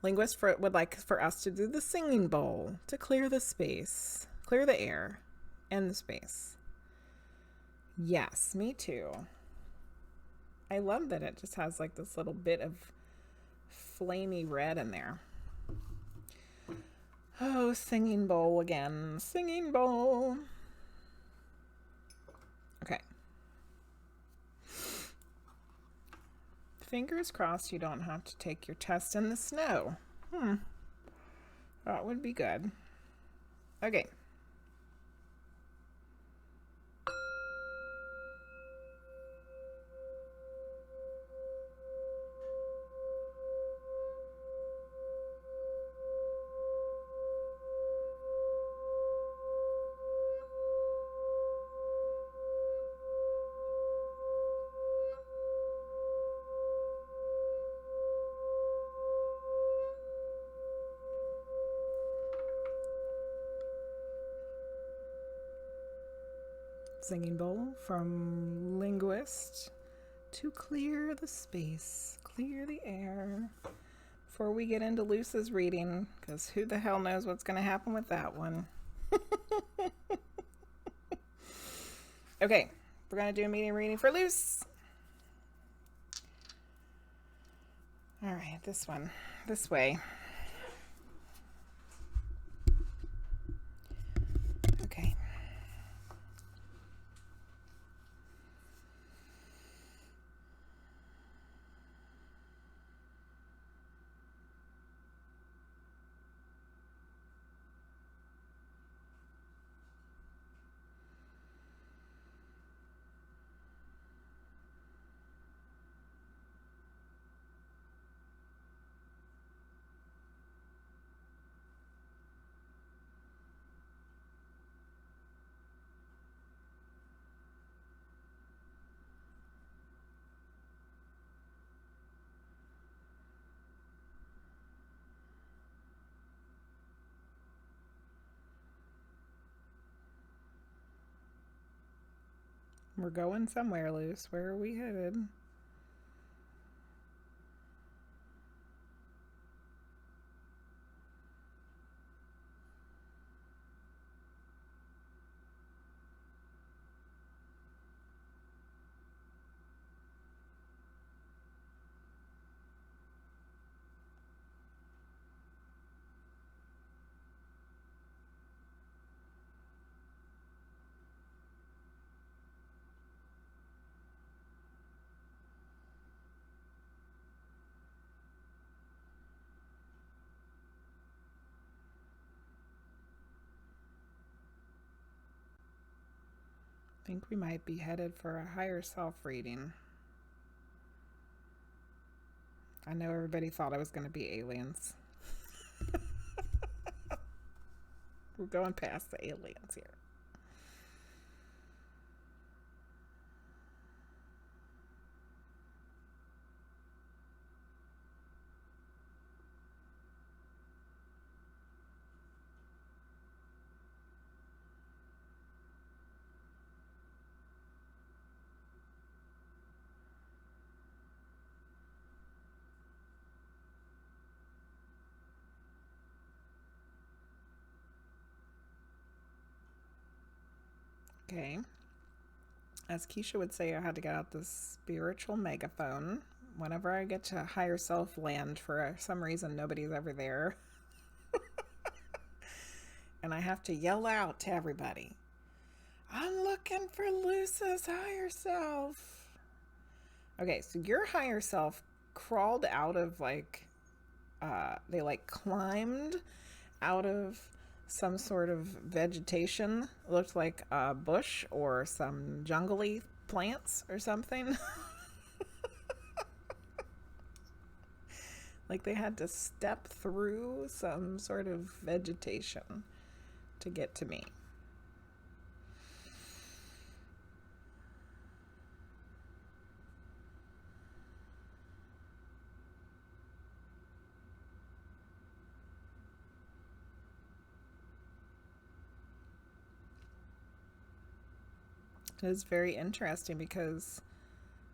Linguizt would like for us to do the singing bowl to clear the space, clear the air and the space. Yes, me too. I love that it just has like this little bit of flamey red in there. Oh, singing bowl again. Singing bowl. Okay. Fingers crossed you don't have to take your test in the snow. That would be good. Okay. Singing bowl from Linguizt to clear the space, clear the air. Before we get into Luce's reading, because who the hell knows what's going to happen with that one. Okay, we're going to do a meeting reading for Luce. All right, this one, this way. Okay. We're going somewhere, Luce. Where are we headed? I think we might be headed for a higher self reading. I know everybody thought it was going to be aliens. We're going past the aliens here. Okay. As Keisha would say, I had to get out the spiritual megaphone. Whenever I get to higher self land, for some reason, nobody's ever there. And I have to yell out to everybody, I'm looking for Luce's higher self. Okay, so your higher self crawled out of they climbed out of some sort of vegetation. It looked like a bush or some jungly plants or something. Like they had to step through some sort of vegetation to get to me. It's very interesting because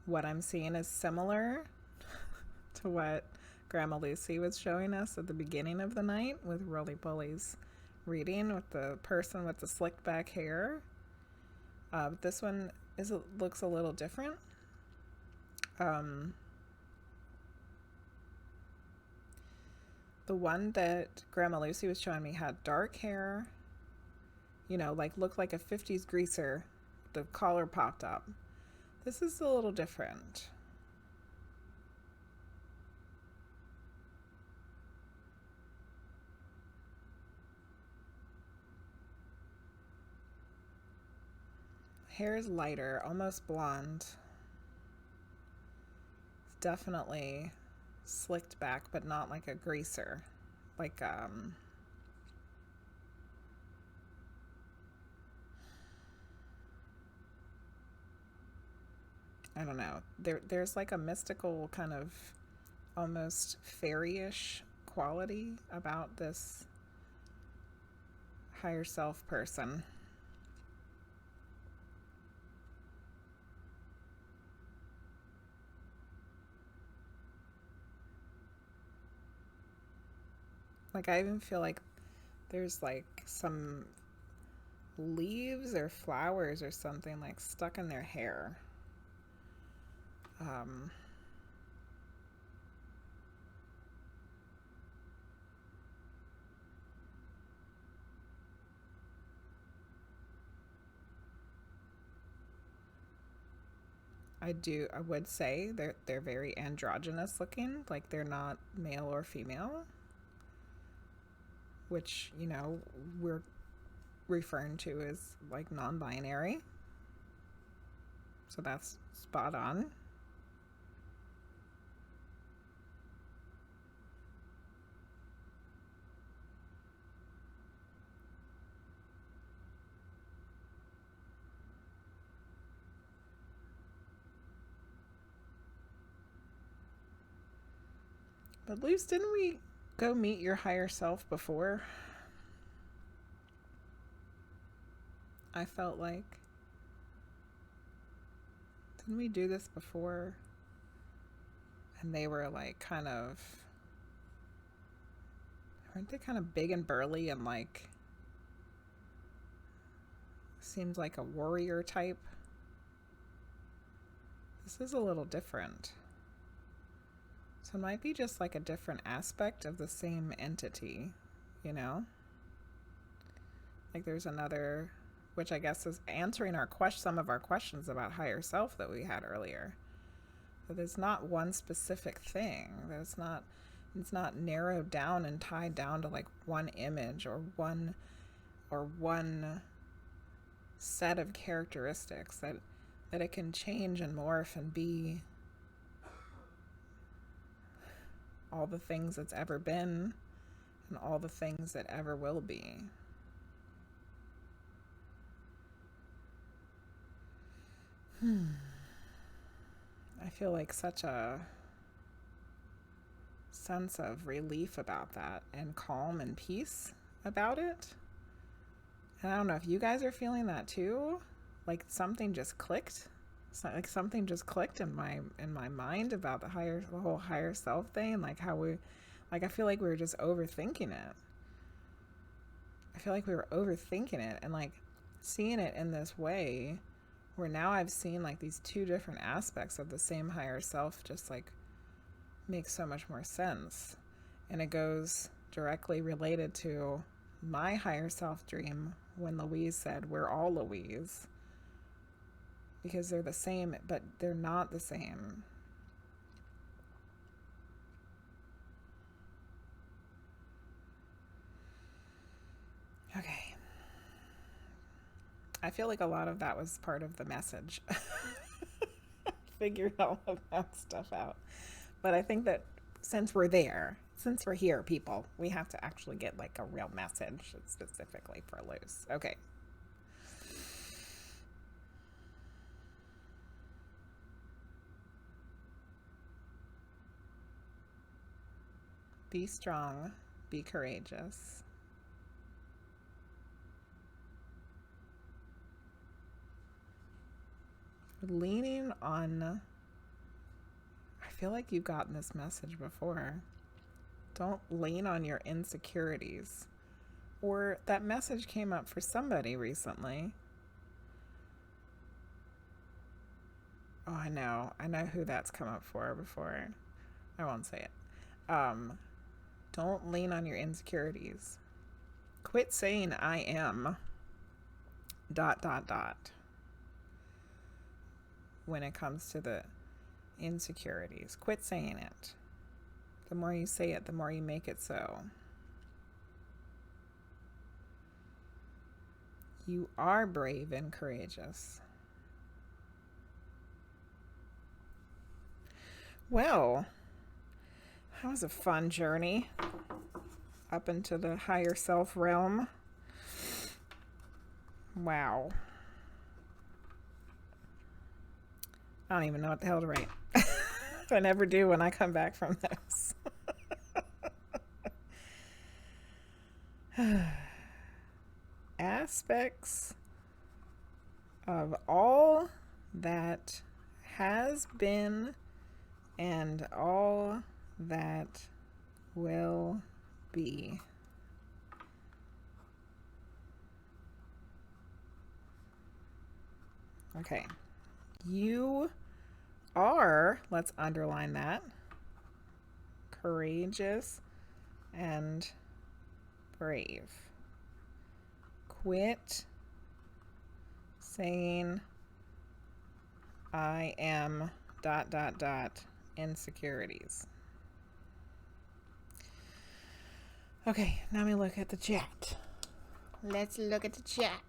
what I'm seeing is similar to what Grandma Lucy was showing us at the beginning of the night with RollyPolly's reading with the person with the slicked back hair. This one looks a little different. The one that Grandma Lucy was showing me had dark hair, looked like a 50s greaser. The collar popped up. This is a little different. Hair is lighter, almost blonde. It's definitely slicked back, but not like a greaser. I don't know. There's like a mystical kind of almost fairy-ish quality about this higher self person. Like I even feel like there's like some leaves or flowers or something like stuck in their hair. I would say they're very androgynous looking, like they're not male or female, which, we're referring to as like non-binary. So that's spot on. But Luce, didn't we go meet your higher self before? I felt like. Didn't we do this before? And they were like weren't they kind of big and burly and like, seems like a warrior type? This is a little different. So it might be just like a different aspect of the same entity, Like there's another, which I guess is answering some of our questions about higher self that we had earlier. But there's not one specific thing. It's not narrowed down and tied down to like one image or one set of characteristics that it can change and morph and be all the things it's ever been and all the things that ever will be. I feel like such a sense of relief about that and calm and peace about it. And I don't know if you guys are feeling that too. Like something just clicked. Like something just clicked in my mind about the whole higher self thing, like how I feel like we were just overthinking it. I feel like we were overthinking it, and like seeing it in this way, where now I've seen like these two different aspects of the same higher self, just like makes so much more sense. And it goes directly related to my higher self dream when Louise said, we're all Louise. Because they're the same, but they're not the same. Okay. I feel like a lot of that was part of the message. Figured all of that stuff out. But I think that since we're there, since we're here, people, we have to actually get like a real message specifically for Luce. Okay. Be strong, be courageous. Leaning on, I feel like you've gotten this message before. Don't lean on your insecurities. Or that message came up for somebody recently. Oh, I know who that's come up for before. I won't say it. Don't lean on your insecurities. Quit saying I am ... when it comes to the insecurities. Quit saying it. The more you say it, the more you make it so. You are brave and courageous. Well, that was a fun journey up into the higher self realm. Wow. I don't even know what the hell to write. I never do when I come back from this. Aspects of all that has been and all that will be. Okay. You are, let's underline that, courageous and brave. Quit saying I am ... insecurities. Okay, now let me look at the chat. Let's look at the chat.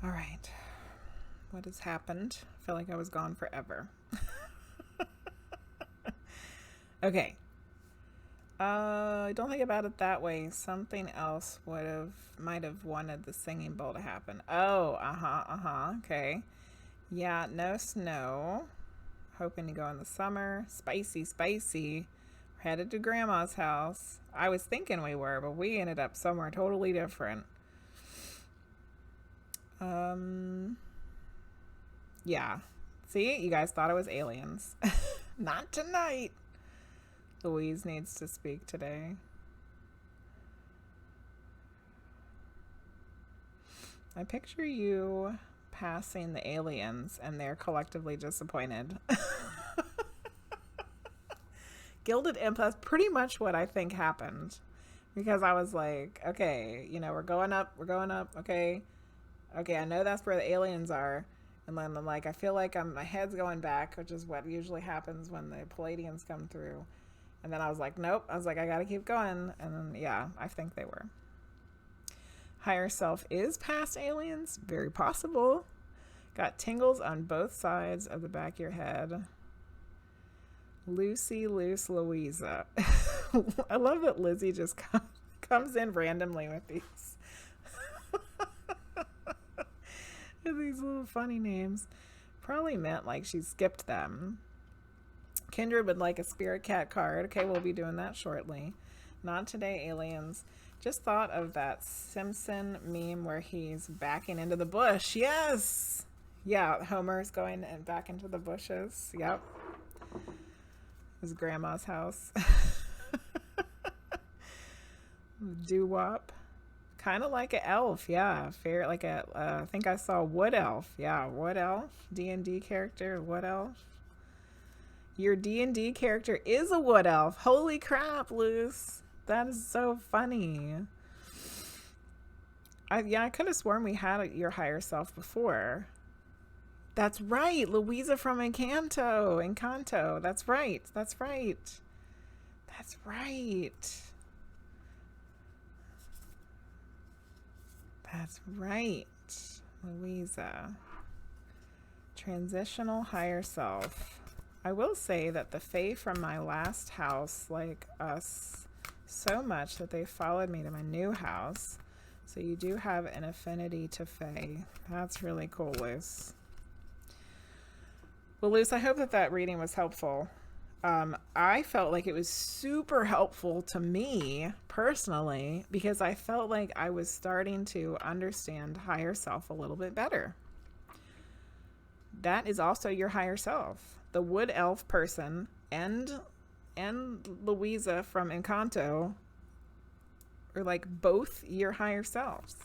All right. What has happened? I feel like I was gone forever. Okay. Don't think about it that way. Something else might have wanted the singing bowl to happen. Oh, okay. Yeah, no snow. Hoping to go in the summer. Spicy. We're headed to Grandma's house. I was thinking we were, but we ended up somewhere totally different. Yeah. See, you guys thought it was aliens. Not tonight. Louise needs to speak today. I picture you passing the aliens and they're collectively disappointed. Gilded Empath, pretty much what I think happened. Because I was like, okay, we're going up, okay, I know that's where the aliens are. And then I'm like, I feel like my head's going back, which is what usually happens when the Palladians come through. And then I was like, nope. I was like, I gotta keep going. And then, yeah, I think they were. Higher self is past aliens. Very possible. Got tingles on both sides of the back of your head. Luce, Louisa. I love that Lizzie just comes in randomly with these. These little funny names. Probably meant like she skipped them. Kindred would like a spirit cat card. Okay, we'll be doing that shortly. Not today, aliens. Just thought of that Simpson meme where he's backing into the bush. Yes! Yeah, Homer's going and back into the bushes. Yep. His grandma's house. Doo-wop. Kind of like an elf, yeah. Fair, like a, I think I saw wood elf. Yeah, wood elf. D&D character, wood elf. Your D&D character is a wood elf. Holy crap, Luce. That is so funny. I could have sworn we had your higher self before. That's right. Louisa from Encanto. That's right. That's right. That's right. That's right. Louisa. Transitional higher self. I will say that the Fae from my last house like us so much that they followed me to my new house. So you do have an affinity to Fae. That's really cool, Luce. Well, Luce, I hope that that reading was helpful. I felt like it was super helpful to me personally because I felt like I was starting to understand higher self a little bit better. That is also your higher self. The wood elf person and Louisa from Encanto are like both your higher selves.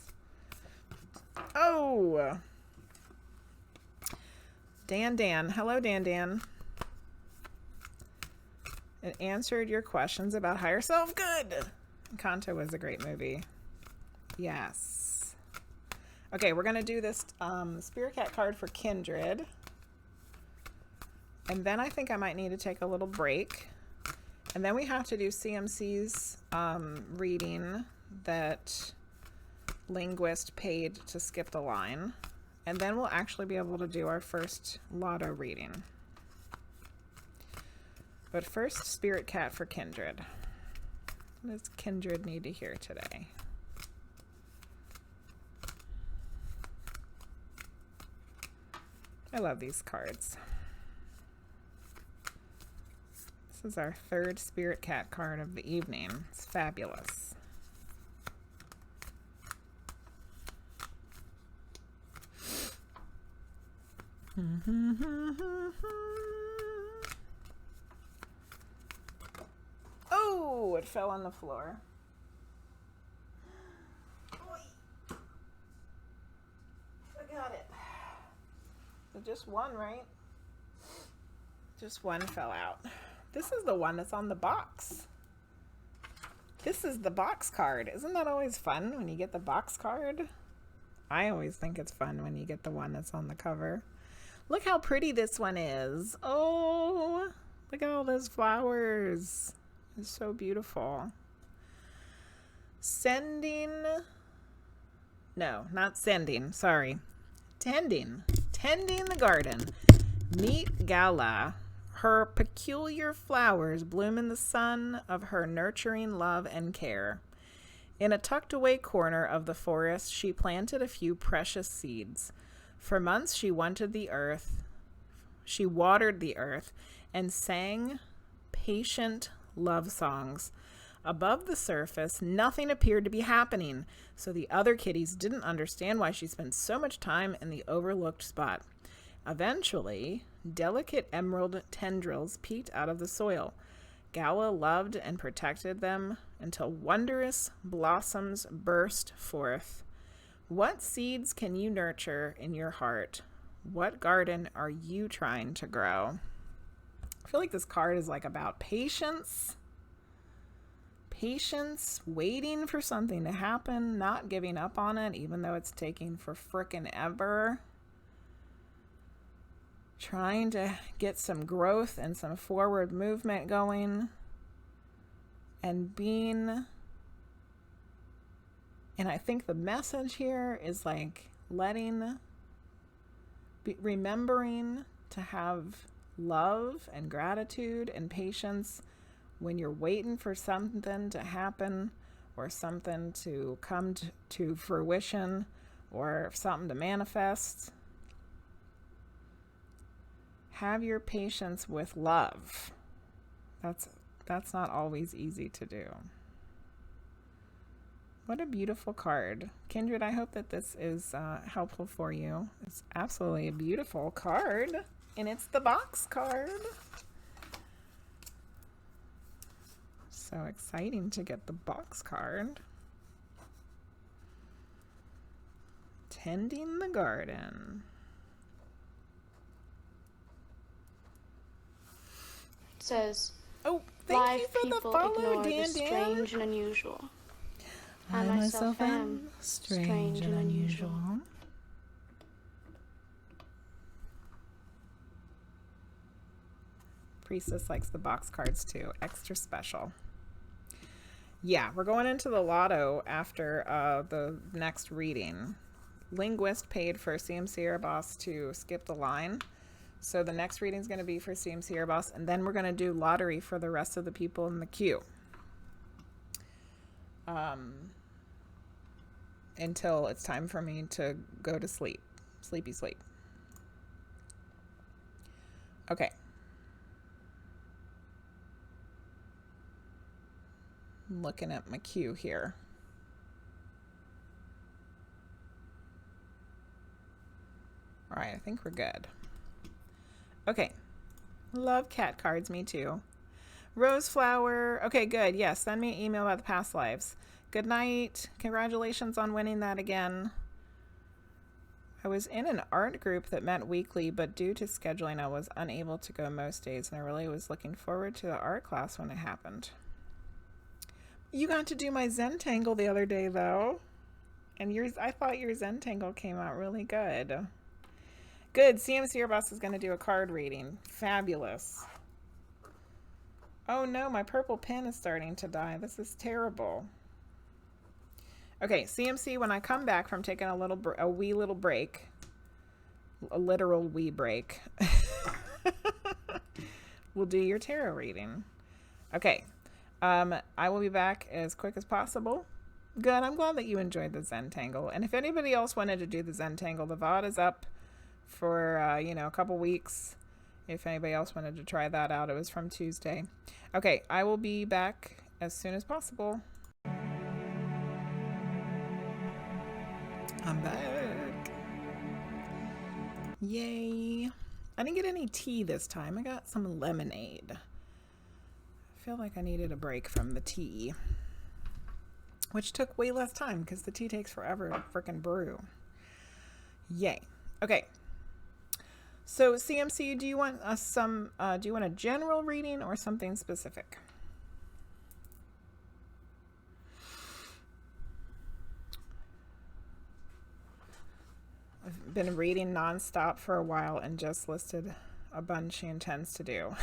Oh, Dan. Hello, Dan. It answered your questions about higher self. Good. Encanto was a great movie. Yes. Okay, we're going to do this Spirit Cat card for Kindred. And then I think I might need to take a little break. And then we have to do CMC's reading that Linguizt paid to skip the line. And then we'll actually be able to do our first lotto reading. But first, Spirit Cat for Kindred. What does Kindred need to hear today? I love these cards. This is our third Spirit Cat card of the evening. It's fabulous. Oh, it fell on the floor. I got it. So just one, right? Just one fell out. This is the one that's on the box. This is the box card. Isn't that always fun when you get the box card? I always think it's fun when you get the one that's on the cover. Look how pretty this one is. Oh, look at all those flowers. It's so beautiful. No, not sending. Sorry. Tending the garden. Meet Gala. Her peculiar flowers bloom in the sun of her nurturing love and care. In a tucked away corner of the forest, she planted a few precious seeds. For months she watered the earth and sang patient love songs. Above the surface, nothing appeared to be happening, so the other kitties didn't understand why she spent so much time in the overlooked spot. Eventually, delicate emerald tendrils peeked out of the soil. Gala loved and protected them until wondrous blossoms burst forth. What seeds can you nurture in your heart? What garden are you trying to grow? I feel like this card is like about patience. Patience, waiting for something to happen, not giving up on it, even though it's taking for frickin' ever. Trying to get some growth and some forward movement going. And I think the message here is like remembering to have love and gratitude and patience when you're waiting for something to happen or something to come to fruition or something to manifest. Have your patience with love. That's not always easy to do. What a beautiful card. Kindred, I hope that this is helpful for you. It's absolutely a beautiful card, and it's the box card. So So exciting to get the box card. Tending the garden. It says, Oh, thank live you for the people follow, ignore the Dan. strange and unusual. I myself am strange and unusual. Priestess likes the box cards too. Extra special. Yeah, we're going into the lotto after the next reading. Linguizt paid for CMCAirBoss to skip the line. So the next reading is going to be for CMCAirBoss, and then we're going to do lottery for the rest of the people in the queue. Until it's time for me to go to sleep. Sleepy sleep. Okay. I'm looking at my queue here. All right, I think we're good. Okay. Love cat cards, me too. Rose flower. Okay, good. Yes, send me an email about the past lives. Good night. Congratulations on winning that again. I was in an art group that met weekly, but due to scheduling, I was unable to go most days, and I really was looking forward to the art class when it happened. You got to do my Zentangle the other day, though. And I thought your Zentangle came out really good. Good. CMCAirBoss is going to do a card reading. Fabulous. Oh no, my purple pen is starting to die. This is terrible. Okay, CMC, when I come back from taking a wee little break, a literal wee break, we'll do your tarot reading. Okay. I will be back as quick as possible. Good. I'm glad that you enjoyed the Zentangle. And if anybody else wanted to do the Zentangle, the VOD is up for, a couple weeks. If anybody else wanted to try that out, it was from Tuesday. Okay. I will be back as soon as possible. I'm back. Yay. I didn't get any tea this time. I got some lemonade. I feel like I needed a break from the tea, which took way less time because the tea takes forever to frickin' brew. Yay. Okay. So CMC, do you want do you want a general reading or something specific? I've been reading nonstop for a while and just listed a bunch she intends to do.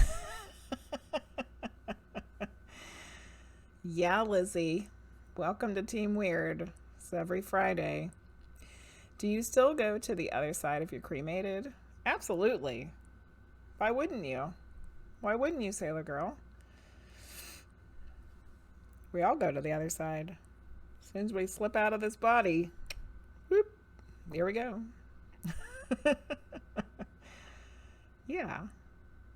Yeah, Lizzie. Welcome to Team Weird. It's every Friday. Do you still go to the other side if you're cremated? Absolutely. Why wouldn't you? Why wouldn't you, Sailor Girl? We all go to the other side. As soon as we slip out of this body, whoop, here we go. Yeah.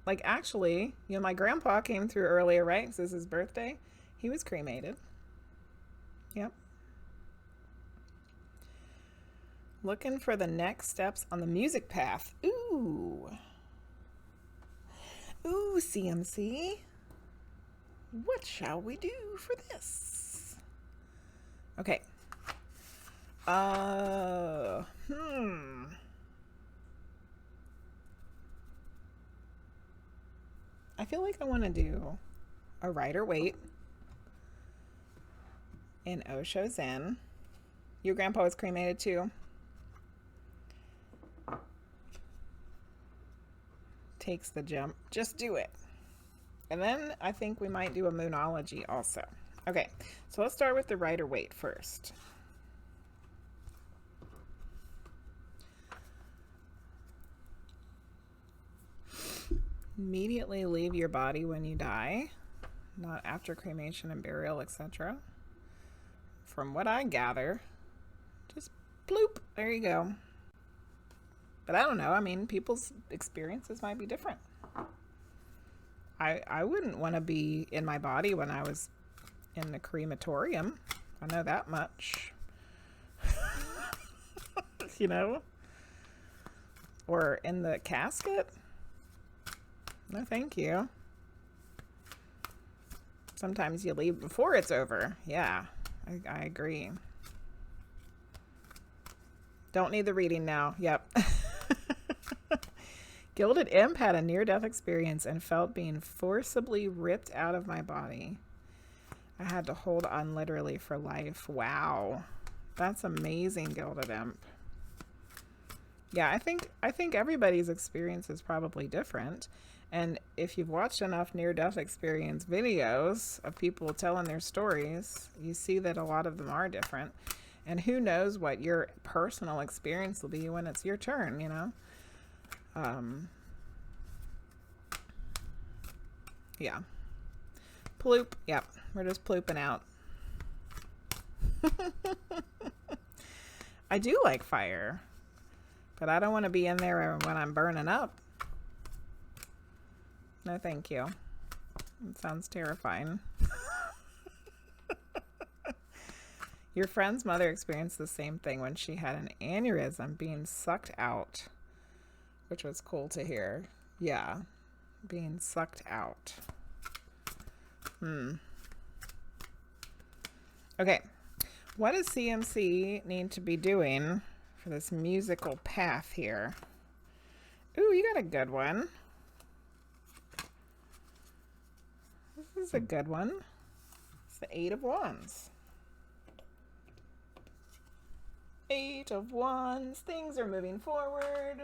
Like, actually, my grandpa came through earlier, right? This is his birthday. He was cremated. Yep. Looking for the next steps on the music path. Ooh. Ooh, CMC. What shall we do for this? Okay. I feel like I want to do a Rider-Waite in Osho Zen. Your grandpa was cremated too. Takes the jump. Just do it. And then I think we might do a Moonology also. Okay, so let's start with the Rider-Waite first. Immediately leave your body when you die, not after cremation and burial, etc. From what I gather, just bloop, there you go. But I don't know. I mean, people's experiences might be different. I wouldn't want to be in my body when I was in the crematorium. I know that much. Or in the casket. No, thank you. Sometimes you leave before it's over. Yeah, I agree. Don't need the reading now. Yep. Gilded Imp had a near-death experience and felt being forcibly ripped out of my body. I had to hold on literally for life. Wow. That's amazing, Gilded Imp. Yeah, I think everybody's experience is probably different. And if you've watched enough near-death experience videos of people telling their stories, you see that a lot of them are different. And who knows what your personal experience will be when it's your turn, you know? Yeah. Ploop. Yep. We're just plooping out. I do like fire, but I don't want to be in there when I'm burning up. No, thank you. It sounds terrifying. Your friend's mother experienced the same thing when she had an aneurysm being sucked out, which was cool to hear. Yeah, being sucked out. Okay, what does CMC need to be doing for this musical path here? Ooh, you got a good one. This is a good one. It's the 8 of Wands. 8 of Wands. Things are moving forward,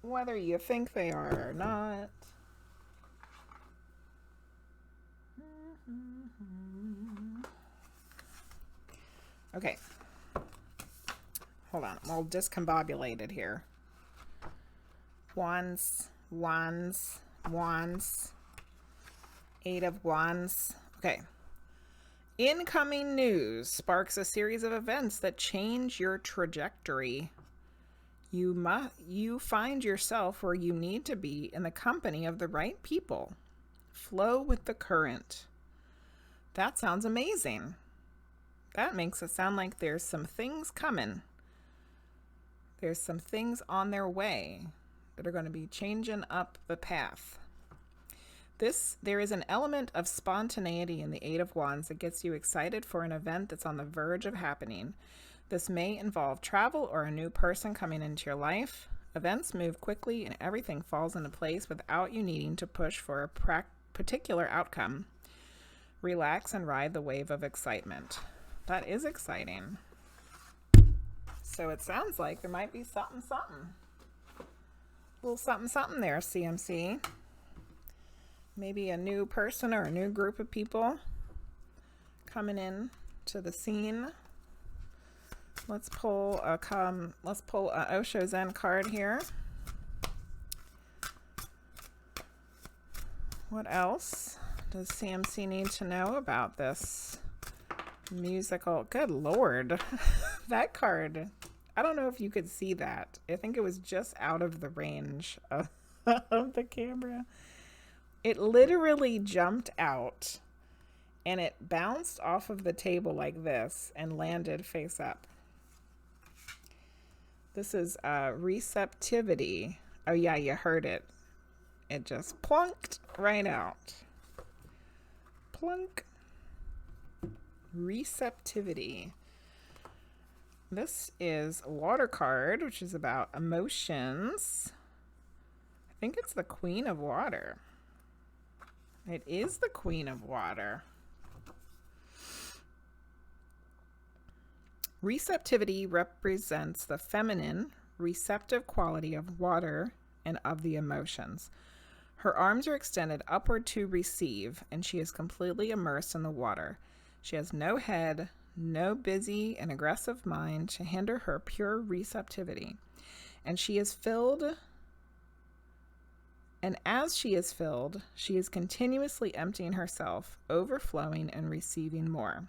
whether you think they are or not. Okay. Hold on. I'm all discombobulated here. Wands, Wands, Wands. 8 of Wands. Okay. Incoming news sparks a series of events that change your trajectory. You find yourself where you need to be in the company of the right people. Flow with the current. That sounds amazing. That makes it sound like there's some things coming. There's some things on their way that are going to be changing up the path. There is an element of spontaneity in the 8 of Wands that gets you excited for an event that's on the verge of happening. This may involve travel or a new person coming into your life. Events move quickly and everything falls into place without you needing to push for a particular outcome. Relax and ride the wave of excitement. That is exciting. So it sounds like there might be something. A little something there, CMC. Maybe a new person or a new group of people coming in to the scene. Let's pull a Osho Zen card here. What else does CMC need to know about this musical? Good Lord. That card, I don't know if you could see that. I think it was just out of the range of the camera. It literally jumped out and it bounced off of the table like this and landed face up. This is receptivity. Oh yeah, you heard it. It just plunked right out. Plunk. Receptivity. This is a water card, which is about emotions. I think it's the Queen of Water. It is the Queen of Water. Receptivity represents the feminine, receptive quality of water and of the emotions. Her arms are extended upward to receive, and she is completely immersed in the water. She has no head, no busy and aggressive mind to hinder her pure receptivity. And she is filled, and as she is filled, she is continuously emptying herself, overflowing and receiving more.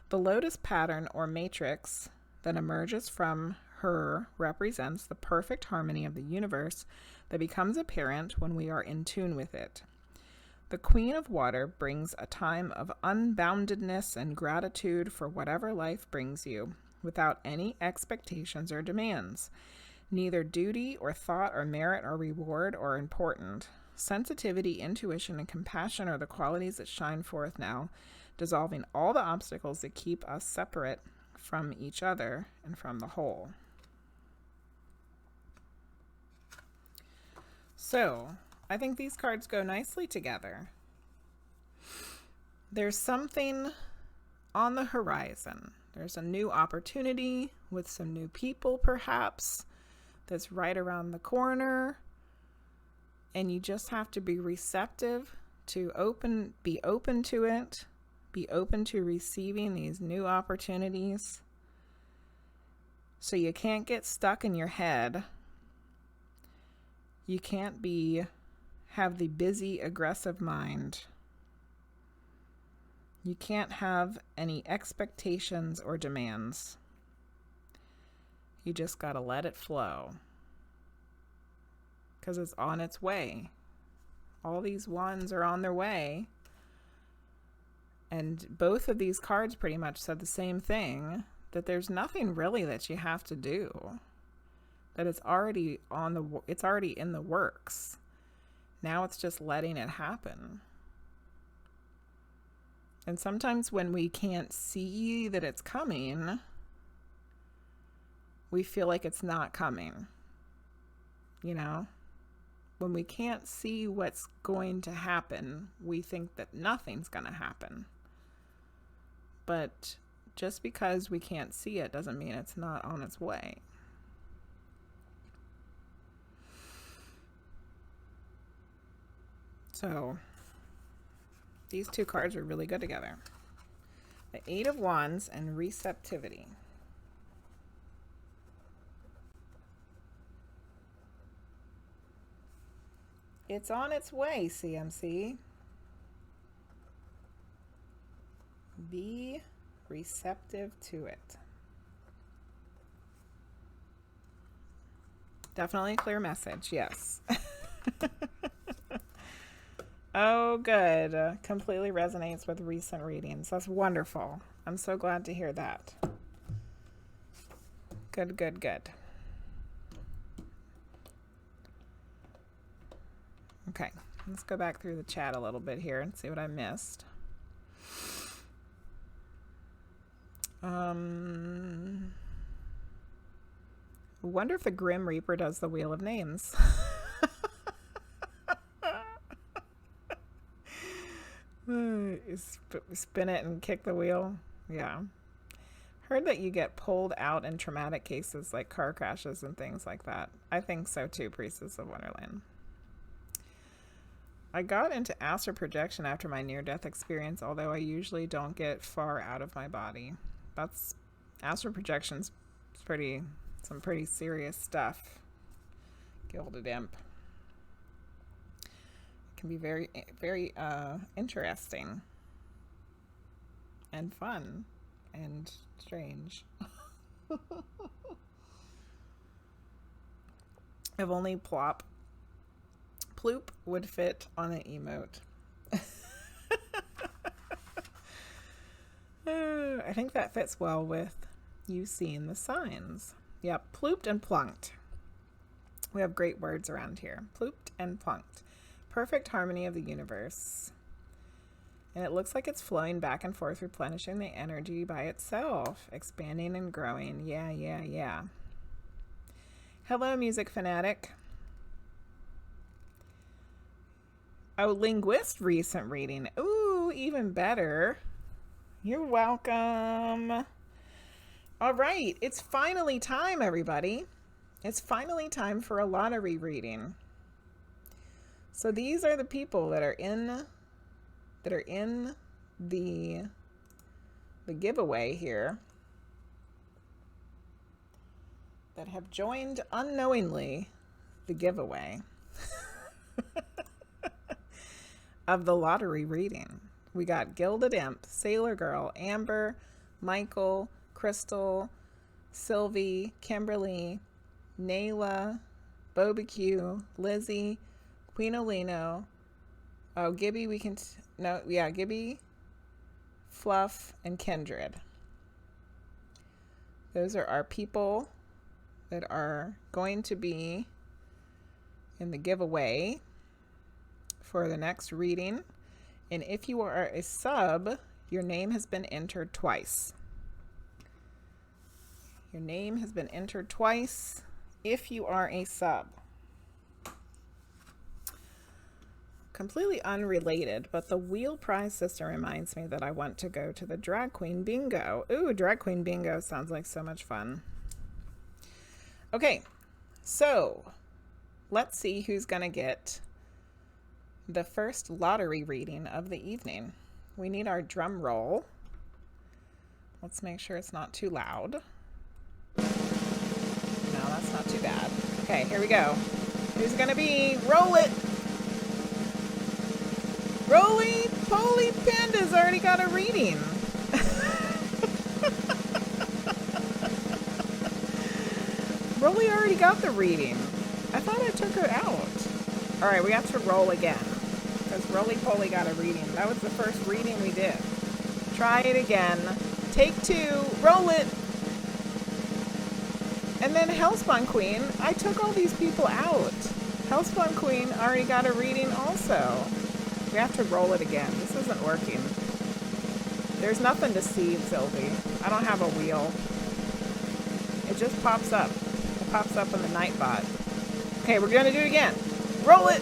The lotus pattern or matrix that emerges from her represents the perfect harmony of the universe that becomes apparent when we are in tune with it. The Queen of Water brings a time of unboundedness and gratitude for whatever life brings you, without any expectations or demands. Neither duty or thought or merit or reward are important. Sensitivity, intuition, and compassion are the qualities that shine forth now, dissolving all the obstacles that keep us separate from each other and from the whole. So, I think these cards go nicely together. There's something on the horizon. There's a new opportunity with some new people, perhaps, that's right around the corner. And you just have to be receptive to be open to it, be open to receiving these new opportunities. So you can't get stuck in your head. You can't have the busy, aggressive mind. You can't have any expectations or demands. You just gotta let it flow. Because it's on its way. All these wands are on their way. And both of these cards pretty much said the same thing, that there's nothing really that you have to do. That it's already in the works. Now it's just letting it happen. And sometimes when we can't see that it's coming, we feel like it's not coming. You know? When we can't see what's going to happen, we think that nothing's going to happen. But just because we can't see it doesn't mean it's not on its way. So, these two cards are really good together. The Eight of Wands and receptivity. It's on its way, CMC. Be receptive to it. Definitely a clear message, yes. Oh, good. Completely resonates with recent readings. That's wonderful. I'm so glad to hear that. Good, good, good. Okay, let's go back through the chat a little bit here and see what I missed. I wonder if the Grim Reaper does the Wheel of Names. Spin it and kick the wheel. Yeah. Heard that you get pulled out in traumatic cases like car crashes and things like that. I think so too, Priestess of Wonderland. I got into astral projection after my near-death experience, although I usually don't get far out of my body. That's astral projection's some pretty serious stuff. Gilded Imp. It can be very, very interesting and fun and strange. If only Ploop would fit on an emote. I think that fits well with you seeing the signs. Yep, plooped and plunked. We have great words around here. Plooped and plunked. Perfect harmony of the universe. And it looks like it's flowing back and forth, replenishing the energy by itself, expanding and growing. Yeah, yeah, yeah. Hello, music fanatic. Oh, Linguizt recent reading. Ooh, even better. You're welcome. All right, it's finally time, everybody. It's finally time for a lottery reading. So these are the people that are in the giveaway here, that have joined unknowingly the giveaway of the lottery reading. We got Gilded Imp, Sailor Girl, Amber, Michael, Crystal, Sylvie, Kimberly, Nayla, Bobecue, Lizzie, Queen Olino. Oh, Gibby, Gibby, Fluff, and Kindred. Those are our people that are going to be in the giveaway. for the next reading. And if you are a sub, your name has been entered twice. Your name has been entered twice if you are a sub. Completely unrelated, but the wheel prize system reminds me that I want to go to the drag queen bingo. Ooh, drag queen bingo sounds like so much fun. Okay, so let's see who's gonna get the first lottery reading of the evening. We need our drum roll. Let's make sure it's not too loud. No, that's not too bad. Okay, here we go. Who's it gonna be? Roll it! RollyPollyPanda's already got a reading. Rolly already got the reading. I thought I took her out. All right, we have to roll again because RollyPolly got a reading. That was the first reading we did. Try it again. Take two. Roll it. And then HellSpawnQueen. I took all these people out. HellSpawnQueen already got a reading also. We have to roll it again. This isn't working. There's nothing to see, Sylvie. I don't have a wheel. It just pops up. It pops up in the Nightbot. Okay, we're gonna do it again. Roll it!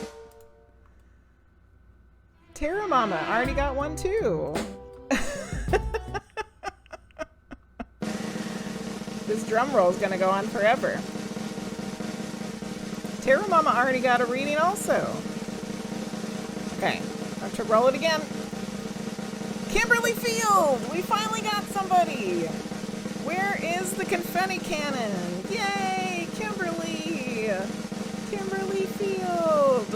Terra Mama already got one too. This drum roll is gonna go on forever. Terra Mama already got a reading also. Okay, I have to roll it again. Kimberly Field! We finally got somebody! Where is the confetti cannon? Yay, Kimberly! Kimberly Field!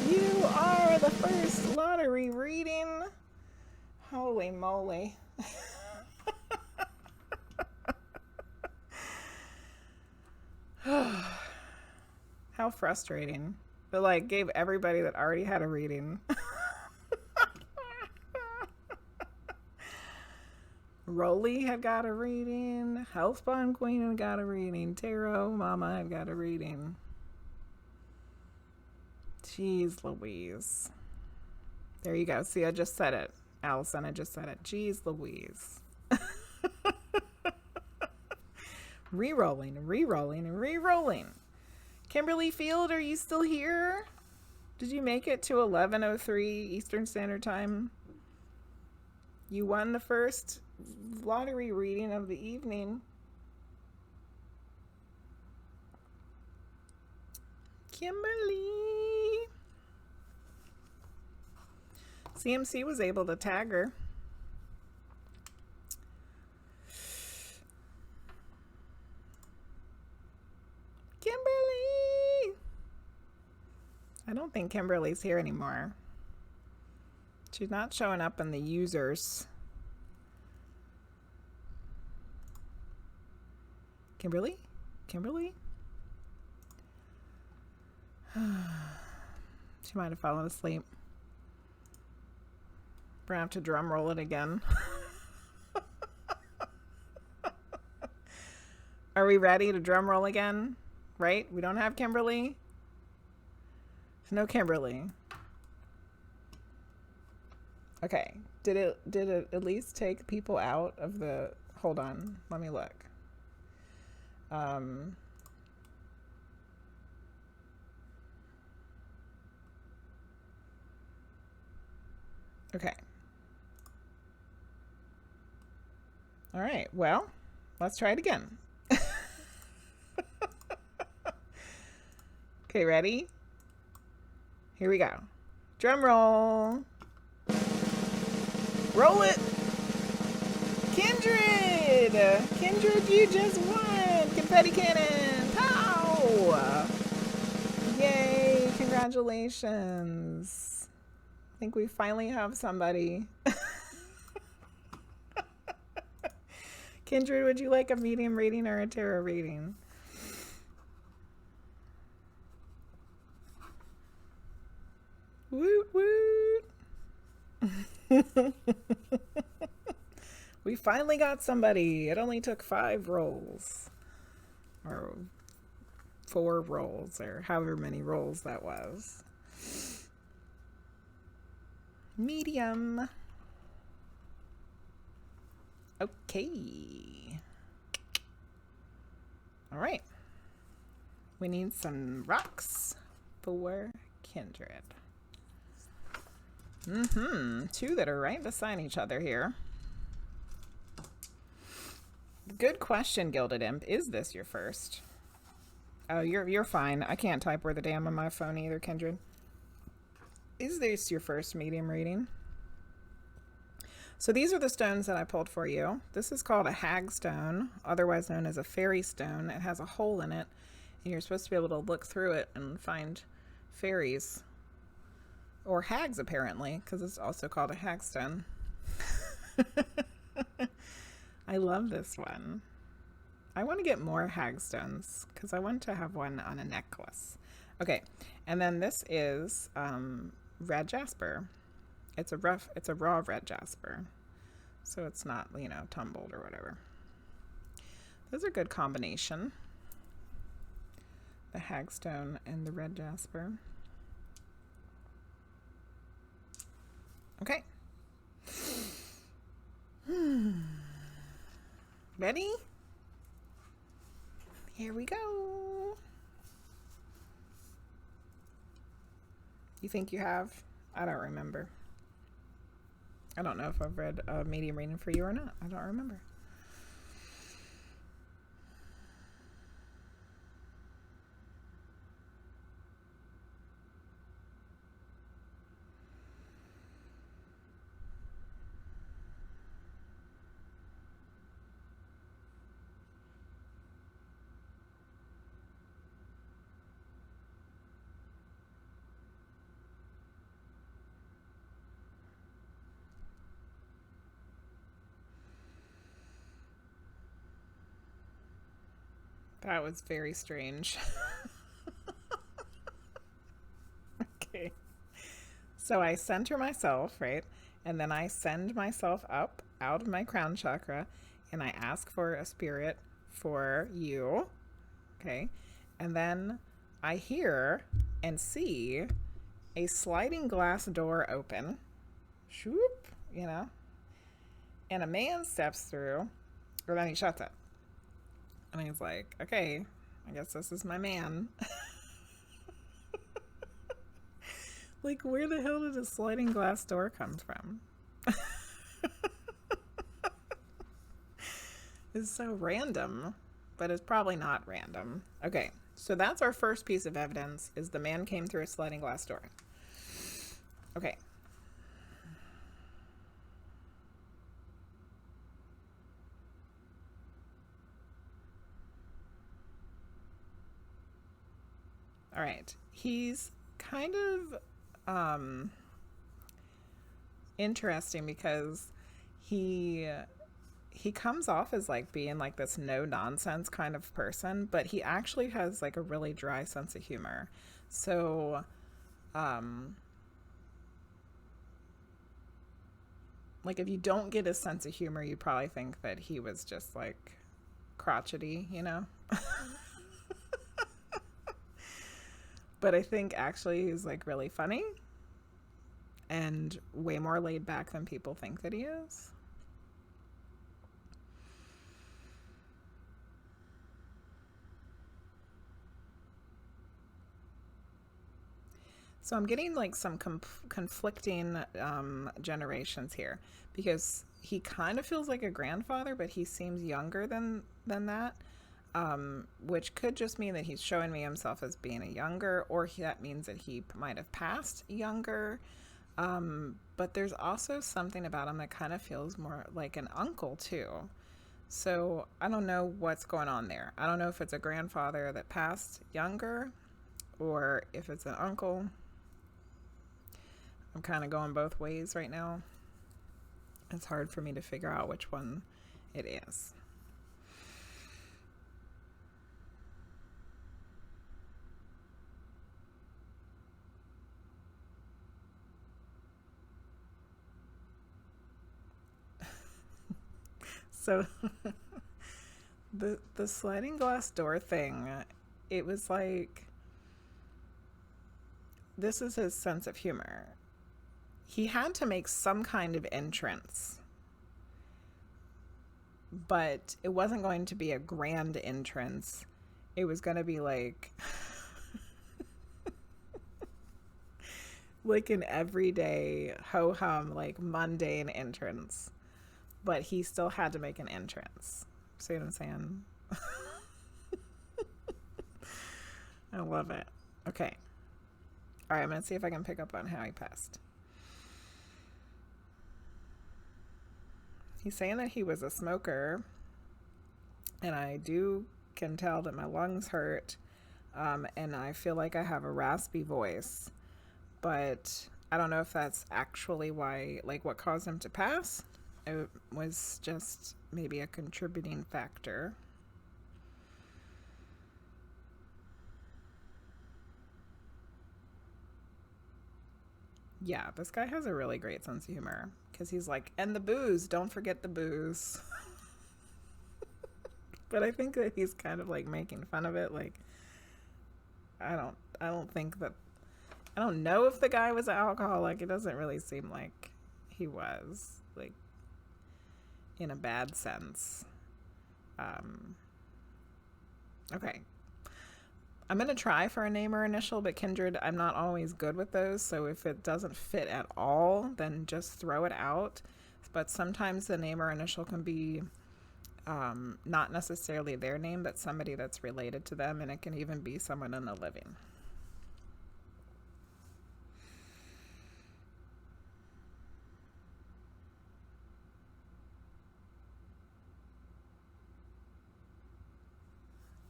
You are the first lottery reading. Holy moly. How frustrating. But like gave everybody that already had a reading. Rolly had got a reading. HellSpawnQueen had got a reading. Taro Mama had got a reading. Jeez Louise. There you go. See, I just said it. Allison, I just said it. Jeez Louise. Re-rolling, re-rolling, and re-rolling. Kimberly Field, are you still here? Did you make it to 11:03 Eastern Standard Time? You won the first lottery reading of the evening. Kimberly. CMC was able to tag her. Kimberly! I don't think Kimberly's here anymore. She's not showing up in the users. Kimberly? Kimberly? She might have fallen asleep. We're gonna have to drum roll it again. Are we ready to drum roll again? Right? We don't have Kimberly? There's no Kimberly. Okay. Did it at least take people out of the... Hold on. Let me look. Okay. All right. Well, let's try it again. Okay, ready? Here we go. Drum roll. Roll it. Kindred! Kindred, you just won! Confetti cannon! Pow! Yay! Congratulations. I think we finally have somebody. Kindred, would you like a medium rating or a tarot rating? Woot woot! We finally got somebody. It only took 5 rolls. Or 4 rolls, or however many rolls that was. Medium. Okay. All right. We need some rocks for Kindred. Two that are right beside each other here. Good question, Gilded Imp. Is this your first? Oh, you're fine. I can't type worth a damn on my phone either, Kindred. Is this your first medium reading? So these are the stones that I pulled for you. This is called a hag stone, otherwise known as a fairy stone. It has a hole in it, and you're supposed to be able to look through it and find fairies. Or hags, apparently, because it's also called a hag stone. I love this one. I want to get more hag stones, because I want to have one on a necklace. Okay, and then this is red jasper. It's a raw red jasper, so it's not, you know, tumbled or whatever. Those are good combination. The hagstone and the red jasper. Okay. Ready? Here we go. You think you have? I don't remember. I don't know if I've read a medium reading for you or not. I don't remember. That was very strange. Okay. So I center myself, right? And then I send myself up out of my crown chakra and I ask for a spirit for you. Okay. And then I hear and see a sliding glass door open. Shoop, you know. And a man steps through, or then he shuts it. And he's like, okay, I guess this is my man. Like, where the hell did a sliding glass door come from? It's so random, but it's probably not random. Okay, so that's our first piece of evidence, is the man came through a sliding glass door. Okay. All right, he's kind of interesting because he comes off as like being like this no nonsense kind of person, but he actually has like a really dry sense of humor. So like if you don't get his sense of humor, you probably think that he was just like crotchety, you know. But I think actually he's like really funny and way more laid back than people think that he is. So I'm getting like some conflicting generations here, because he kind of feels like a grandfather, but he seems younger than that. Which could just mean that he's showing me himself as being a younger, or that means that he might have passed younger. But there's also something about him that kind of feels more like an uncle too. So I don't know what's going on there. I don't know if it's a grandfather that passed younger or if it's an uncle. I'm kind of going both ways right now. It's hard for me to figure out which one it is. So the sliding glass door thing, it was like, this is his sense of humor. he had to make some kind of entrance, but it wasn't going to be a grand entrance. It was going to be like like an everyday ho-hum, like mundane entrance, but he still had to make an entrance. See what I'm saying? I love it. Okay. All right, I'm going to see if I can pick up on how he passed. He's saying that he was a smoker, and I can tell that my lungs hurt, and I feel like I have a raspy voice, but I don't know if that's actually why, like, what caused him to pass. It was just maybe a contributing factor. Yeah, this guy has a really great sense of humor, because he's like, and the booze, don't forget the booze. But I think that he's kind of like making fun of it. Like, I don't think that, I don't know if the guy was an alcoholic. It doesn't really seem like he was, like, in a bad sense. Okay. I'm going to try for a name or initial, but Kindred, I'm not always good with those. So if it doesn't fit at all, then just throw it out. But sometimes the name or initial can be not necessarily their name, but somebody that's related to them. And it can even be someone in the living.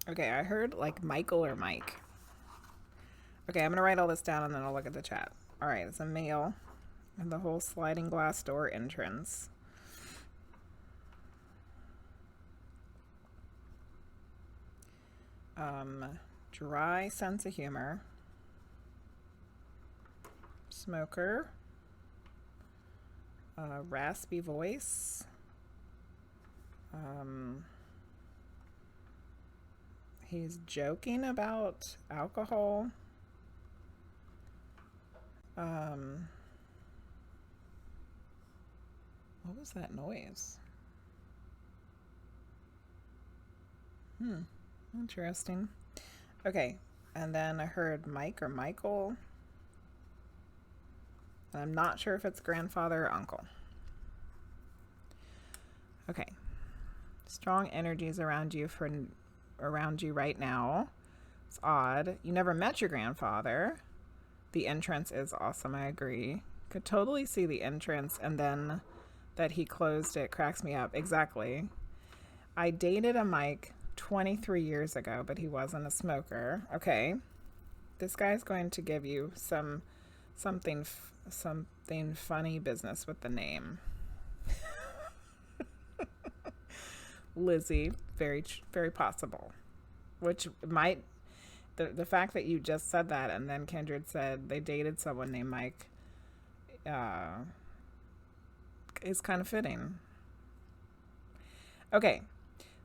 Okay, I heard like Michael or Mike. Okay, I'm going to write all this down and then I'll look at the chat. All right, it's a male and the whole sliding glass door entrance. Dry sense of humor. Smoker. Raspy voice. He's joking about alcohol. What was that noise? Interesting. Okay, and then I heard Mike or Michael. I'm not sure if it's grandfather or uncle. Okay. Strong energies around you right now. It's odd. You never met your grandfather. The entrance is awesome. I agree. Could totally see the entrance, and then that he closed it cracks me up. Exactly. I dated a Mike 23 years ago, but he wasn't a smoker. Okay. This guy's going to give you something funny business with the name. Lizzie, very, very possible. Which might, the fact that you just said that and then Kindred said they dated someone named Mike is kind of fitting. Okay,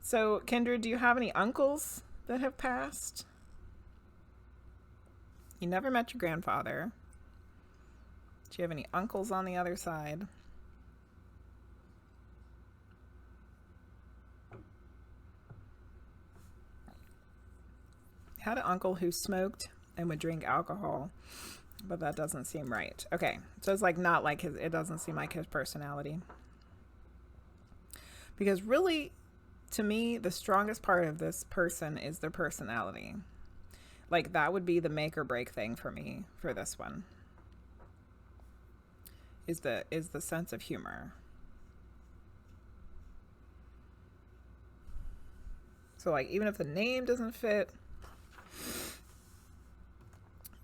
so Kindred, do you have any uncles that have passed? You never met your grandfather. Do you have any uncles on the other side? Had an uncle who smoked and would drink alcohol, but that doesn't seem right. Okay, so it's like not like it doesn't seem like his personality. Because really, to me, the strongest part of this person is their personality. Like, that would be the make or break thing for me for this one. Is the sense of humor. So like, even if the name doesn't fit,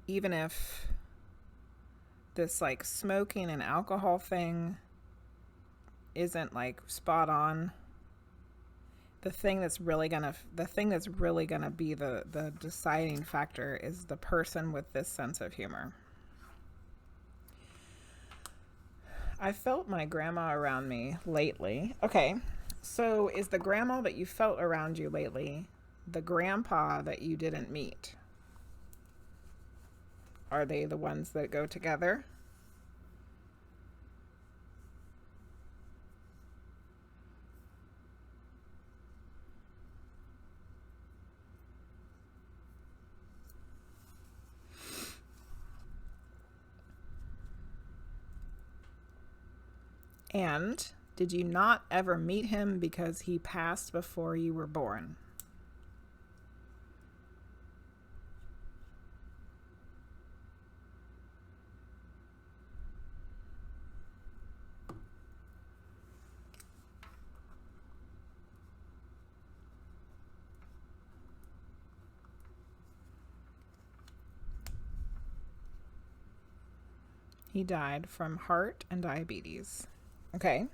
even if this like smoking and alcohol thing isn't like spot on, the thing that's really gonna be the deciding factor is the person with this sense of humor. I felt my grandma around me lately. Okay, so is the grandma that you felt around you lately the grandpa that you didn't meet? Are they the ones that go together? And did you not ever meet him because he passed before you were born? He died from heart and diabetes. Okay.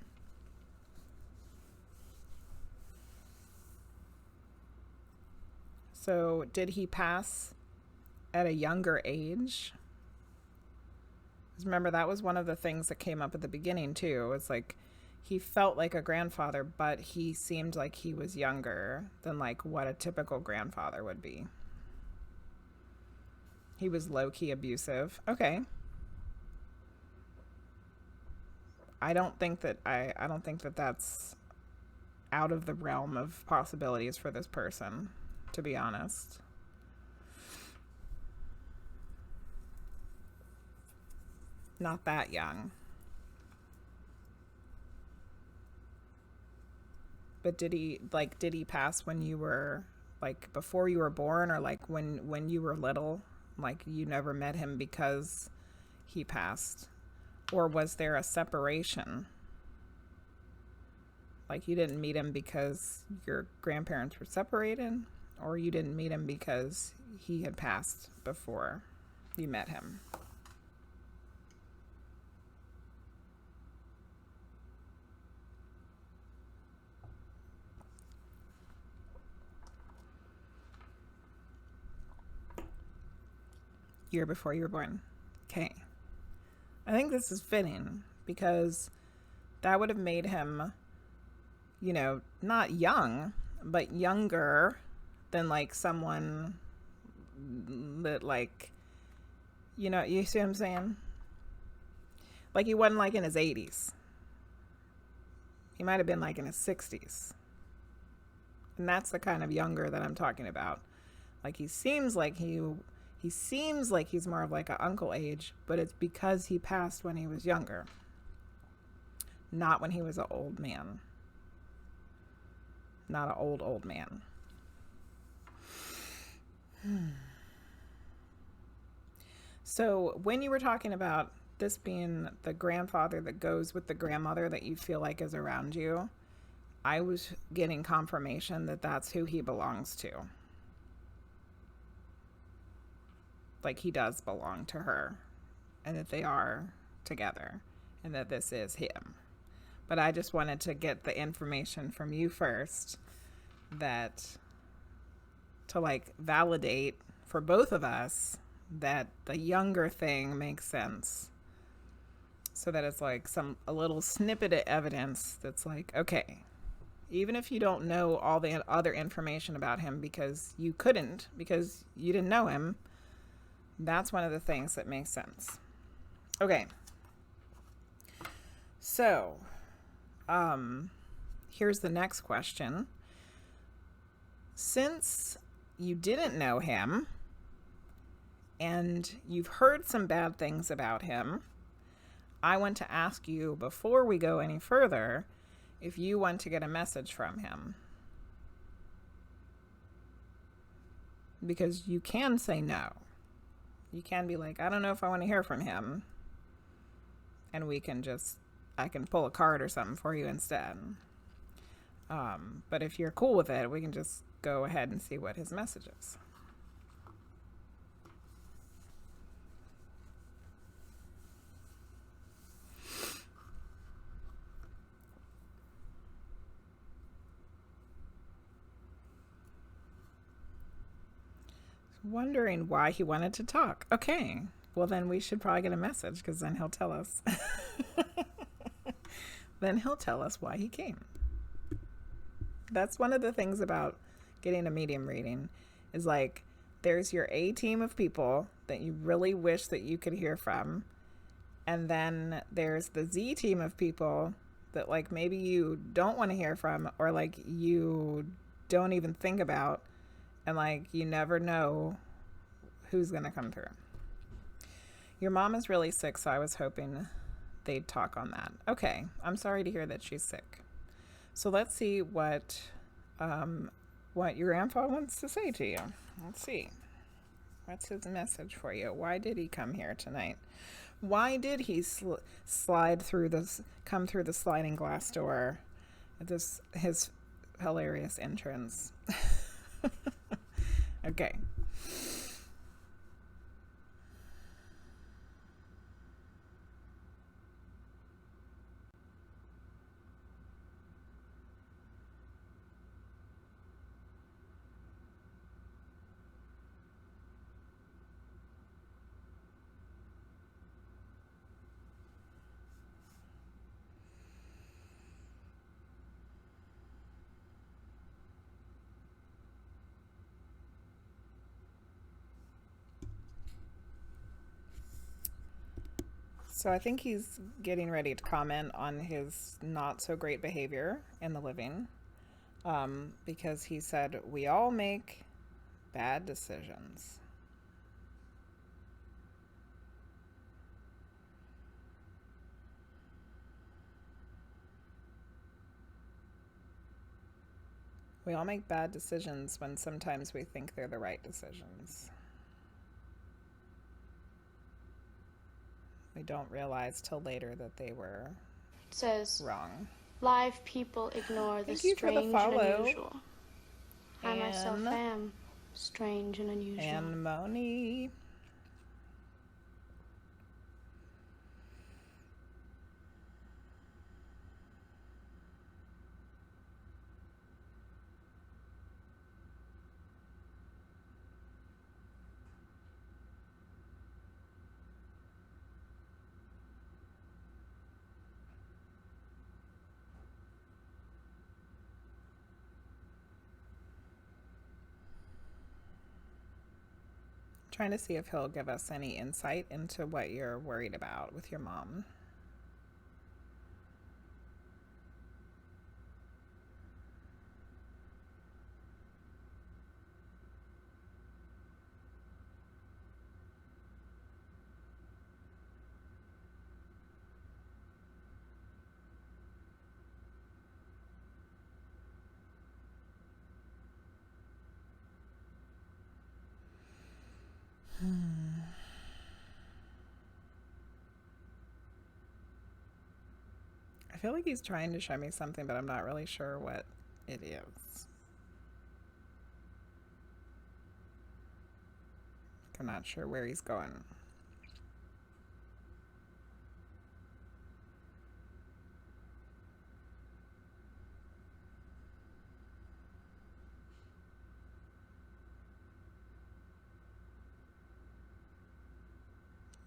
So did he pass at a younger age? Because remember, that was one of the things that came up at the beginning too. It's like he felt like a grandfather, but he seemed like he was younger than like what a typical grandfather would be. He was low-key abusive. Okay. I don't think that that's out of the realm of possibilities for this person, to be honest. Not that young. But did he pass when you were like before you were born, or like when you were little? Like you never met him because he passed? Or was there a separation? Like you didn't meet him because your grandparents were separated, or you didn't meet him because he had passed before you met him? Year before you were born. Okay. I think this is fitting because that would have made him, you know, not young, but younger than like someone that like, you know, you see what I'm saying? Like he wasn't like in his 80s. He might have been like in his 60s. And that's the kind of younger that I'm talking about. Like he seems like he's more of like an uncle age, but it's because he passed when he was younger, not when he was an old man. Not an old man. So when you were talking about this being the grandfather that goes with the grandmother that you feel like is around you, I was getting confirmation that that's who he belongs to. Like he does belong to her, and that they are together, and that this is him. But I just wanted to get the information from you first, that to like validate for both of us that the younger thing makes sense, so that it's like a little snippet of evidence that's like, okay, even if you don't know all the other information about him because you didn't know him, that's one of the things that makes sense. Okay. So, here's the next question. Since you didn't know him and you've heard some bad things about him, I want to ask you, before we go any further, if you want to get a message from him. Because you can say no. You can be like, I don't know if I want to hear from him. And I can pull a card or something for you instead. But if you're cool with it, we can just go ahead and see what his message is. Wondering why he wanted to talk. Okay, well then we should probably get a message, because then he'll tell us. Then he'll tell us why he came. That's one of the things about getting a medium reading, is like there's your A team of people that you really wish that you could hear from, and then there's the Z team of people that like maybe you don't want to hear from, or like you don't even think about. And like, you never know who's going to come through. Your mom is really sick, so I was hoping they'd talk on that. Okay, I'm sorry to hear that she's sick. So let's see what your grandpa wants to say to you. Let's see. What's his message for you? Why did he come here tonight? Why did he come through the sliding glass door at his hilarious entrance? Okay. So I think he's getting ready to comment on his not so great behavior in the living, because he said, we all make bad decisions. We all make bad decisions when sometimes we think they're the right decisions. We don't realize till later that they were says wrong. live people ignore the Thank you for the strange and follow. unusual. I myself am strange and unusual. And Moni. Trying to see if he'll give us any insight into what you're worried about with your mom. I feel like he's trying to show me something, but I'm not really sure what it is. I'm not sure where he's going.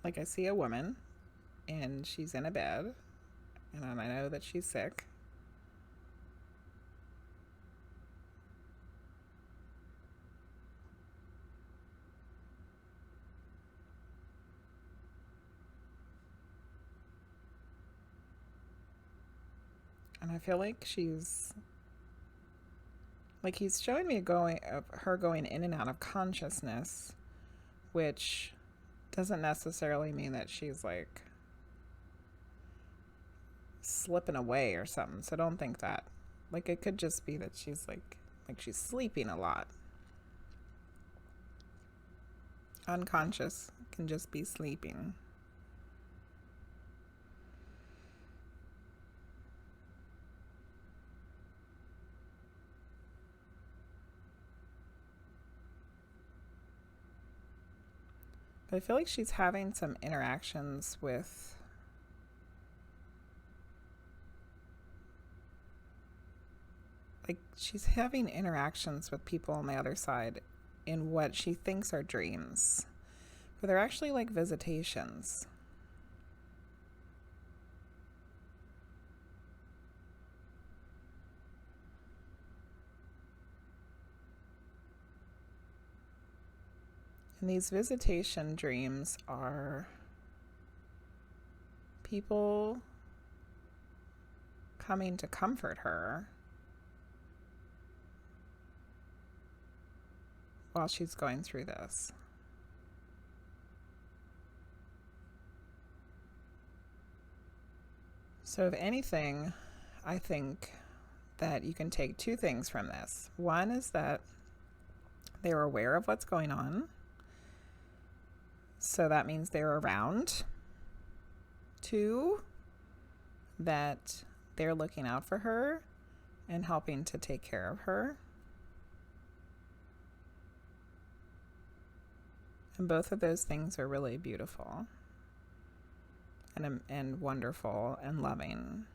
Like, I see a woman, and she's in a bed, and I know that she's sick. And I feel like she's, like, he's showing me her going in and out of consciousness, which doesn't necessarily mean that she's like slipping away or something. So don't think that. Like, it could just be that she's like she's sleeping a lot. Unconscious can just be sleeping. But I feel like she's having some interactions with people on the other side in what she thinks are dreams. But they're actually like visitations. And these visitation dreams are people coming to comfort her while she's going through this. — So if anything, I think that you can take two things from this. One is that they're aware of what's going on. So that means they're around. Two, that they're looking out for her and helping to take care of her. And both of those things are really beautiful and wonderful and loving.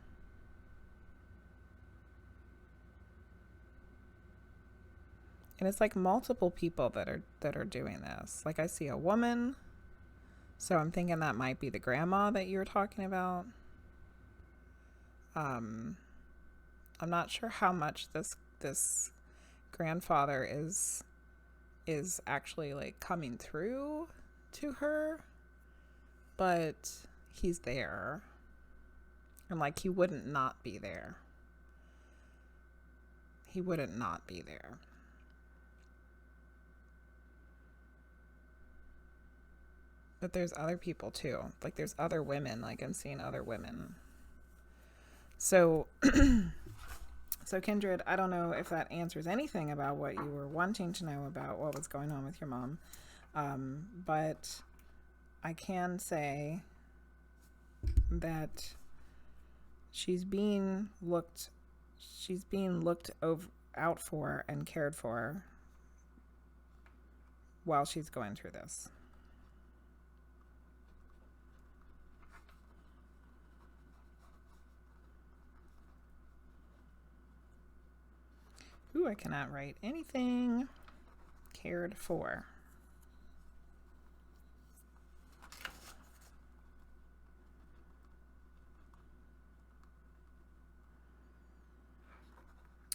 And it's like multiple people that are doing this. Like I see a woman, so I'm thinking that might be the grandma that you were talking about. I'm not sure how much this grandfather is actually like coming through to her, but he's there, and like he wouldn't not be there. He wouldn't not be there. But there's other people too. Like there's other women. Like I'm seeing other women. So, so Kindred, I don't know if that answers anything about what you were wanting to know about what was going on with your mom. But I can say that she's being looked out for and cared for while she's going through this. Ooh, I cannot write anything. Cared for.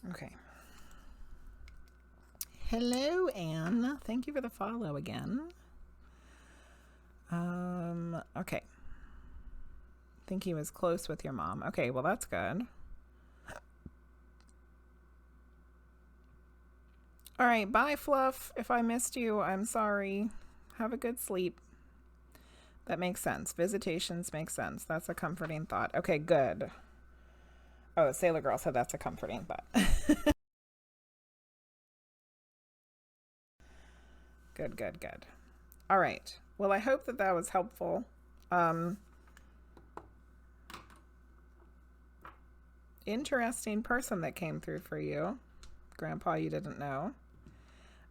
Okay. Hello, Anne. Thank you for the follow again. Okay. Think he was close with your mom. Okay, well that's good. All right, bye, Fluff. If I missed you, I'm sorry. Have a good sleep. That makes sense. Visitations make sense. That's a comforting thought. Okay, good. Oh, Sailor Girl said that's a comforting thought. Good, good, good. All right. Well, I hope that that was helpful. Interesting person that came through for you. Grandpa you didn't know.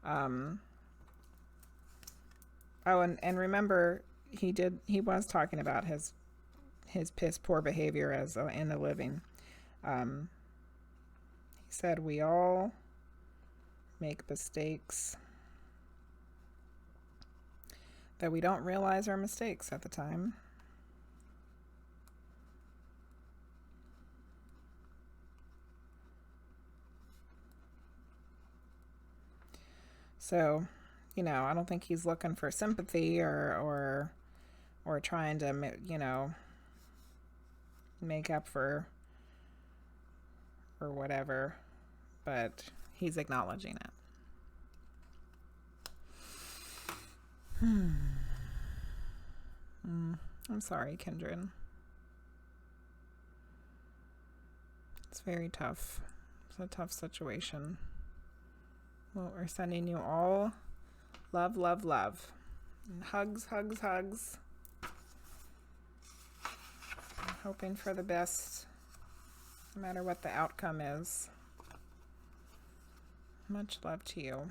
Oh, and remember, he was talking about his piss poor behavior as in the living. He said we all make mistakes that we don't realize are mistakes at the time. So, you know, I don't think he's looking for sympathy or trying to, you know, make up for or whatever, but he's acknowledging it. I'm sorry, Kindred. It's very tough. It's a tough situation. Well, we're sending you all love, love, love. And hugs, hugs, hugs. I'm hoping for the best, no matter what the outcome is. Much love to you.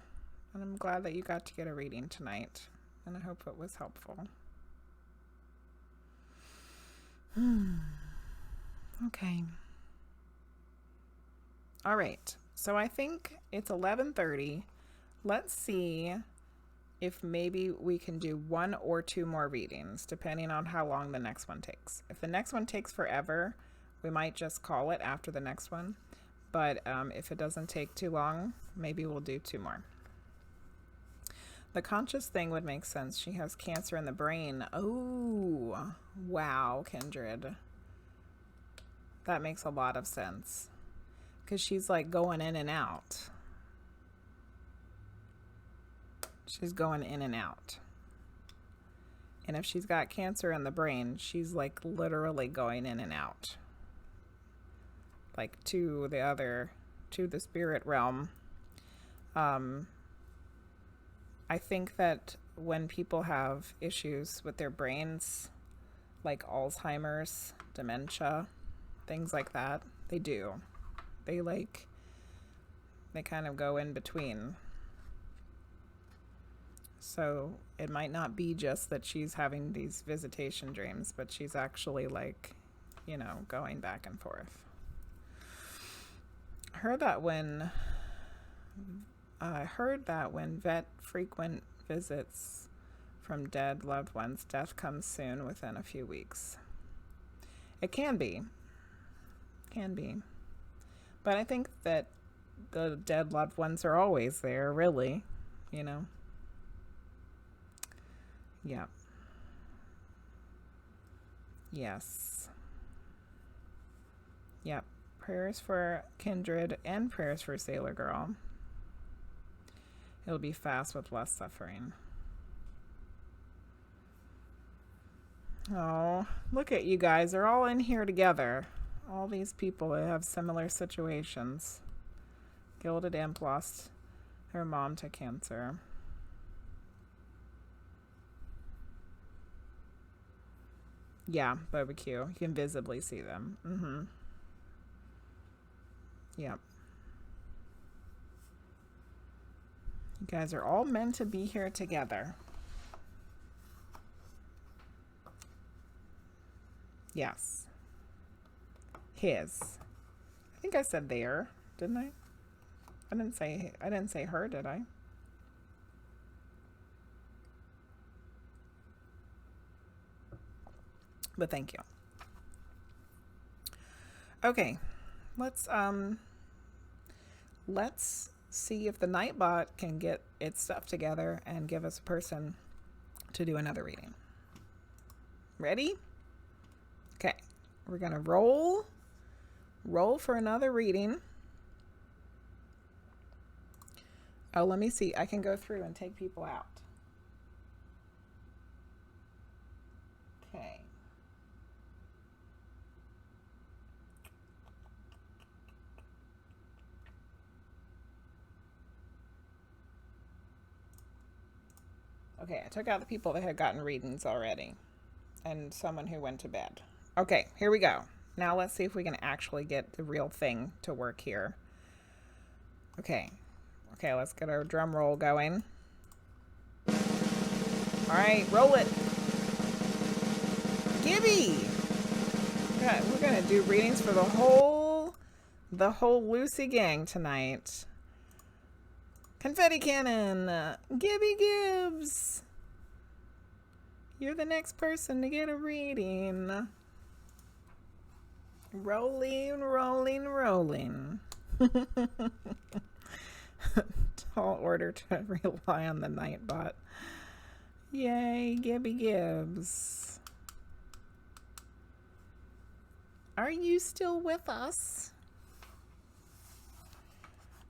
And I'm glad that you got to get a reading tonight. And I hope it was helpful. Okay. All right. So I think it's 11:30. Let's see if maybe we can do 1 or 2 more readings, depending on how long the next one takes. If the next one takes forever, we might just call it after the next one. But if it doesn't take too long, maybe we'll do 2 more. The conscious thing would make sense. She has cancer in the brain. Oh, wow, Kindred. That makes a lot of sense. Because she's like going in and out. She's going in and out. And if she's got cancer in the brain, she's like literally going in and out. like to the spirit realm. I think that when people have issues with their brains, like Alzheimer's, dementia, things like that, they kind of go in between. So it might not be just that she's having these visitation dreams, but she's actually like, you know, going back and forth. I heard that when vet frequent visits from dead loved ones, death comes soon within a few weeks. It can be. But I think that the dead loved ones are always there, really, you know. Yeah. Yes. Yep. Prayers for Kindred and prayers for Sailor Girl. It'll be fast with less suffering. Oh, look at you guys. They're all in here together. All these people that have similar situations. Gilded Imp lost her mom to cancer. Yeah, barbecue. You can visibly see them. Mm-hmm. Yep. You guys are all meant to be here together. Yes. His. I think I said there, didn't I? I didn't say her, did I? But thank you. Okay. Let's see if the Nightbot can get its stuff together and give us a person to do another reading. Ready? Okay. We're going to roll for another reading. Oh, let me see. I can go through and take people out. Okay. Okay, I took out the people that had gotten readings already. And someone who went to bed. Okay, here we go. Now let's see if we can actually get the real thing to work here. Okay. Okay, let's get our drum roll going. All right, roll it. Gibby! We're gonna do readings for the whole Luce gang tonight. Confetti cannon! GibbyGibbs! You're the next person to get a reading. Rolling, rolling, rolling. Tall order to rely on the Nightbot. Yay, GibbyGibbs. Are you still with us?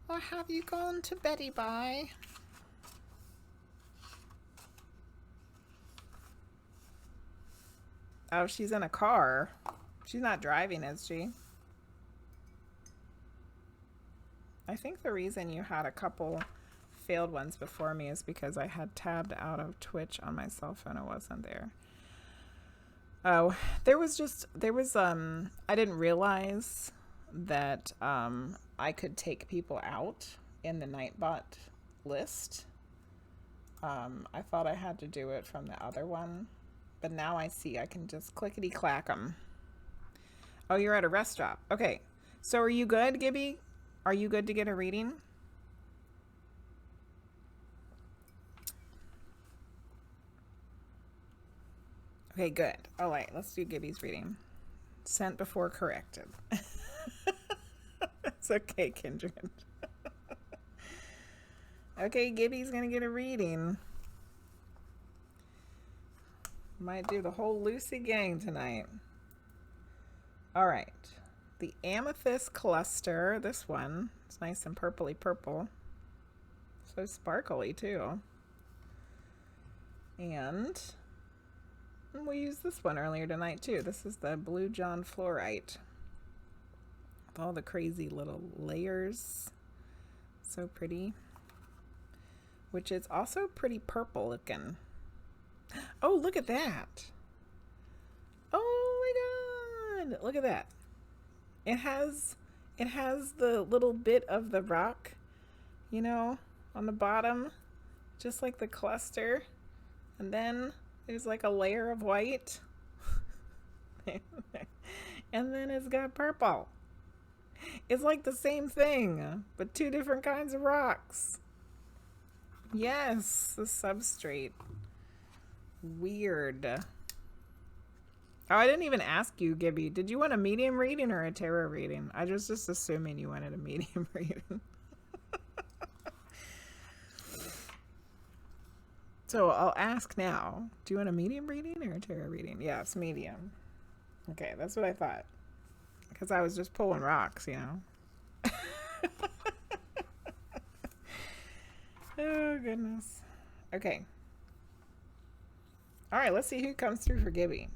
Or have you gone to Betty Bye? Oh, she's in a car. She's not driving, is she? I think the reason you had a couple failed ones before me is because I had tabbed out of Twitch on my cell phone. It wasn't there. Oh, I didn't realize that I could take people out in the Nightbot list. I thought I had to do it from the other one, but now I see I can just clickety-clack them. Oh, you're at a rest stop. Okay, so are you good, Gibby? Are you good to get a reading? Okay, good. All right, let's do Gibby's reading. Sent before corrected. It's okay, Kindred. Okay, Gibby's gonna get a reading. Might do the whole Lucy gang tonight. All right. The amethyst cluster. This one. It's nice and purpley purple. So sparkly, too. And we used this one earlier tonight, too. This is the Blue John Fluorite. with all the crazy little layers. So pretty. Which is also pretty purple looking. Oh, look at that. Oh my god. Look at that. It has the little bit of the rock, you know, on the bottom, just like the cluster. And then there's like a layer of white. And then it's got purple. It's like the same thing, but two different kinds of rocks. Yes, the substrate. Weird. Oh, I didn't even ask you, Gibby. Did you want a medium reading or a tarot reading? I was just assuming you wanted a medium reading. So I'll ask now. Do you want a medium reading or a tarot reading? Yes, medium. Okay, that's what I thought. Because I was just pulling rocks, you know. Oh, goodness. Okay. All right, let's see who comes through for Gibby.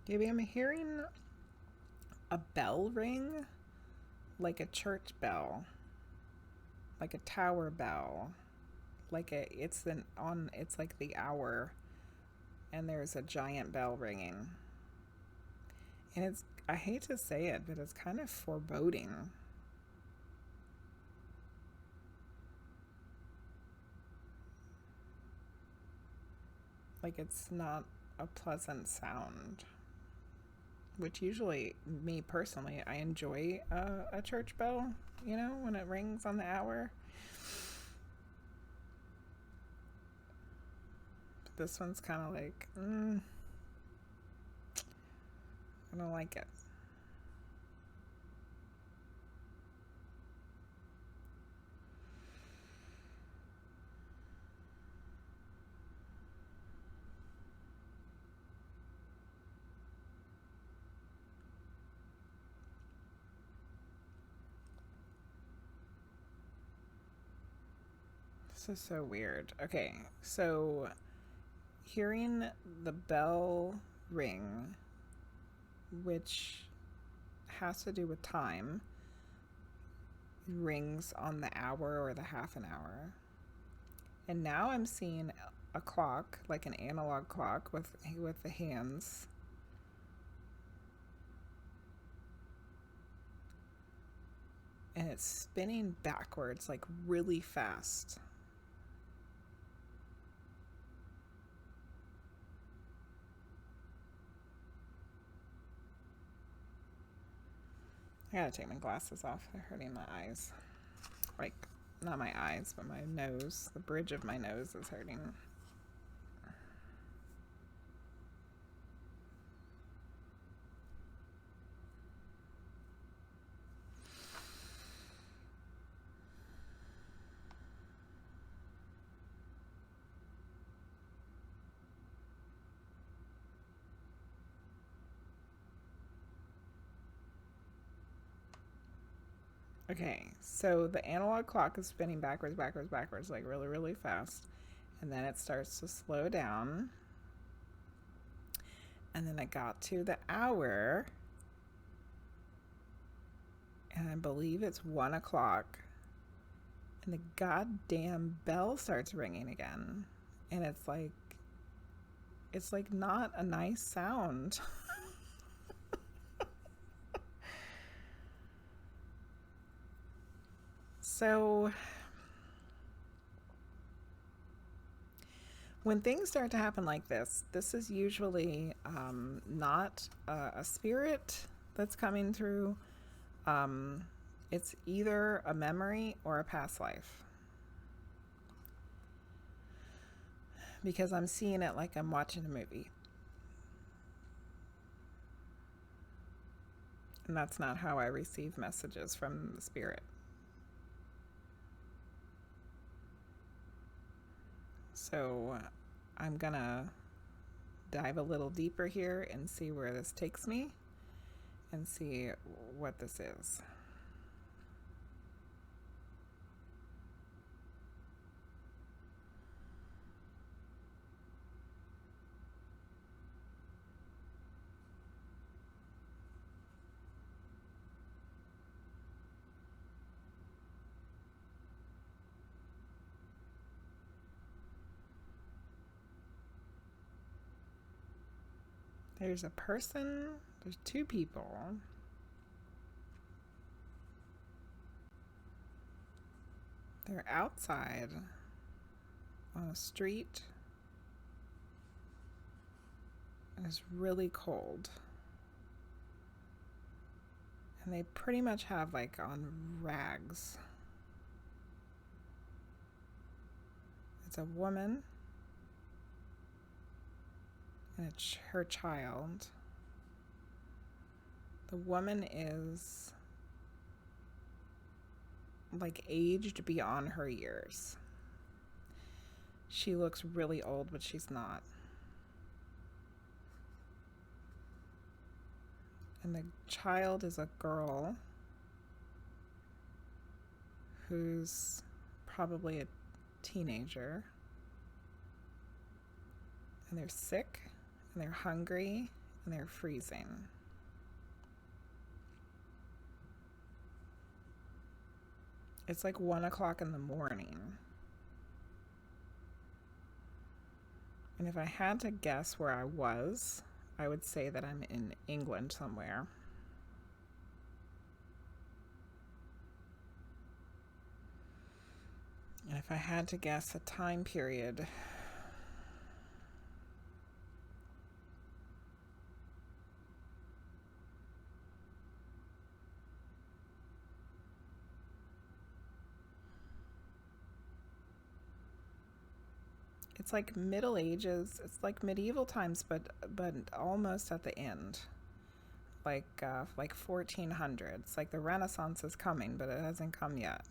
Maybe I'm hearing a bell ring, like a church bell, like a tower bell, like it's like the hour, and there's a giant bell ringing. And I hate to say it, but it's kind of foreboding. Like it's not a pleasant sound. Which usually, me personally, I enjoy a church bell, you know, when it rings on the hour. But this one's kind of like, I don't like it. This is so weird. Okay, so hearing the bell ring, which has to do with time, rings on the hour or the half an hour. And now I'm seeing a clock, like an analog clock with the hands. And it's spinning backwards, like really fast. I gotta take my glasses off. They're hurting my eyes. Like, not my eyes, but my nose. The bridge of my nose is hurting. Okay, so the analog clock is spinning backwards, like really, really fast. And then it starts to slow down. And then I got to the hour. And I believe it's 1 o'clock. And the goddamn bell starts ringing again. And it's like not a nice sound. So When things start to happen like this is usually not a spirit that's coming through. It's either a memory or a past life. Because I'm seeing it like I'm watching a movie. And that's not how I receive messages from the spirit. So I'm gonna dive a little deeper here and see where this takes me and see what this is. There's a person, there's two people. They're outside on a street. It's really cold. And they pretty much have like on rags. It's a woman. And it's her child. The woman is like aged beyond her years. She looks really old, but she's not. And the child is a girl who's probably a teenager. And they're sick, and they're hungry, and they're freezing. It's like 1 o'clock in the morning. And if I had to guess where I was, I would say that I'm in England somewhere. And if I had to guess a time period, it's like Middle Ages. It's like medieval times, but almost at the end, like 1400s. Like the Renaissance is coming, but it hasn't come yet.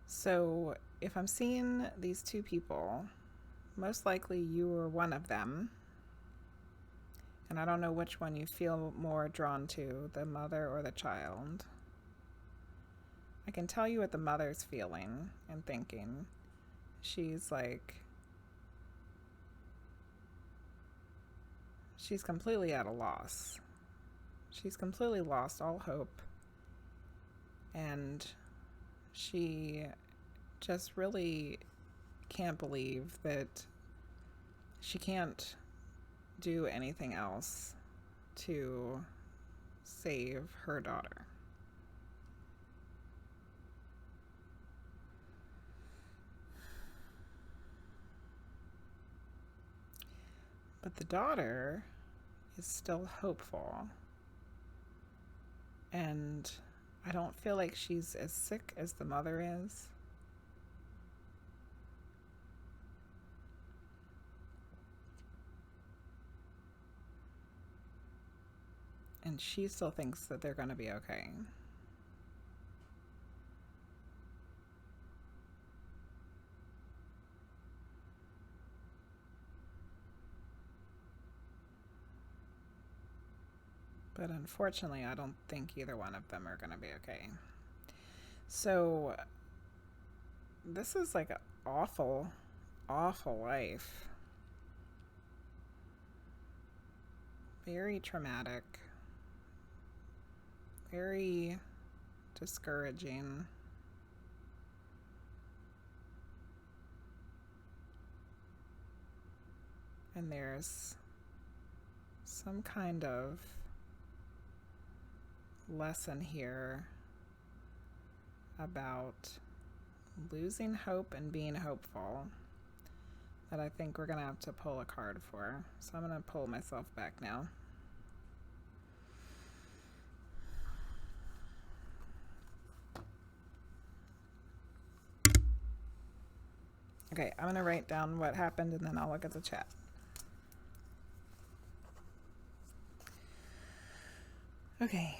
So if I'm seeing these two people, most likely you were one of them. And I don't know which one you feel more drawn to, the mother or the child. I can tell you what the mother's feeling and thinking. She's completely at a loss. She's completely lost all hope. And she just really can't believe that she can't do anything else to save her daughter. But the daughter is still hopeful. And I don't feel like she's as sick as the mother is. And she still thinks that they're going to be okay. But unfortunately, I don't think either one of them are going to be okay. So this is like an awful, awful life. Very traumatic. Very discouraging. And there's some kind of lesson here about losing hope and being hopeful that I think we're gonna have to pull a card for. So I'm gonna pull myself back now. Okay, I'm gonna write down what happened and then I'll look at the chat. Okay.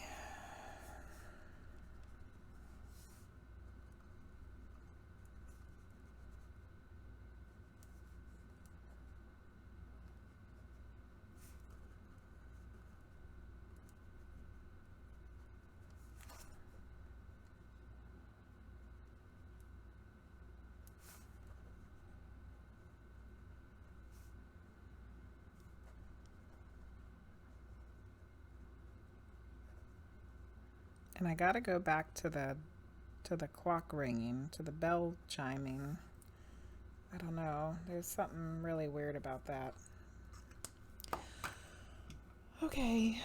And I gotta go back to the clock ringing, to the bell chiming. I don't know. There's something really weird about that. Okay.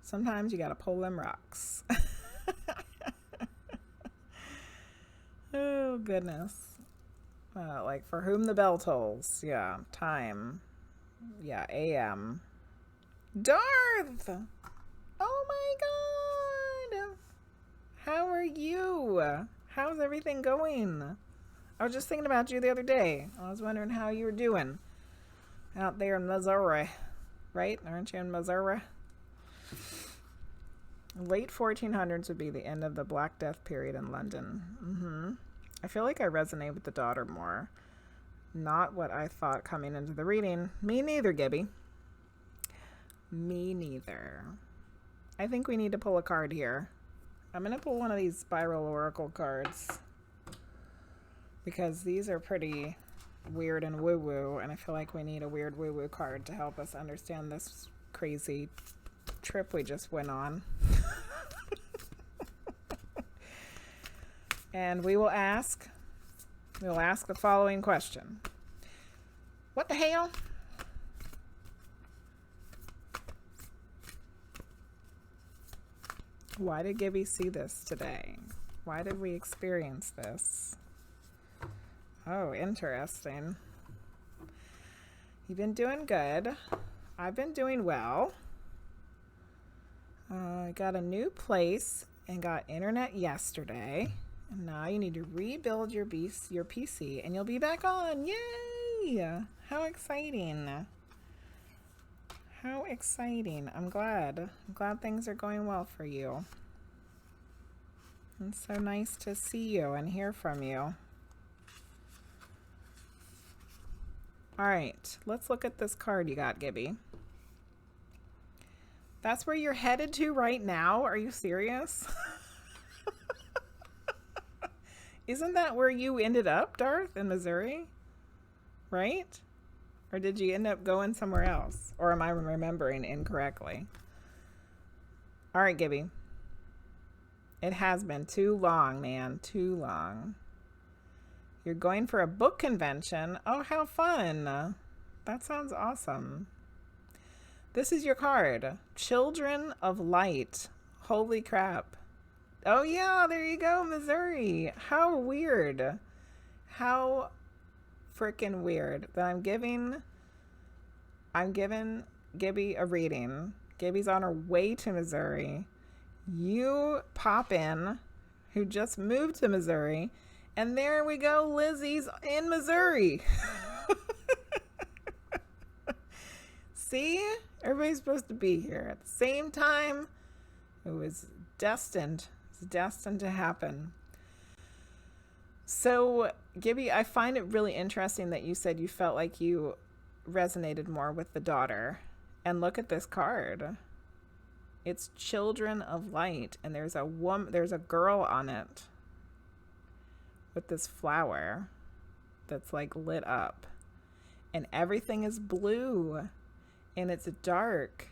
Sometimes you gotta pull them rocks. Oh, goodness. Like, for whom the bell tolls. Yeah, time. Yeah, AM. Darth! Oh my god! How are you? How's everything going? I was just thinking about you the other day. I was wondering how you were doing out there in Missouri. Right? Aren't you in Missouri? Late 1400s would be the end of the Black Death period in London. I feel like I resonate with the daughter more. Not what I thought coming into the reading. Me neither, Gibby. Me neither. I think we need to pull a card here. I'm going to pull one of these spiral oracle cards because these are pretty weird and woo-woo, and I feel like we need a weird woo-woo card to help us understand this crazy trip we just went on. And we will ask the following question. What the hell? Why did Gibby see this today? Why did we experience this? Oh, interesting. You've been doing good. I've been doing well. I got a new place and got internet yesterday. And now you need to rebuild your PC and you'll be back on. Yay! How exciting. How exciting. I'm glad things are going well for you. It's so nice to see you and hear from you. All right, let's look at this card you got, Gibby. That's where you're headed to right now? Are you serious? Isn't that where you ended up, Darth, in Missouri? Right? Or did you end up going somewhere else? Or am I remembering incorrectly? All right, Gibby. It has been too long, man. Too long. You're going for a book convention. Oh, how fun. That sounds awesome. This is your card. Children of Light. Holy crap. Oh, yeah, there you go, Missouri. How weird. How freaking weird that I'm giving Gibby a reading. Gibby's on her way to Missouri. You pop in, who just moved to Missouri, and there we go, Lizzie's in Missouri. See? Everybody's supposed to be here at the same time. It was destined. It's destined to happen. So, Gibby, I find it really interesting that you said you felt like you resonated more with the daughter. And look at this card. It's Children of Light, and there's a girl on it with this flower that's like lit up. And everything is blue, and it's dark.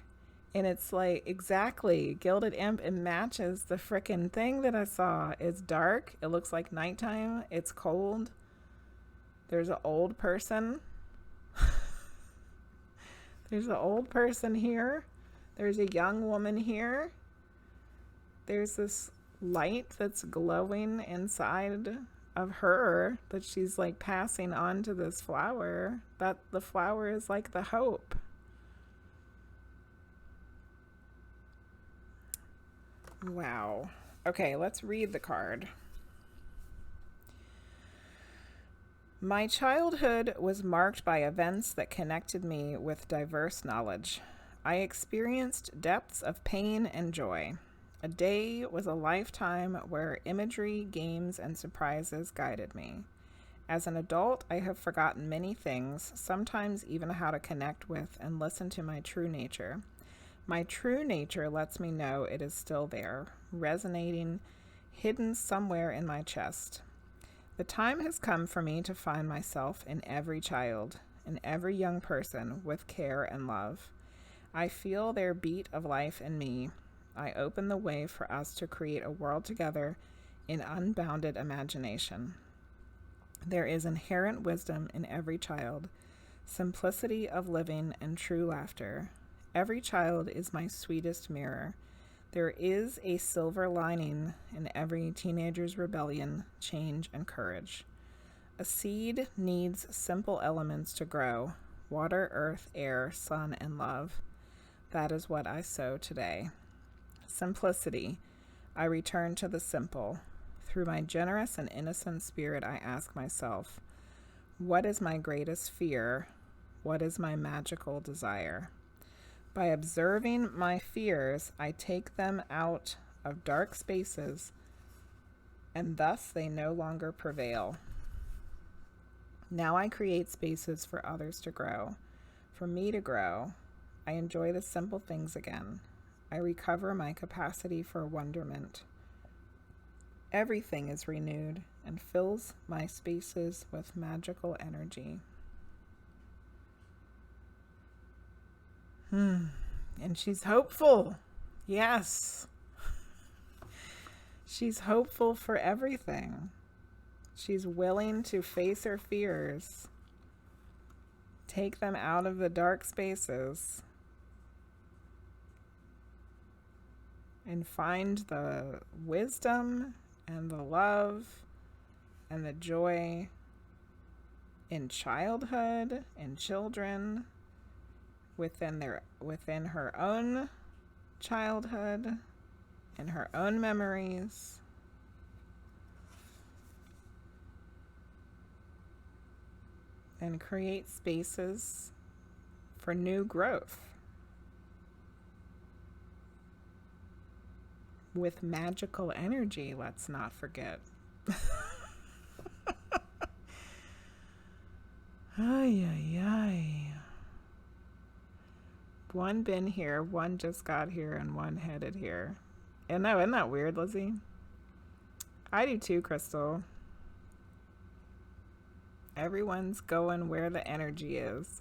And it's like, exactly, Gilded Imp, it matches the frickin' thing that I saw. It's dark, it looks like nighttime, it's cold, There's an old person. There's an old person here. There's a young woman here. There's this light that's glowing inside of her that she's like passing on to this flower. That the flower is like the hope. Wow. Okay, let's read the card. My childhood was marked by events that connected me with diverse knowledge. I experienced depths of pain and joy. A day was a lifetime where imagery, games, and surprises guided me. As an adult, I have forgotten many things, sometimes even how to connect with and listen to my true nature. My true nature lets me know it is still there, resonating, hidden somewhere in my chest. The time has come for me to find myself in every child, in every young person with care and love. I feel their beat of life in me. I open the way for us to create a world together in unbounded imagination. There is inherent wisdom in every child, simplicity of living, and true laughter. Every child is my sweetest mirror. There is a silver lining in every teenager's rebellion, change, and courage. A seed needs simple elements to grow: water, earth, air, sun, and love. That is what I sow today. Simplicity. I return to the simple. Through my generous and innocent spirit, I ask myself, what is my greatest fear? What is my magical desire? By observing my fears, I take them out of dark spaces, and thus they no longer prevail. Now I create spaces for others to grow, for me to grow. I enjoy the simple things again. I recover my capacity for wonderment. Everything is renewed and fills my spaces with magical energy. And she's hopeful. Yes. She's hopeful for everything. She's willing to face her fears, take them out of the dark spaces, and find the wisdom and the love and the joy in childhood and children, within her own childhood, in her own memories. And create spaces for new growth with magical energy, let's not forget. Ay, ay, ay. One been here, one just got here, and one headed here. And no, isn't that weird, Lizzie? I do too, Crystal. Everyone's going where the energy is.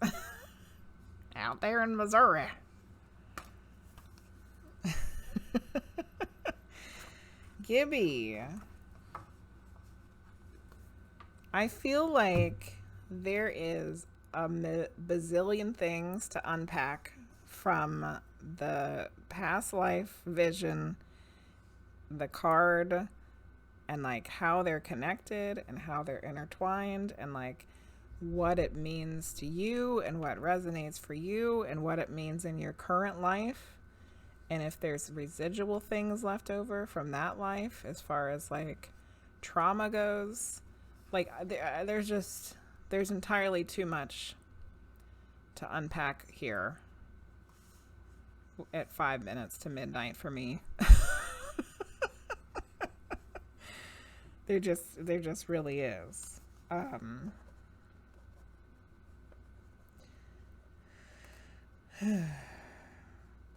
Out there in Missouri. Gibby. I feel like there is a bazillion things to unpack from the past life vision, the card, and like how they're connected and how they're intertwined, and like what it means to you and what resonates for you and what it means in your current life. And if there's residual things left over from that life as far as like trauma goes, like there's entirely too much to unpack here at 5 minutes to midnight for me. There just really is.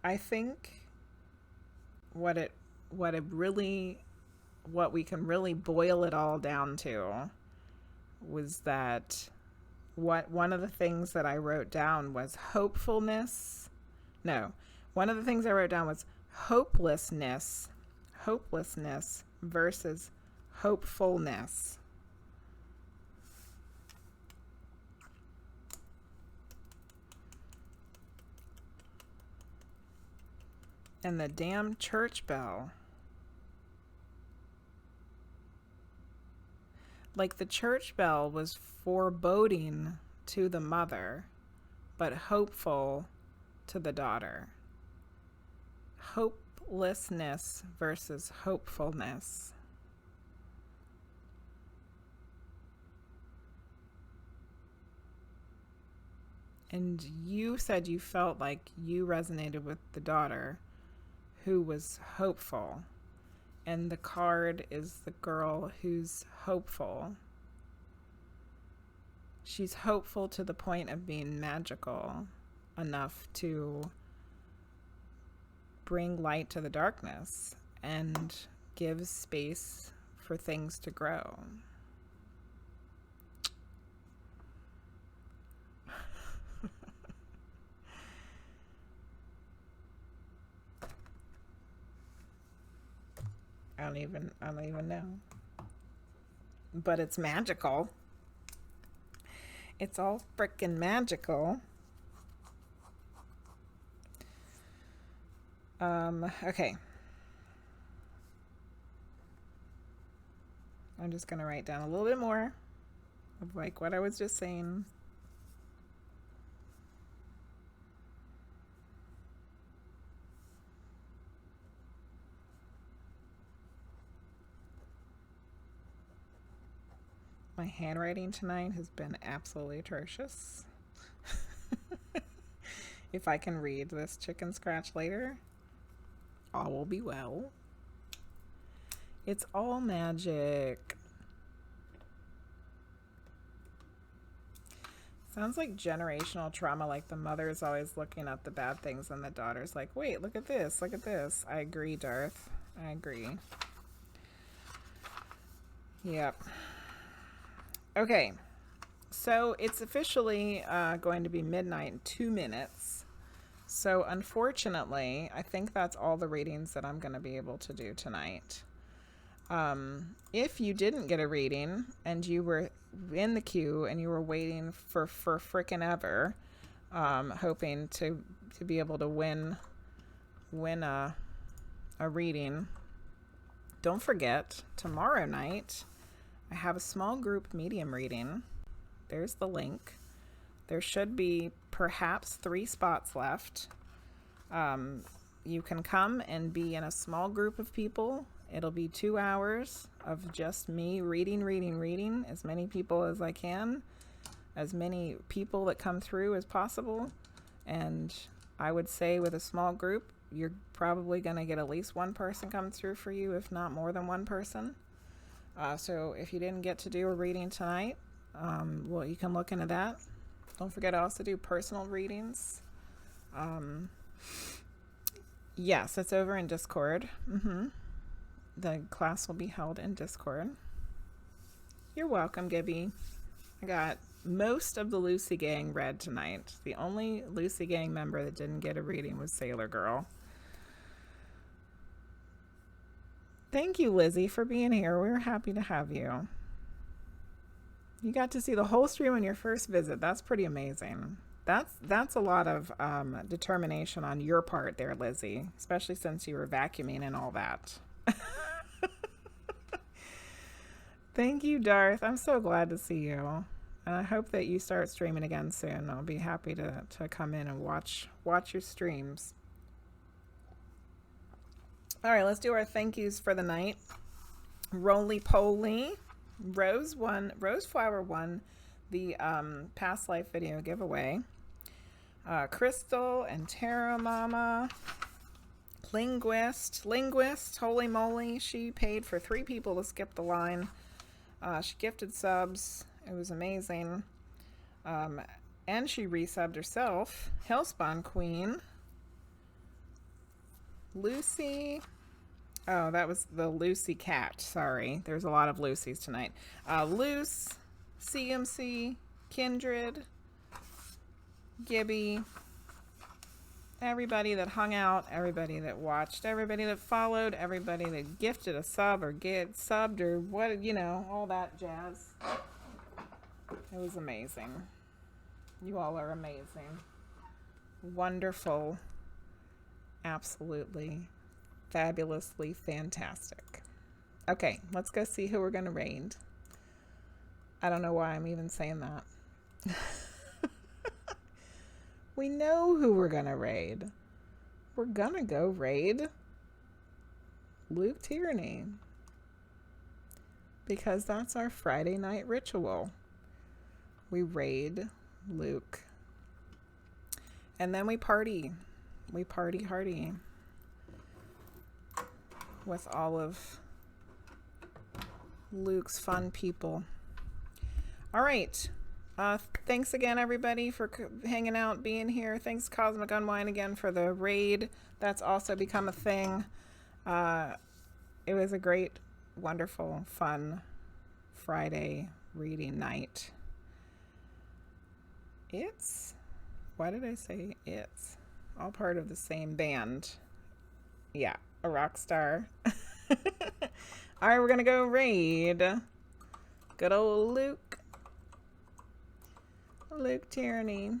I think what we can really boil it all down to was that one of the things that I wrote down was hopefulness. No, one of the things I wrote down was hopelessness versus hopefulness. And the damn church bell. Like the church bell was foreboding to the mother, but hopeful to the daughter. Hopelessness versus hopefulness. And you said you felt like you resonated with the daughter who was hopeful. And the card is the girl who's hopeful. She's hopeful to the point of being magical enough to bring light to the darkness and give space for things to grow. I don't even know. But it's magical. It's all frickin' magical. Okay. I'm just gonna write down a little bit more of like what I was just saying. My handwriting tonight has been absolutely atrocious. If I can read this chicken scratch later, all will be well. It's all magic. Sounds like generational trauma, like the mother is always looking at the bad things and the daughter's like, wait, look at this, look at this. I agree, Darth. I agree. Yep. Okay, so it's officially going to be midnight in 2 minutes. So unfortunately, I think that's all the readings that I'm going to be able to do tonight. If you didn't get a reading and you were in the queue and you were waiting for frickin' ever, hoping to be able to win a reading, don't forget, tomorrow night, I have a small group medium reading. There's the link. There should be perhaps 3 spots left. You can come and be in a small group of people. It'll be 2 hours of just me reading as many people as I can, as many people that come through as possible. And I would say with a small group, you're probably going to get at least one person come through for you, if not more than one person. So if you didn't get to do a reading tonight, well, you can look into that. Don't forget, I also do personal readings. Yes, it's over in Discord. The class will be held in Discord. You're welcome, Gibby. I got most of the Lucy gang read tonight. The only Lucy gang member that didn't get a reading was Sailor Girl. Thank you, Lizzie, for being here. We're happy to have you. You got to see the whole stream on your first visit. That's pretty amazing. That's a lot of determination on your part there, Lizzie, especially since you were vacuuming and all that. Thank you, Darth. I'm so glad to see you. And I hope that you start streaming again soon. I'll be happy to come in and watch your streams. All right, let's do our thank yous for the night. RollyPolly, Roseflower won the past life video giveaway. Crystal and Terra Mama, Linguizt, holy moly, she paid for 3 people to skip the line. She gifted subs. It was amazing. And she resubbed herself. HellSpawnQueen. Lucy. Oh, that was the Lucy cat. Sorry. There's a lot of Lucy's tonight. Luce, CMC, Kindred, Gibby, everybody that hung out, everybody that watched, everybody that followed, everybody that gifted a sub or get subbed or what, you know, all that jazz. It was amazing. You all are amazing. Wonderful, absolutely fabulously fantastic. Okay, let's go see who we're going to raid. I don't know why I'm even saying that. We know who we're going to raid. We're going to go raid Luke Tyranny. Because that's our Friday night ritual. We raid Luke. And then we party. We party hardy with all of Luke's fun people. All right. Thanks again, everybody, for hanging out, being here. Thanks, Cosmic Unwind, again for the raid. That's also become a thing. It was a great, wonderful, fun Friday reading night. Why did I say it's? All part of the same band. Yeah, a rock star. All right, we're going to go raid good old Luke. Luke Tyranny.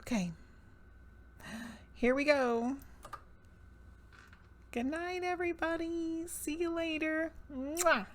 Okay. Here we go. Good night, everybody. See you later. Mwah.